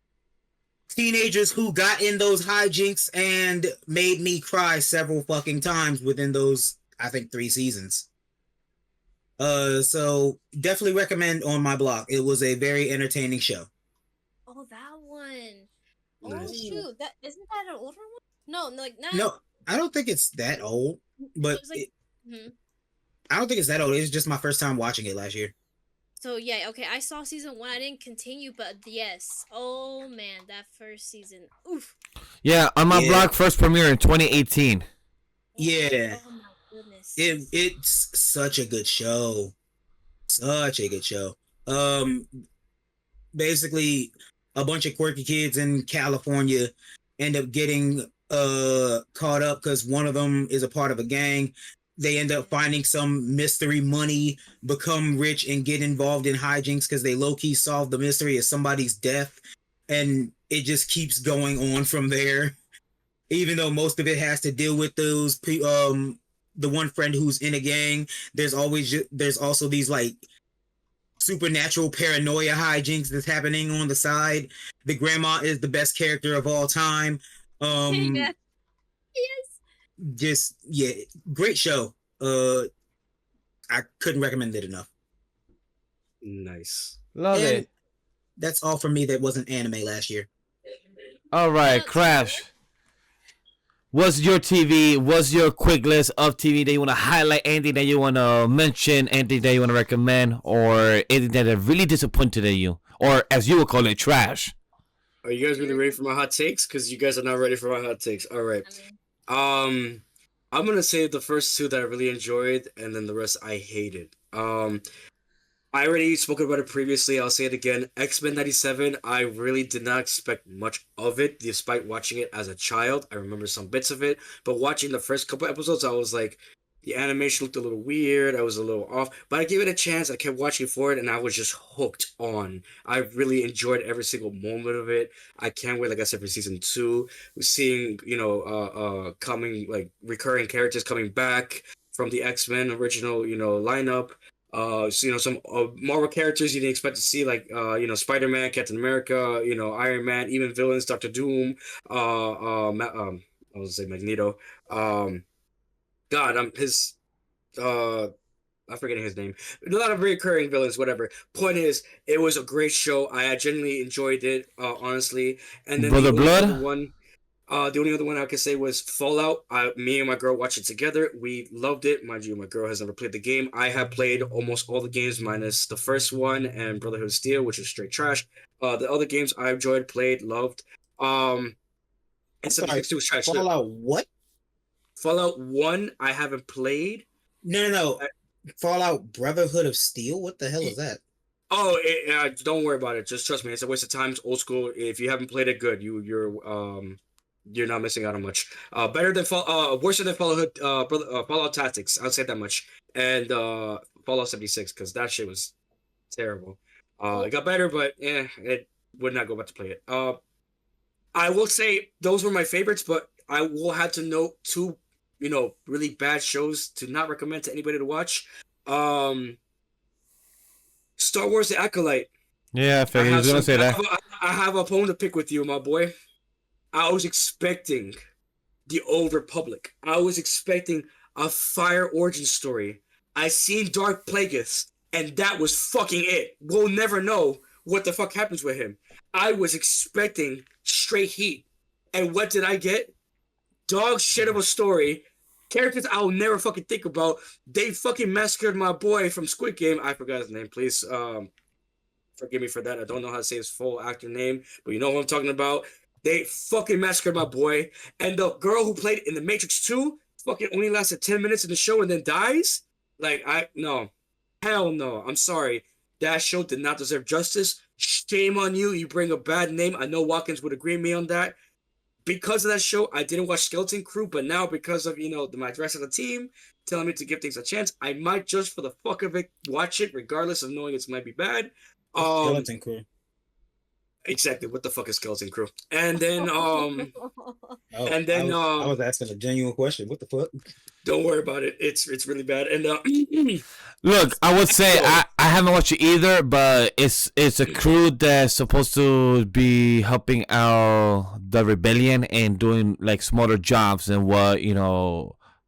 teenagers who got in those hijinks and made me cry several fucking times within those, I think, 3 seasons. So definitely recommend On My Block. It was a very entertaining show.
Oh, that one.
Nice.
Oh shoot, that isn't that an older one? No, like not.
No, I don't think it's that old, but
It was like,
I don't think it's that old. It's just my first time watching it last year.
So yeah, okay. I saw season 1. I didn't continue, but yes. Oh man, that first season. Oof.
Yeah, On My Block first premiere in 2018.
Yeah.
Oh my goodness.
It's such a good show. Such a good show. Basically, a bunch of quirky kids in California end up getting caught up because one of them is a part of a gang. They end up finding some mystery money, become rich, and get involved in hijinks because they low-key solve the mystery of somebody's death. And it just keeps going on from there. Even though most of it has to deal with those the one friend who's in a gang, there's also these like supernatural paranoia hijinks that's happening on the side. The grandma is the best character of all time.
Yes.
Just great show. I couldn't recommend it enough.
Nice.
Love
And
it.
that's all for me that wasn't anime last year.
All right, Crash. What's your quick list of TV that you want to highlight? Anything that you want to mention? Anything that you want to recommend? Or anything that really disappointed you? Or as you would call it, trash?
Are you guys really ready for my hot takes? Because you guys are not ready for my hot takes. All right. I'm gonna say the first 2 that I really enjoyed, and then the rest I hated. I already spoke about it previously. I'll say it again. X-Men 97. I really did not expect much of it, despite watching it as a child. I remember some bits of it, but watching the first couple episodes, I was like, the animation looked a little weird. I was a little off, but I gave it a chance. I kept watching for it, and I was just hooked on. I really enjoyed every single moment of it. I can't wait, like I said, for season 2. Seeing, coming like recurring characters coming back from the X-Men original, lineup. Some Marvel characters you didn't expect to see, like Spider-Man, Captain America, Iron Man, even villains, Doctor Doom, I was gonna say Magneto. His I'm forgetting his name. A lot of recurring villains, whatever. Point is, it was a great show. I genuinely enjoyed it, honestly. And then
Brother
the only other
Blood.
one, the only other one I could say was Fallout. Me and my girl watched it together. We loved it. Mind you, my girl has never played the game. I have played almost all the games minus the first one and Brotherhood of Steel, which is straight trash. The other games I enjoyed, played, loved. And
Sorry,
76 was trash.
Fallout what?
Fallout 1, I haven't played.
No. Fallout Brotherhood of Steel? What the hell is that?
Oh, don't worry about it. Just trust me. It's a waste of time. It's old school. If you haven't played it, good. You're not missing out on much. Worse than Fallout Tactics. I'll say that much. And Fallout 76, because that shit was terrible. It got better, but it would not go back to play it. I will say those were my favorites, but I will have to note two, really bad shows to not recommend to anybody to watch. Star Wars: The Acolyte.
Yeah, I figured he was gonna say that.
I have a bone to pick with you, my boy. I was expecting the Old Republic. I was expecting a fire origin story. I seen Darth Plagueis, and that was fucking it. We'll never know what the fuck happens with him. I was expecting straight heat. And what did I get? Dog shit of a story. Characters I'll never fucking think about. They fucking massacred my boy from Squid Game. I forgot his name. Please forgive me for that. I don't know how to say his full actor name, but you know what I'm talking about. They fucking massacred my boy. And the girl who played in The Matrix 2 fucking only lasted 10 minutes in the show and then dies? No. Hell no. I'm sorry. That show did not deserve justice. Shame on you. You bring a bad name. I know Watkins would agree with me on that. Because of that show, I didn't watch Skeleton Crew, but now because of, my rest of the team telling me to give things a chance, I might just for the fuck of it watch it, regardless of knowing it might be bad.
Skeleton Crew.
Exactly. What the fuck is Skeleton Crew? And then,
I was asking a genuine question. What the fuck?
Don't worry about it. It's really bad. And
Look, I would say I haven't watched it either, but it's a crew that's supposed to be helping out the rebellion and doing like smaller jobs than what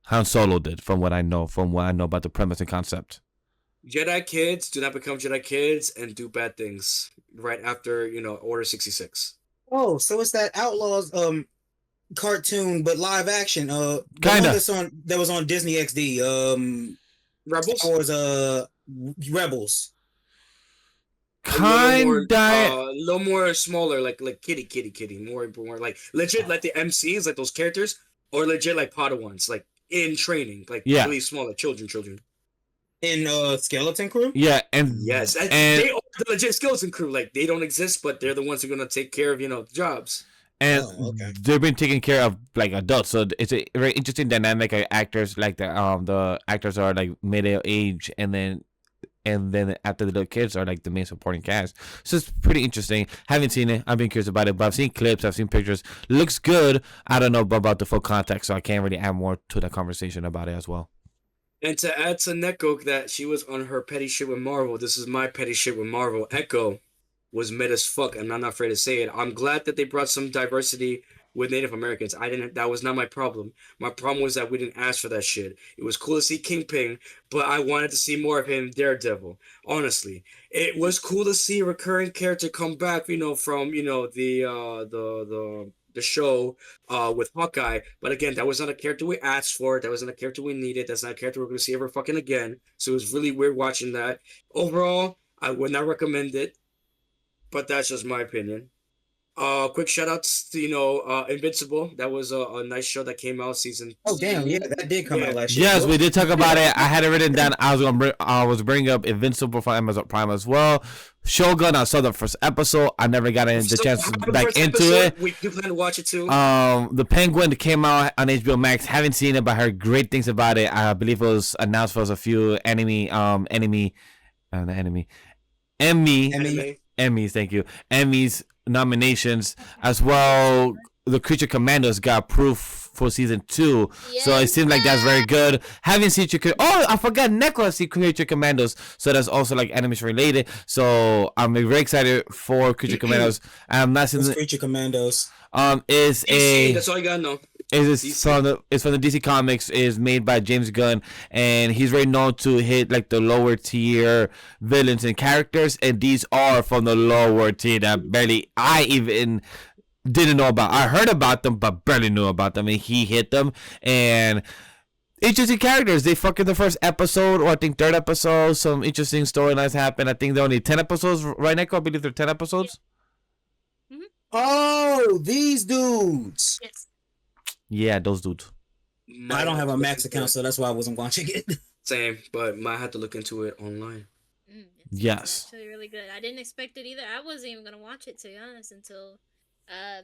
Han Solo did. From what I know about the premise and concept.
Jedi kids do not become Jedi kids and do bad things right after Order 66.
Oh, so it's that Outlaws cartoon, but live action.
Kinda.
That was on Disney XD.
Rebels.
Or Rebels.
Kinda.
A little more smaller, like kitty, more like legit, like the MCs, like those characters, or legit like Padawans, like in training, like really small, like children.
In Skeleton Crew?
Yeah, and
yes, and they are the legit Skeleton Crew. Like they don't exist, but they're the ones who are gonna take care of the jobs.
And they've been taking care of like adults, so it's a very interesting dynamic of actors. Like the actors are like middle age, and then after the little kids are like the main supporting cast. So it's pretty interesting. Haven't seen it. I've been curious about it, but I've seen clips, I've seen pictures. Looks good. I don't know about the full context, so I can't really add more to the conversation about it as well.
And to add to Neko that she was on her petty shit with Marvel, this is my petty shit with Marvel. Echo was mid as fuck, and I'm not afraid to say it. I'm glad that they brought some diversity with Native Americans. That was not my problem. My problem was that we didn't ask for that shit. It was cool to see Kingpin, but I wanted to see more of him, Daredevil. Honestly, it was cool to see a recurring character come back, from the show with Hawkeye. But again, that was not a character we asked for. That wasn't a character we needed. That's not a character we're going to see ever fucking again. So it was really weird watching that. Overall, I would not recommend it, but that's just my opinion. Quick shout outs to Invincible. That was a nice show that came out season.
Oh damn, yeah, that did come out last year.
Yes, we did talk about it. I had it written down. I was bringing up Invincible for Amazon Prime as well. Shogun, I saw the first episode. I never got the chance to back into it.
We do plan to watch it too.
The Penguin came out on HBO Max. Haven't seen it, but heard great things about it. I believe it was announced for a few Emmys. Thank you. Emmys nominations as well. The Creature Commandos got approved for season 2, so it seems like that's very good. Haven't seen I forgot Neko has seen Creature Commandos, so that's also like animation related. So I'm very excited for Creature Commandos. I'm not seeing
Creature Commandos.
is a
that's all you gotta know.
It's from the DC Comics. Is made by James Gunn, and he's very known to hit like the lower tier villains and characters, and these are from the lower tier that barely I even didn't know about. I heard about them, but barely knew about them, and he hit them. And interesting characters. They fucking the first episode, or I think third episode. Some interesting storylines happen. I think they're only 10 episodes, right, Nico? I believe they're 10 episodes.
Yeah.
Oh, these dudes.
Yes.
Yeah, those dudes.
I don't have a Max account, so that's why I wasn't watching it.
Same, but might have to look into it online.
Yes.
It's actually really good. I didn't expect it either. I wasn't even gonna watch it, to be honest, until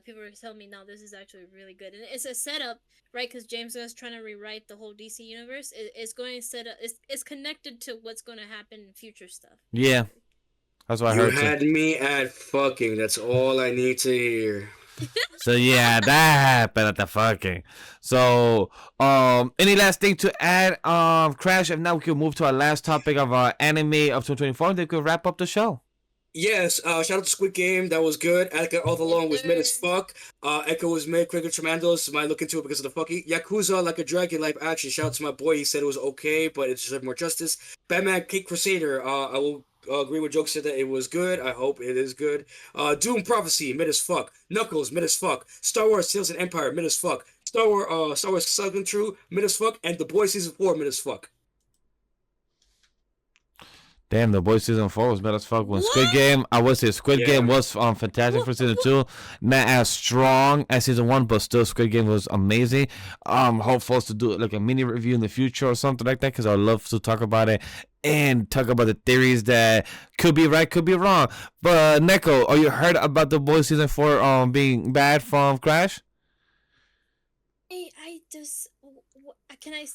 people were telling me, no, this is actually really good. And it's a setup, right? Because James Gunn's trying to rewrite the whole DC universe. It's going to set up. It's connected to what's going to happen in future stuff.
Yeah, that's what I
You
heard.
had me at fucking. That's all I need to hear.
So yeah, that happened at the fucking. So any last thing to add? Crash. If not, we can move to our last topic of our anime of 2024. And then we could wrap up the show.
Yes, shout out to Squid Game. That was good. Agatha all along was mid as fuck. Echo was mid. Cricket Tremendos. Might look into it because of the fucking Yakuza Like a Dragon live action. Shout out to my boy. He said it was okay, but it deserved more justice. Batman Cake Crusader. I will agree with Joke said that it was good. I hope it is good. Doom Prophecy mid as fuck. Knuckles mid as fuck. Star Wars Tales and Empire mid as fuck. Star Wars Southern True mid as fuck. And The Boys Season 4 mid as fuck.
Damn, The Boys season 4 was bad as fuck. When Squid Game, I would say Squid Game was fantastic for season 2. Not as strong as season 1, but still Squid Game was amazing. Hope for us to do like a mini review in the future or something like that, because I'd love to talk about it and talk about the theories that could be right, could be wrong. But Neko, are you heard about The Boys season 4 being bad from Crash?
Hey, I just can I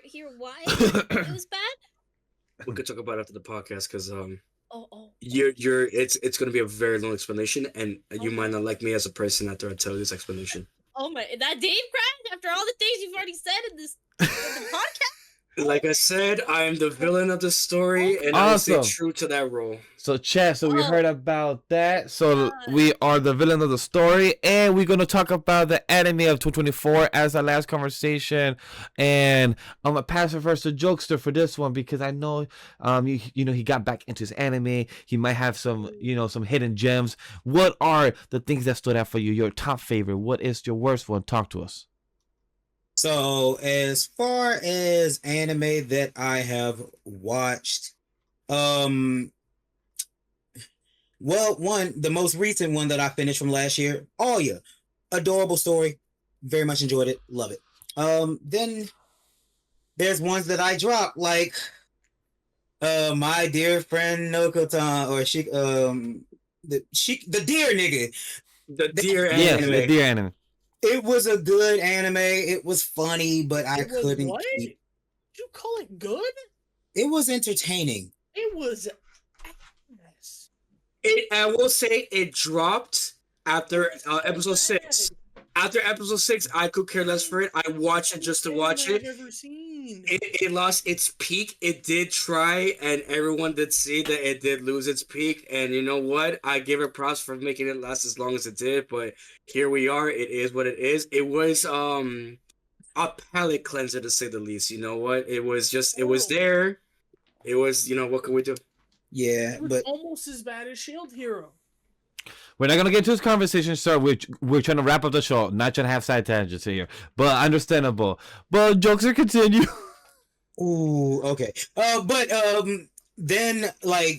hear why it was bad?
We could talk about it after the podcast because
Oh.
it's gonna be a very long explanation, and you might not like me as a person after I tell you this explanation.
Oh my, that Dave Crash, after all the things you've already said in this in the podcast.
Like I said, I am the villain of the story, and I will stay true to that role.
So, chat, we heard about that. So, we are the villain of the story, and we're going to talk about the anime of 2024 as our last conversation. And I'm going to pass it first to Jokester for this one, because I know, he got back into his anime. He might have some, some hidden gems. What are the things that stood out for you? Your top favorite? What is your worst one? Talk to us.
So as far as anime that I have watched, the most recent one that I finished from last year, Aya, adorable story, very much enjoyed it, love it. Then there's ones that I dropped, like my dear friend Nokotan, or the deer nigga,
the deer anime.
Yes, the deer anime.
It was a good anime. It was funny, but I couldn't.
What? Did you call it good?
It was entertaining.
It was.
I will say it dropped after episode 6. After episode 6, I could care less for it. I watched it just to watch it.
I've ever seen.
It lost its peak. It did try, and everyone did see that it did lose its peak. And you know what? I give it props for making it last as long as it did. But here we are. It is what it is. It was a palate cleanser, to say the least. You know what? It was just. It was there. It was. What can we do?
Yeah, but
almost as bad as Shield Hero.
We're not gonna get into this conversation, sir. We're trying to wrap up the show, not trying to have side tangents here, but understandable. But jokes are continue.
Ooh, okay. Then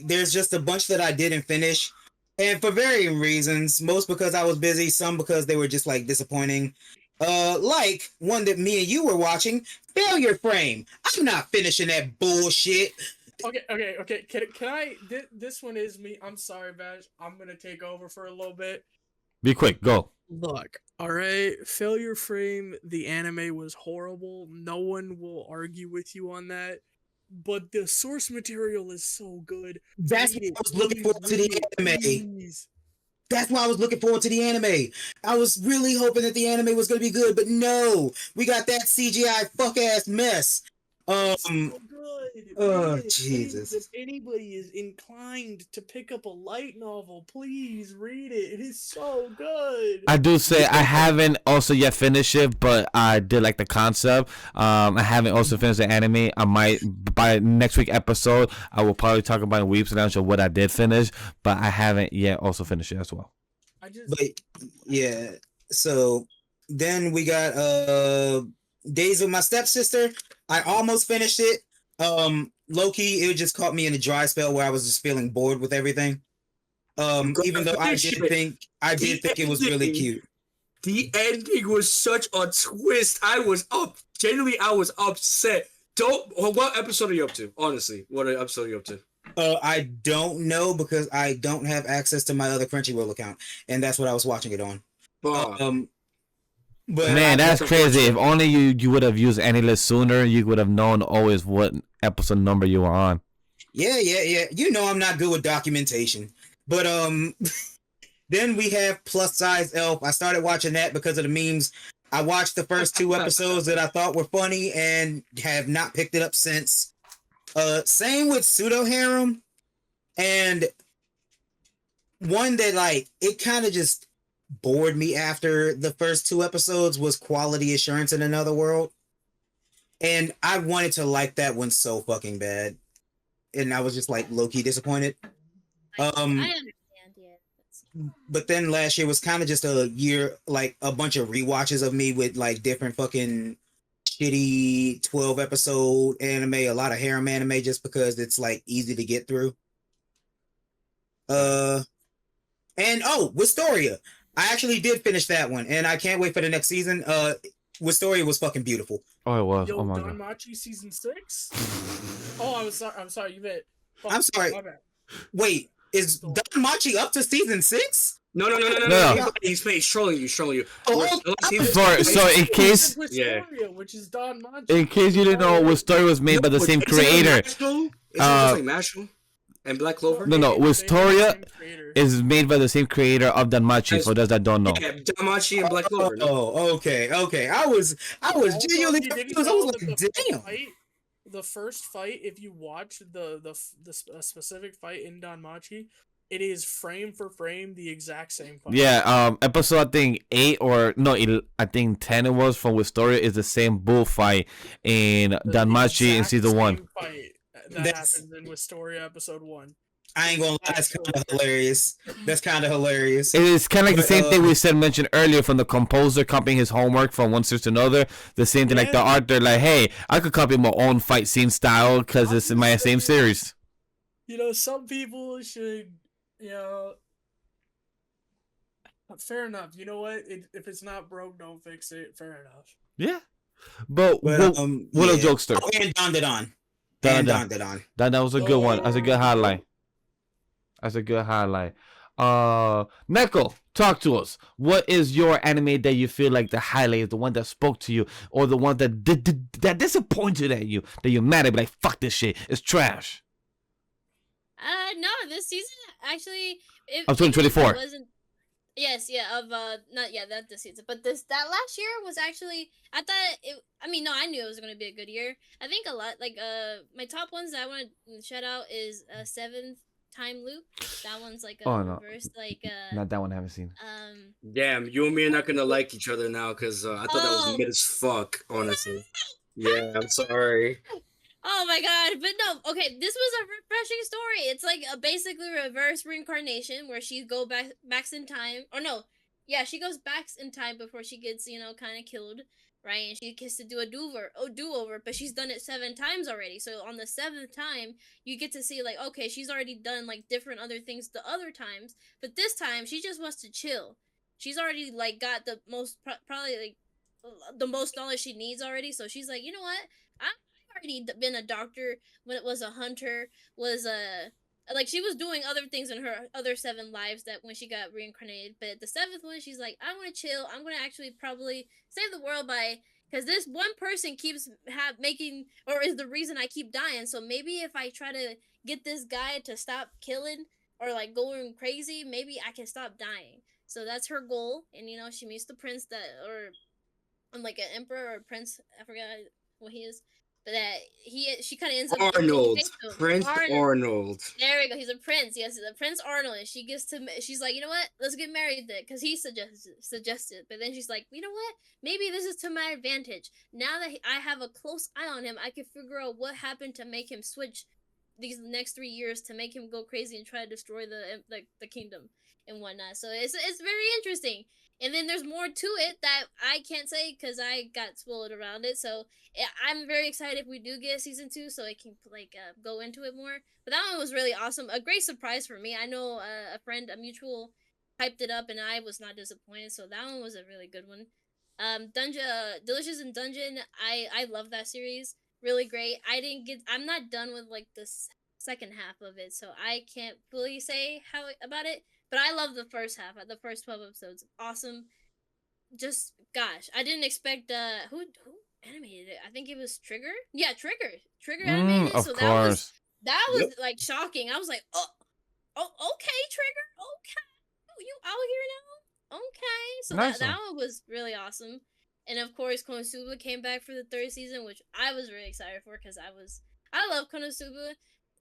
there's just a bunch that I didn't finish, and for varying reasons. Most because I was busy, some because they were just disappointing. Like one that me and you were watching, Failure Frame. I'm not finishing that bullshit.
Okay. Can I? This one is me. I'm sorry, Bash. I'm gonna take over for a little bit.
Be quick, go.
Look, all right. Failure Frame. The anime was horrible. No one will argue with you on that. But the source material is so good.
That's why I was looking forward to the anime. That's why I was looking forward to the anime. I was really hoping that the anime was gonna be good, but no, we got that CGI fuck ass mess.
It's
Um.
so good.
Oh,
Please,
Jesus.
if anybody is inclined to pick up a light novel, please read it. It is so good.
I do say I
Yeah.
haven't also yet finished it, but I did like the concept. I haven't also finished the anime. I might by next week episode. I will probably talk about Weebs and show what I did finish, but I haven't yet also finished it as well.
I just
But yeah. So then we got Days of My Stepsister. I almost finished it. Low key, it just caught me in a dry spell where I was just feeling bored with everything. Even though I did think it was really cute.
The ending was such a twist. I was upset. What episode are you up to? Honestly, what episode are you up to?
I don't know because I don't have access to my other Crunchyroll account, and that's what I was watching it on.
Bah.
But
Man, that's crazy. If only you would have used AnyList sooner, you would have known always what episode number you were on.
yeah. You know I'm not good with documentation. But then we have Plus Size Elf. I started watching that because of the memes. I watched the first 2 episodes that I thought were funny and have not picked it up since. Same with Pseudo Harem. And one that like it kind of just bored me after the first 2 episodes was Quality Assurance in Another World. And I wanted to like that one so fucking bad. And I was just like low-key disappointed.
I understand, yeah.
But then last year was kind of just a year, like a bunch of rewatches of me with like different fucking shitty 12 episode anime, a lot of harem anime just because it's like easy to get through. And Wisteria. I actually did finish that one and I can't wait for the next season. Wisteria was fucking beautiful.
Oh, it was.
Yo,
Oh my god.
Danmachi season 6? Oh, I'm sorry, you meant.
I'm sorry.
My bad.
Wait, is Danmachi up to season 6?
No. He's trolling you.
Oh,
So in case
Wisteria, which is Danmachi.
in case you didn't know, Wisteria was made by the same creator.
Isn't it like Mashal and Black Clover?
No, Wisteria is made by the same creator of Danmachi. For those that don't know.
Yeah, Danmachi and Black Clover.
Oh, okay. I was genuinely confused. I was like, damn.
The first fight, if you watch the specific fight in Danmachi, it is frame for frame the exact same fight.
Yeah, episode I think 8 or no, I think 10 it was from Wisteria is the same bullfight in Danmachi in season 1.
Fight that happens in Wisteria episode 1.
I ain't gonna lie, that's kind of hilarious.
It is kind of like the same thing we mentioned earlier from the composer copying his homework from one series to another. The same thing like the art, they're like, hey, I could copy my own fight scene style because it's in my same series.
You know, some people should, fair enough. You know what? If it's not broke, don't fix it. Fair enough.
Yeah. But what a jokester.
Oh, and Don.
That was a good one. That's a good highlight. Neko, talk to us. What is your anime that you feel like the highlight is the one that spoke to you, or the one that that disappointed at you, that you're mad at, like fuck this shit, it's trash?
No, this season actually.
Of 2024.
Not this season, but that last year was actually. I thought it. I mean, no, I knew it was gonna be a good year. I think a lot like my top ones that I want to shout out is Seventh Time Loop. That one's like a reverse
not that one I haven't seen.
Damn, you and me are not gonna like each other now because I thought that was mid as fuck, honestly. Yeah, I'm sorry.
Oh my god, but no, okay, this was a refreshing story. It's like a basically reverse reincarnation where she goes back in time. Or no, yeah, she goes back in time before she gets, kind of killed, right? And she gets to do a do-over, but she's done it 7 times already. So on the 7th time, you get to see like, okay, she's already done like different other things the other times, but this time she just wants to chill. She's already like got the most probably like the most knowledge she needs already. So she's like, you know what? Already been a doctor when it was a hunter, was like she was doing other things in her other 7 lives that when she got reincarnated, but the 7th one she's like, I want to chill, I'm gonna actually probably save the world by because this one person keeps making or is the reason I keep dying, so maybe if I try to get this guy to stop killing or like going crazy, maybe I can stop dying. So that's her goal. And she meets the prince that or I'm like an emperor or a prince, I forgot what he is. but that she kind of ends up giving
Arnold,
faith to him.
Prince Arnold.
There we go. He's a prince. Yes, he's a Prince Arnold. And she's like, you know what? Let's get married then, because he suggested. But then she's like, you know what? Maybe this is to my advantage. Now that I have a close eye on him, I can figure out what happened to make him switch these next 3 years to make him go crazy and try to destroy the kingdom and whatnot. So it's very interesting. And then there's more to it that I can't say because I got spoiled around it. So I'm very excited if we do get season 2, so I can go into it more. But that one was really awesome. A great surprise for me. I know a mutual, hyped it up, and I was not disappointed. So that one was a really good one. Delicious in Dungeon. I love that series. Really great. I'm not done with like the second half of it, so I can't fully say about it. But I love the first half. The first 12 episodes, awesome. Just gosh, I didn't expect who animated it. I think it was Trigger. Yeah, Trigger animated it.
Of
So
course.
that was like shocking. I was like, oh, okay, Trigger, okay, you out here now, okay. So
Nice
that one was really awesome. And of course, Konosuba came back for the 3rd season, which I was really excited for because I love Konosuba.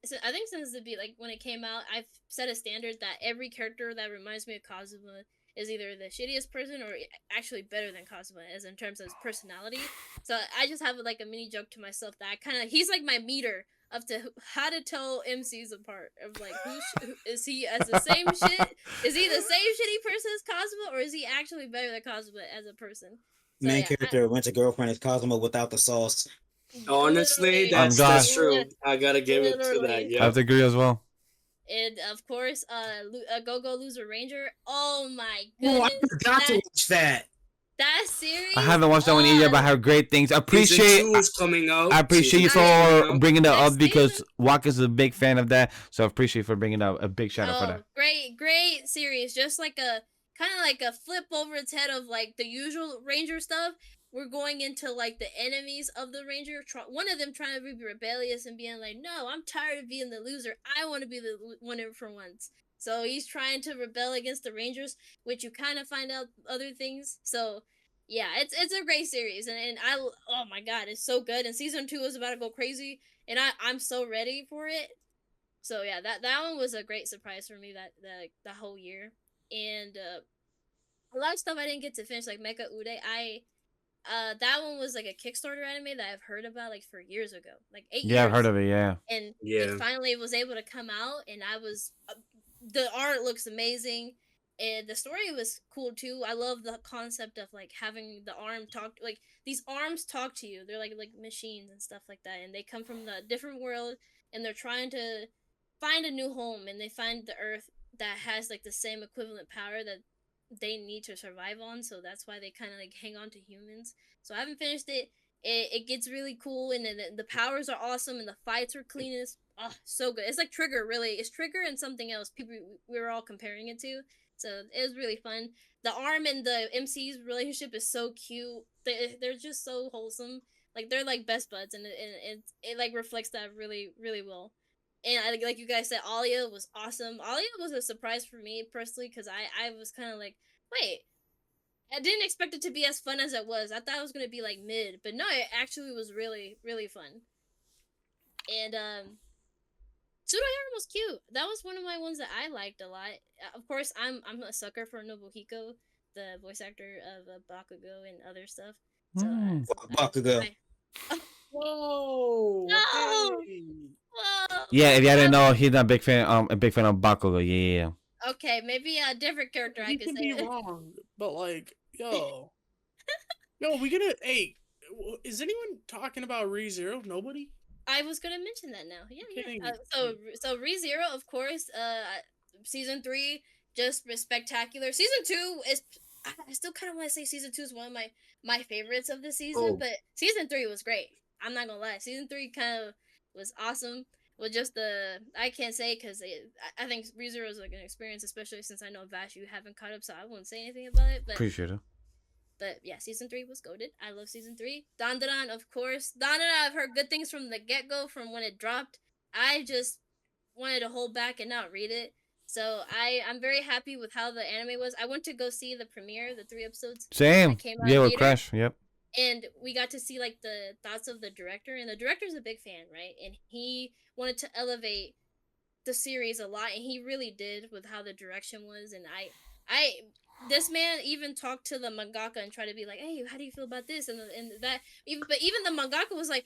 So I think since when it came out, I've set a standard that every character that reminds me of Kazuma is either the shittiest person or actually better than Kazuma is in terms of his personality. So I just have like a mini joke to myself that he's like my meter of how to tell MCs apart. Of like, who is he as the same shit? Is he the same shitty person as Kazuma, or is he actually better than Kazuma as a person? So,
Main character went to girlfriend is Cosmo without the sauce.
Honestly,
literally,
that's true. I gotta give it to that.
literally.
I
Yeah.
have to agree as well.
And of course, Go Loser Ranger. Oh my
Oh, I
goodness,
forgot to watch that.
that series.
I haven't watched that one either, but I heard great things.
Season 2 is coming out.
I appreciate you
Season 2 is coming
for
out.
bringing that
Next
up because
season.
Waka is a big fan of that. So I appreciate you for bringing up a big shout out for that.
Great series. Just like a kind of like a flip over its head of like the usual Ranger stuff. We're going into like the enemies of the Ranger. One of them trying to be rebellious and being like, no, I'm tired of being the loser. I want to be the winner for once. So he's trying to rebel against the Rangers, which you kind of find out other things. So yeah, it's a great series, and oh my god, it's so good. And season 2 is about to go crazy, and I'm so ready for it. So yeah, that one was a great surprise for me the whole year. And a lot of stuff I didn't get to finish, like Mecha Ude. That one was like a Kickstarter anime that I've heard about like for years ago, like 8 years.
Yeah, I've heard of it. Yeah.
And
Yeah.
it finally was able to come out, and I was the art looks amazing, and the story was cool too. I love the concept of like having the arm talk, like these arms talk to you. They're like machines and stuff like that, and they come from a different world, and they're trying to find a new home, and they find the Earth that has like the same equivalent power that they need to survive on. So that's why they kind of like hang on to humans. So I haven't finished it. It gets really cool, and then the powers are awesome, and the fights are clean as so good. It's like Trigger, really. It's Trigger and something else. We were all comparing it to. So it was really fun. The arm and the MC's relationship is so cute. They're just so wholesome. Like they're like best buds, and it like reflects that really really well. And like you guys said, Alia was awesome. Alia was a surprise for me personally because I was kind of like, wait, I didn't expect it to be as fun as it was. I thought it was gonna be like mid, but no, it actually was really really fun. And Pseudo Harem was cute. That was one of my ones that I liked a lot. Of course, I'm a sucker for Nobuhiko, the voice actor of Bakugo and other stuff. So,
Bakugo.
Whoa!
No!
Hey.
Whoa!
Yeah, if y'all didn't know, he's not a big fan of Bakugo. Yeah.
Okay, maybe a different character I
You
could
can
say.
be wrong, but like, yo, we gonna. Hey, is anyone talking about ReZero? Nobody.
I was gonna mention that now. Yeah.
Kidding.
So ReZero, of course. Season 3 just spectacular. Season 2 is. I still kind of want to say season 2 is one of my favorites of the season, but season 3 was great. I'm not gonna lie. Season 3 kind of was awesome. Well, just I can't say because I think ReZero is like an experience, especially since I know Vash, you haven't caught up, so I won't say anything about it. But
Appreciate it.
But yeah, season 3 was goated. I love season 3. Dandadan, of course. Dandadan, I've heard good things from the get-go, from when it dropped. I just wanted to hold back and not read it. So I'm very happy with how the anime was. I went to go see the premiere, the 3 episodes.
Same.
That came out
Yeah, with
later.
Crash. Yep.
and we got to see like the thoughts of the director, and the director's a big fan, right? And he wanted to elevate the series a lot, and he really did with how the direction was. And I this man even talked to the mangaka and tried to be like, hey, how do you feel about this and that, but even the mangaka was like,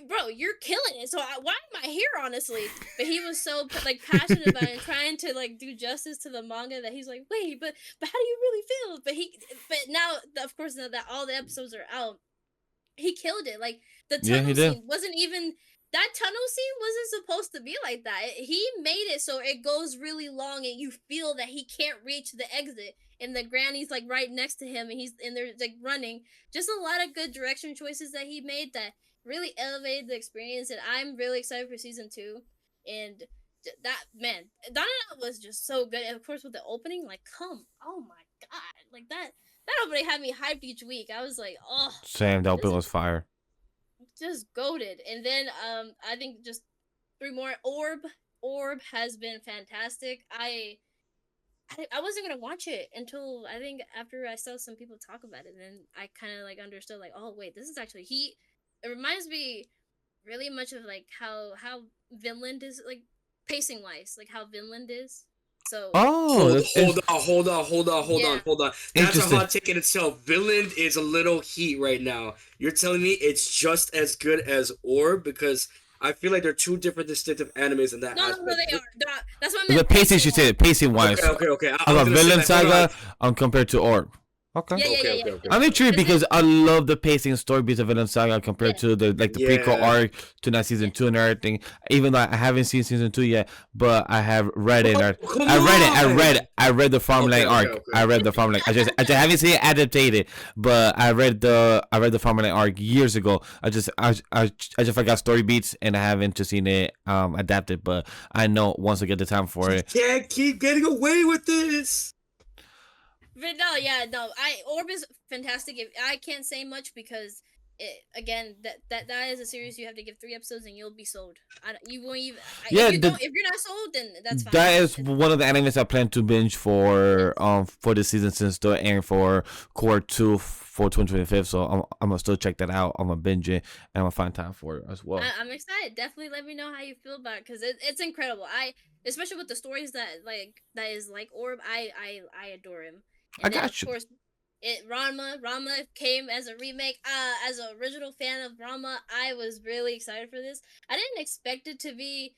bro, you're killing it, so why am I here, honestly? But he was so like passionate about it and trying to like do justice to the manga that he's like, wait, but how do you really feel? But now, of course, now that all the episodes are out, he killed it. Like the
Yeah, he
tunnel
did.
scene wasn't even, that tunnel scene wasn't supposed to be like that. He made it so it goes really long and you feel that he can't reach the exit, and the granny's like right next to him, and they're like running. Just a lot of good direction choices that he made that really elevated the experience, and I'm really excited for season 2. And that, man, Donna was just so good. And of course with the opening, like, oh my god, like that opening had me hyped each week. I was like, oh,
Same. The
this
opening
is
was fire.
just goated. And then I think just 3 more. Orb has been fantastic. I wasn't gonna watch it until I think after I saw some people talk about it, and then I kind of like understood, like, oh wait, this is actually it reminds me really much of like how Vinland is, like pacing wise, like how Vinland is. So
Oh, that's
Hold on. That's a
Interesting.
hot take in itself. Villain is a little heat right now. You're telling me it's just as good as Orb? Because I feel like they're two different distinctive animes in that
no,
aspect.
they are. That's what I
the
meant.
pacing. She said pacing wise.
Okay.
I'm a Villain Saga. Compared to Orb. Okay.
Yeah.
Okay.
I'm intrigued because I love the pacing and story beats of Villain Saga compared to the prequel arc to now season 2 and everything. Even though I haven't seen season 2 yet, but I have read it. I read the Farmland arc.
Okay.
I read the Farmland. I just haven't seen it adapted, but I read the Farmland arc years ago. I just forgot story beats and I haven't just seen it adapted. But I know once I get the time for it.
Can't keep getting away with this.
But no, Orb is fantastic. I can't say much because again, that is a series you have to give 3 episodes and you'll be sold. You won't even.
Yeah,
if you're not sold, then that's fine.
That is one of the animes I plan to binge for the season since still airing for Core 2 for 2025. So I'm gonna still check that out. I'm gonna binge it and I'm gonna find time for it as well.
I'm excited. Definitely let me know how you feel about it because it's incredible. Especially with the stories that is like Orb. I adore him. And then, of course, Ranma came as a remake. As an original fan of Ranma, I was really excited for this. I didn't expect it to be,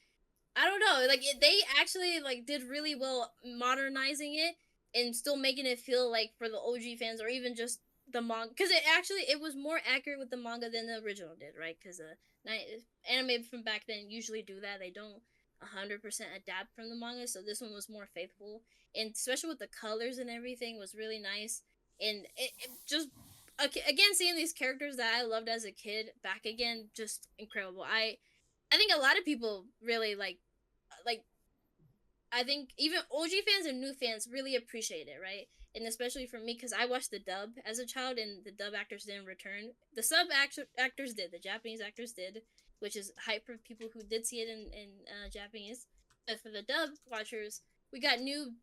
I don't know, like they actually like did really well modernizing it and still making it feel like for the OG fans or even just the manga, because it was more accurate with the manga than the original did, right? Because anime from back then usually do that. They don't 100% adapt from the manga, so this one was more faithful, and especially with the colors and everything was really nice. And it just, again, seeing these characters that I loved as a kid back again, just incredible. I think a lot of people really like I think even OG fans and new fans really appreciate it, right? And especially for me, because I watched the dub as a child, and the dub actors didn't return. The sub actors did. The Japanese actors did, which is hype for people who did see it in Japanese. But for the dub watchers, we got new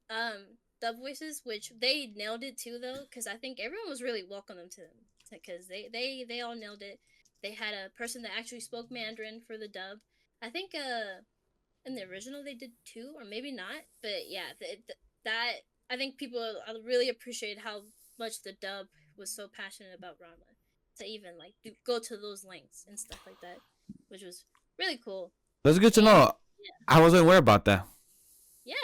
dub voices, which they nailed it too, though, because I think everyone was really welcoming to them, because they all nailed it. They had a person that actually spoke Mandarin for the dub. I think in the original they did too, or maybe not. But yeah, that I think people really appreciate how much the dub was so passionate about Ranma to even like go to those lengths and stuff like that, which was really cool.
That's good to know. Yeah. I wasn't aware about that.
Yeah,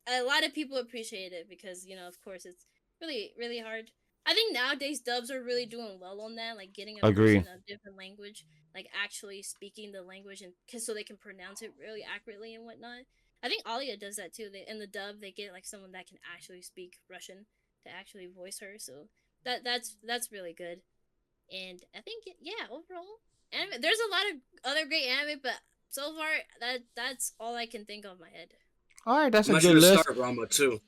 a lot of people appreciate it because, you know, of course, it's really, really hard. I think nowadays dubs are really doing well on that, like getting a person of different language, like actually speaking the language, and so they can pronounce it really accurately and whatnot. I think Alia does that too. In the dub, they get like someone that can actually speak Russian to actually voice her. So that's really good. And I think overall, anime, there's a lot of other great anime, but so far that's all I can think of in my head.
All right, that's a good list.
Start Ranma too.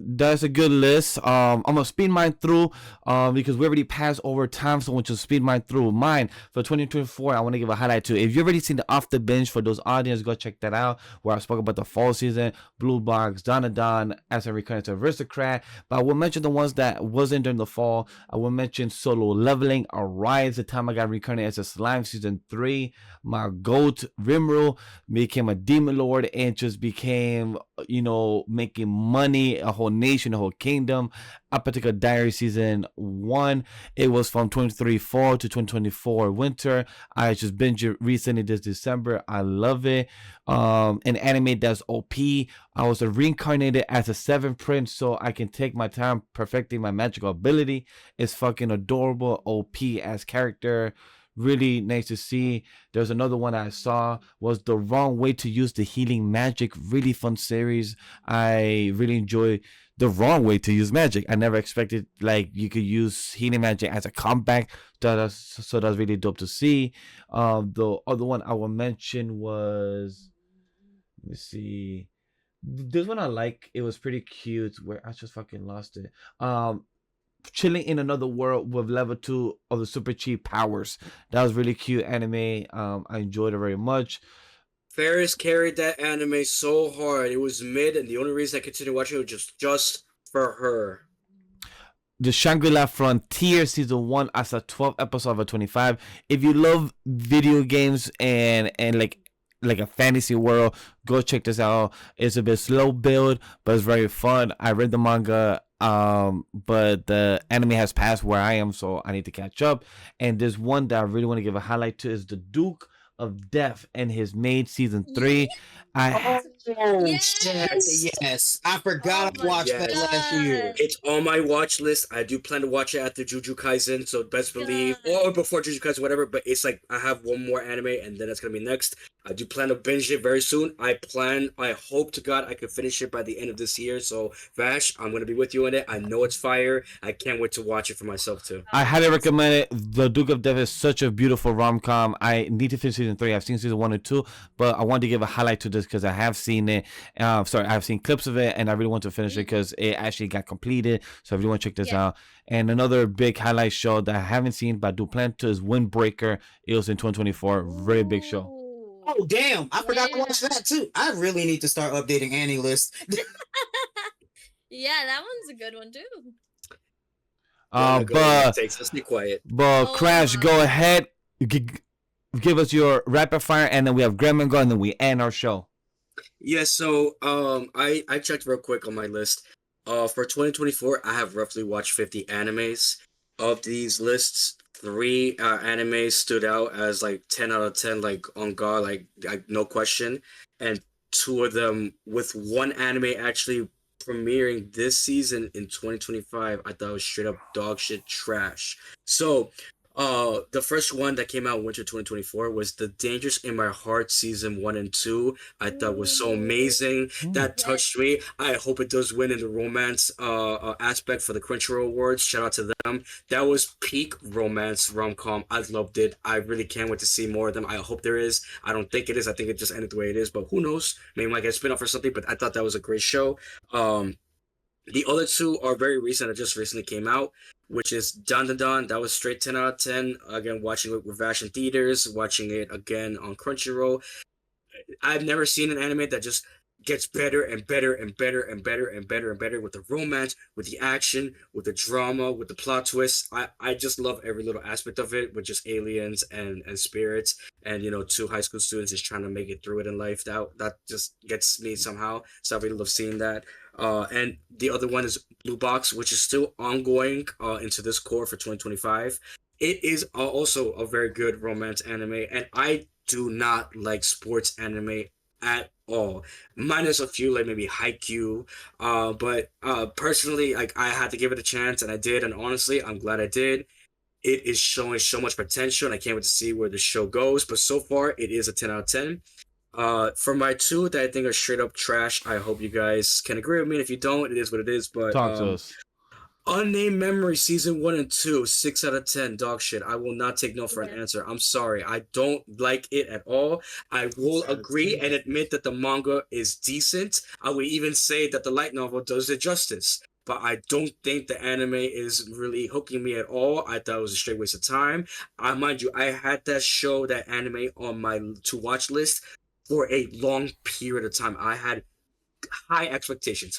that's a good list. I'm gonna speed mine through because we already passed over time, so I want to speed mine through. Mine for 2024, I want to give a highlight to. If you already seen the Off the Bench for those audience, go check that out. Where I spoke about the fall season, Blue Box, Don, as a Reincarnation Aristocrat. But I will mention the ones that wasn't during the fall. I will mention Solo Leveling, Arise, the time I got reincarnated as a slime, season 3. My goat Rimuru became a demon lord and just became, making money, a whole nation, a whole kingdom. Apothecary Diaries season 1. It was from 23 fall to 2024 winter. I just binged it recently this December. I love it. An anime that's OP. I was reincarnated as a 7th prince so I can take my time perfecting my magical ability. It's fucking adorable, OP as character. Really nice to see. There's another one I saw was The Wrong Way to Use the Healing Magic. Really fun series. I really enjoy The Wrong Way to Use Magic. I never expected like you could use healing magic as a comeback. So that's really dope to see. The other one I will mention was, let me see. This one I like. It was pretty cute. Where I just fucking lost it. Chilling in Another World with level 2 of the super cheap powers. That was really cute anime. I enjoyed it very much.
Ferris carried that anime so hard. It was mid, and the only reason I continued watching it was just for her.
The Shangri-La Frontier season 1 as a 12 episode of 25. If you love video games and like a fantasy world, go check this out. It's a bit slow build, but it's very fun. I read the manga, but the anime has passed where I am, so I need to catch up. And there's one that I really want to give a highlight to is the Duke of Death and His Maid season 3.
Yes. I forgot I watched that last year.
It's on my watch list. I do plan to watch it after Jujutsu Kaisen, so best believe, or before Jujutsu Kaisen, whatever. But it's like I have one more anime, and then it's gonna be next. I do plan to binge it very soon. I hope to God I can finish it by the end of this year. So Vash, I'm gonna be with you in it. I know it's fire. I can't wait to watch it for myself too.
I highly recommend it. The Duke of Death is such a beautiful rom-com. I need to finish season 3. I've seen season 1 and 2, but I wanted to give a highlight to this because I have seen it. I've seen clips of it, and I really want to finish it because it actually got completed. So I really want to check this out. And another big highlight show that I haven't seen but I do plan to is Windbreaker. It was in 2024. Very big show.
Oh damn! I forgot to watch that too. I really need to start updating Annie list.
Yeah, that one's a good one too.
Let's be quiet.
But Crash, go ahead, give us your rapid fire, and then we have Graham and Go, and then we end our show.
Yeah, so I checked real quick on my list. For 2024, I have roughly watched 50 animes. Of these lists, 3 animes stood out as like 10 out of 10, like on God, like no question. And 2 of them, with one anime actually premiering this season in 2025, I thought it was straight up dog shit trash. So the first one that came out winter 2024 was The Dangerous in My Heart season 1 and 2. I thought was so amazing. That touched me. I hope it does win in the romance aspect for the Crunchyroll Awards. Shout out to them. That was peak romance rom-com. I loved it. I really can't wait to see more of them. I hope there is. I don't think it is. I think it just ended the way it is, but who knows? Maybe it might get a spin-off or something, but I thought that was a great show. The other 2 are very recent. It just recently came out, which is Don. That was straight 10 out of 10. Again, watching it with Vash in theaters, watching it again on Crunchyroll. I've never seen an anime that just gets better and better and better and better and better and better with the romance, with the action, with the drama, with the plot twists. I just love every little aspect of it with just aliens and spirits and 2 high school students just trying to make it through it in life. That just gets me somehow. So I really love seeing that. And the other one is Blue Box, which is still ongoing into this core for 2025. It is also a very good romance anime, and I do not like sports anime at all, minus a few like maybe Haikyuu. But personally, like I had to give it a chance, and I did, and honestly, I'm glad I did. It is showing so much potential, and I can't wait to see where the show goes. But so far, it is a 10 out of 10. For my 2 that I think are straight up trash, I hope you guys can agree with me. And if you don't, it is what it is. But
talk to us.
Unnamed Memory season 1 and 2, 6 out of 10, dog shit. I will not take no for an
Yeah.
answer. I'm sorry. I don't like it at all. I will
out of
agree
10.
and admit that the manga is decent. I would even say that the light novel does it justice. But I don't think the anime is really hooking me at all. I thought it was a straight waste of time. Mind you, I had that show, that anime on my to watch list for a long period of time. I had high expectations,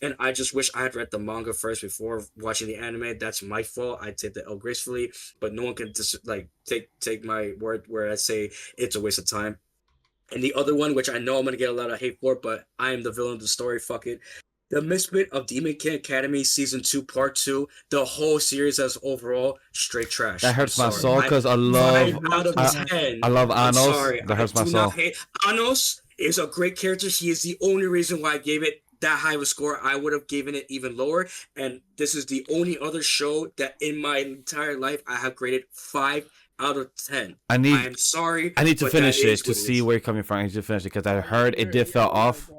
and I just wish I had read the manga first before watching the anime. That's my fault. I take that L gracefully, but no one can just take my word where I say it's a waste of time. And the other one, which I know I'm gonna get a lot of hate for, but I am the villain of the story. Fuck it. The Misfit of Demon King Academy Season 2 Part 2, the whole series as overall, straight trash.
That hurts
I'm
my
sorry.
soul because I love
5 out of 10.
I love
I'm
Anos.
sorry.
That hurts
I
my
do
soul.
not hate Anos is a great character. He is the only reason why I gave it that high of a score. I would have given it even lower. And this is the only other show that in my entire life I have graded 5 out of 10.
I
am sorry.
need to
but
finish
that
it
is
to
what it
see
is.
where you're coming from. I need to finish it because I heard it did fell off.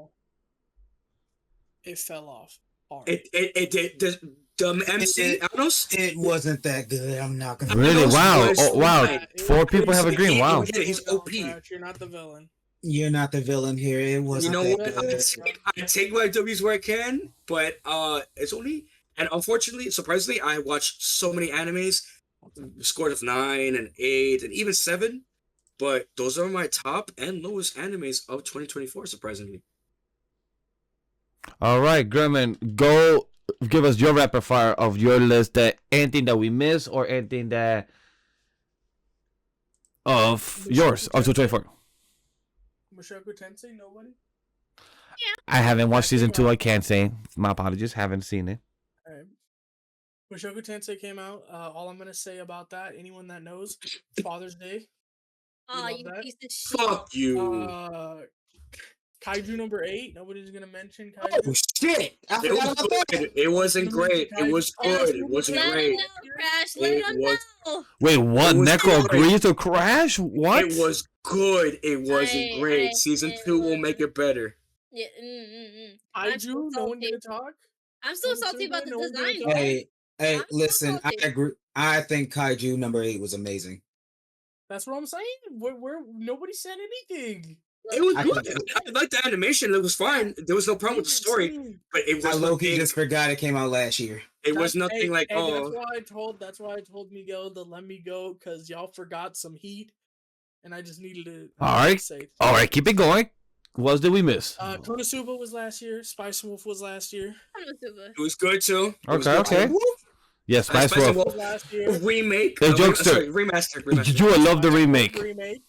It fell off hard.
It did. The MC Anos.
It wasn't that good. I'm not gonna.
Really?
Anos
Wow.
was
Oh, wow.
fine.
4 people have agreed.
He-
Wow.
he- he's OP.
You're not the villain.
You're not the villain here. It
You
wasn't
know
that
what?
good.
I take my W's where I can, but it's only, and unfortunately, surprisingly, I watched so many animes, scored of 9 and 8 and even 7, but those are my top and lowest animes of 2024. Surprisingly,
All right, Grumman, go give us your rapid fire of your list. That anything that we miss or anything that of yours of 2024.
Mushoku Tensei, nobody?
I haven't watched season 2. I can't say. My apologies. Haven't seen it.
Alright. Mushoku Tensei came out. All I'm gonna say about that, anyone that knows, Father's Day.
Oh,
love
you
that.
piece of shit.
fuck you.
Kaiju number 8. Nobody's gonna mention
Oh
Kaiju.
shit! I
It
forgot
was
about that.
good. It wasn't great. It was good. It wasn't
Let
great.
him know, Crash. Let
It
him
was-
know.
Wait, what?
It was
Neko
good.
agrees to Crash? What?
It was good. It wasn't great. Season 2 will make it better.
Yeah, I'm so
Kaiju, no one
salty.
gonna talk?
I'm so salty about the
No one gonna
design.
talk?
Hey,
I'm so
listen. I
salty.
agree. I think Kaiju number 8 was amazing.
That's what I'm saying. Where nobody said anything.
It was
I
good.
think-
I liked the animation. It was fine. There was no problem with the story, but it
I
was
low-key
nothing.
just forgot it came out last year.
It was nothing like
That's
oh.
why I told Miguel to let me go because y'all forgot some heat, and I just needed to.
All right.
Say.
All right, keep it going. What did we miss?
Konosuba was last year. Spice Wolf was last year.
It was good too. It was
Okay,
good
okay.
too.
Yes, Spice
Spice
Wolf.
Wolf.
Was last year.
Remake.
Hey, Jokester.
Sorry, remastered.
You would love the
Spice Wolf
remake.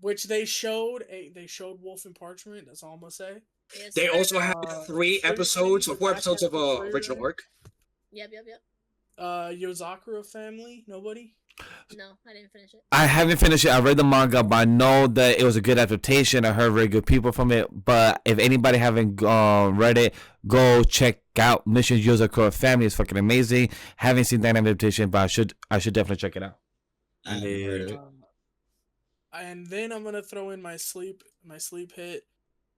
Which they showed. They showed Wolf and Parchment. That's all I'm gonna say.
Yes,
They
sir.
also had 3 episodes or 4 episodes of
Free
original
Rein.
arc.
Yep.
Yozakura family. Nobody.
No, I didn't finish it.
I haven't finished it. I read the manga, but I know that it was a good adaptation. I heard very good people from it. But if anybody haven't read it, go check out Mission Yozakura Family. It's fucking amazing. Haven't seen that adaptation, but I should definitely check it out.
I haven't heard of it.
And then I'm gonna throw in my sleep hit.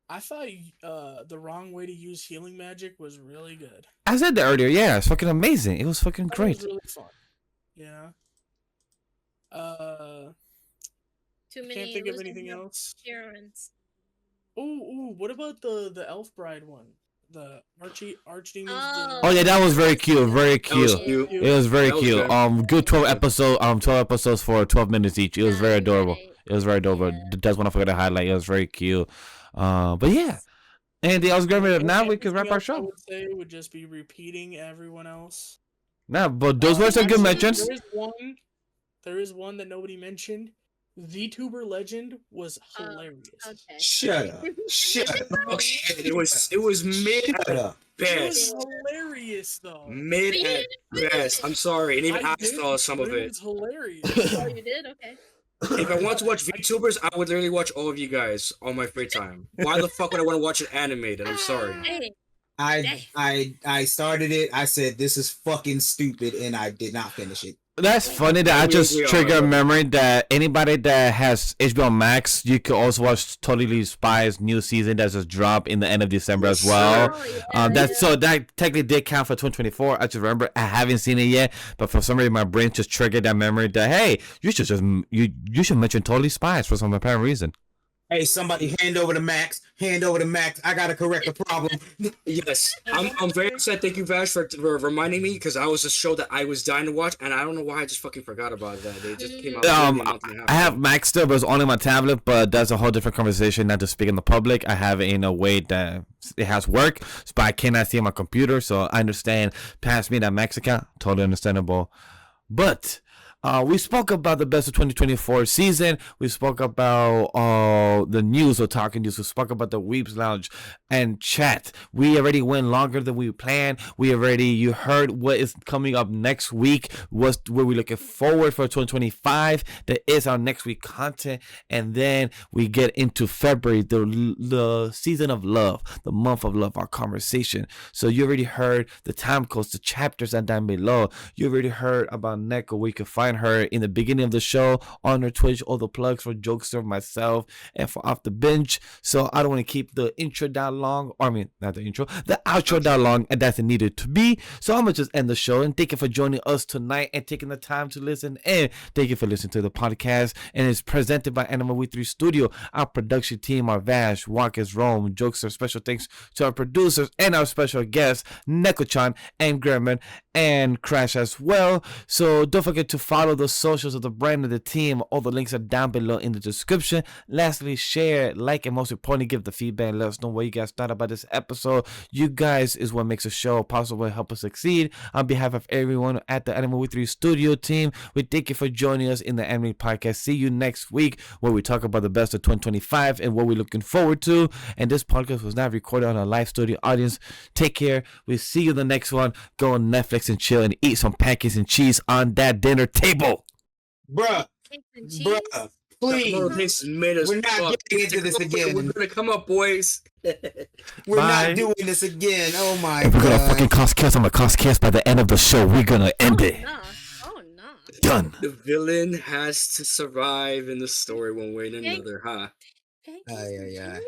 I thought the wrong way to use healing magic was really good.
I said that earlier. Yeah, it's fucking amazing. It was fucking
That
great.
was really fun. Yeah.
Too many.
Can't think of
losing
anything
your
else.
Parents.
Ooh, what about the elf bride one? The archdemons.
Oh yeah, that was very cute. Very
That was
cute.
cute.
It was very
That was
cute.
good.
Good 12 episodes for 12 minutes each. It was very adorable.
Right.
It was very adorable.
Yeah.
That's one I forgot to highlight. It was very cute. But yeah. Anything else, Grammy? Now we can wrap our
I
show.
would say would just be repeating everyone else.
Nah, but those were some good mentions.
There is one that nobody mentioned. VTuber Legend was hilarious.
Okay.
Shut up. Shut up.
Oh shit! It was mid
Shut
at
up.
It was
best.
hilarious though.
Mid at best. I'm sorry, and even I
did,
saw some
but
of
it
it.
was hilarious.
Oh, you did? Okay.
If I want to watch VTubers, I would literally watch all of you guys on my free time. Why the fuck would I want to watch an animated? I'm sorry.
Hey,
I started it. I said this is fucking stupid, and I did not finish it.
That's funny that I just triggered a memory that anybody that has HBO Max, you could also watch Totally Spies new season that just dropped in the end of December as well. So that technically did count for 2024. I just remember I haven't seen it yet, but for some reason my brain just triggered that memory that hey, you should mention Totally Spies for some apparent reason.
Hey, somebody hand over the Max. Hand over the Max. I gotta correct the problem.
Yes, I'm very upset. Thank you, Vash, for reminding me because I was a show that I was dying to watch, and I don't know why I just fucking forgot about that. They just came out.
I have Max still, but it's only my tablet. But that's a whole different conversation. Not to speak in the public. I have it in a way that it has work, but I cannot see on my computer. So I understand. Pass me that Max account. Totally understandable. But we spoke about the best of 2024 season. We spoke about the news, Otaku news. We spoke about the Weebs Lounge and chat. We already went longer than we planned. You heard what is coming up next week. What we're looking forward for 2025. That is our next week content. And then we get into February, the season of love, the month of love, our conversation. So you already heard the time codes, the chapters are down below. You already heard about Neko. We can find her in the beginning of the show on her Twitch, all the plugs for Jokester, myself, and for Off the Bench. So I don't want to keep the intro that long, or I mean, not the intro, the outro that long, and that's needed to be. So I'm gonna just end the show and thank you for joining us tonight and taking the time to listen. And thank you for listening to the podcast. And it's presented by AniMa We 3 Studio, our production team, our Vash, Walkers, Rome, Jokester. Special thanks to our producers and our special guests, Neko-chan and Gremlin and Crash as well. So don't forget to follow the socials of the brand and the team. All the links are down below in the description. Lastly, share, like, and most importantly, give the feedback and let us know what you guys thought about this episode. You guys is what makes a show possible and help us succeed. On behalf of everyone at the AniMa We 3 Studio team, we thank you for joining us in the Anime Podcast. See you next week where we talk about the best of 2025 and what we're looking forward to. And this podcast was not recorded on a live studio audience. Take care. We'll see you in the next one. Go on Netflix and chill and eat some pancakes and cheese on that dinner table.
Bruh, please. We're not getting into this again.
We're gonna come up, boys.
We're not doing this again. Oh my
god. If we're
God.
gonna fucking cost chaos, I'm gonna cost chaos by the end of the show. We're gonna end it.
No. Oh no.
Done.
The villain has to survive in the story one way or another, huh?
Yeah.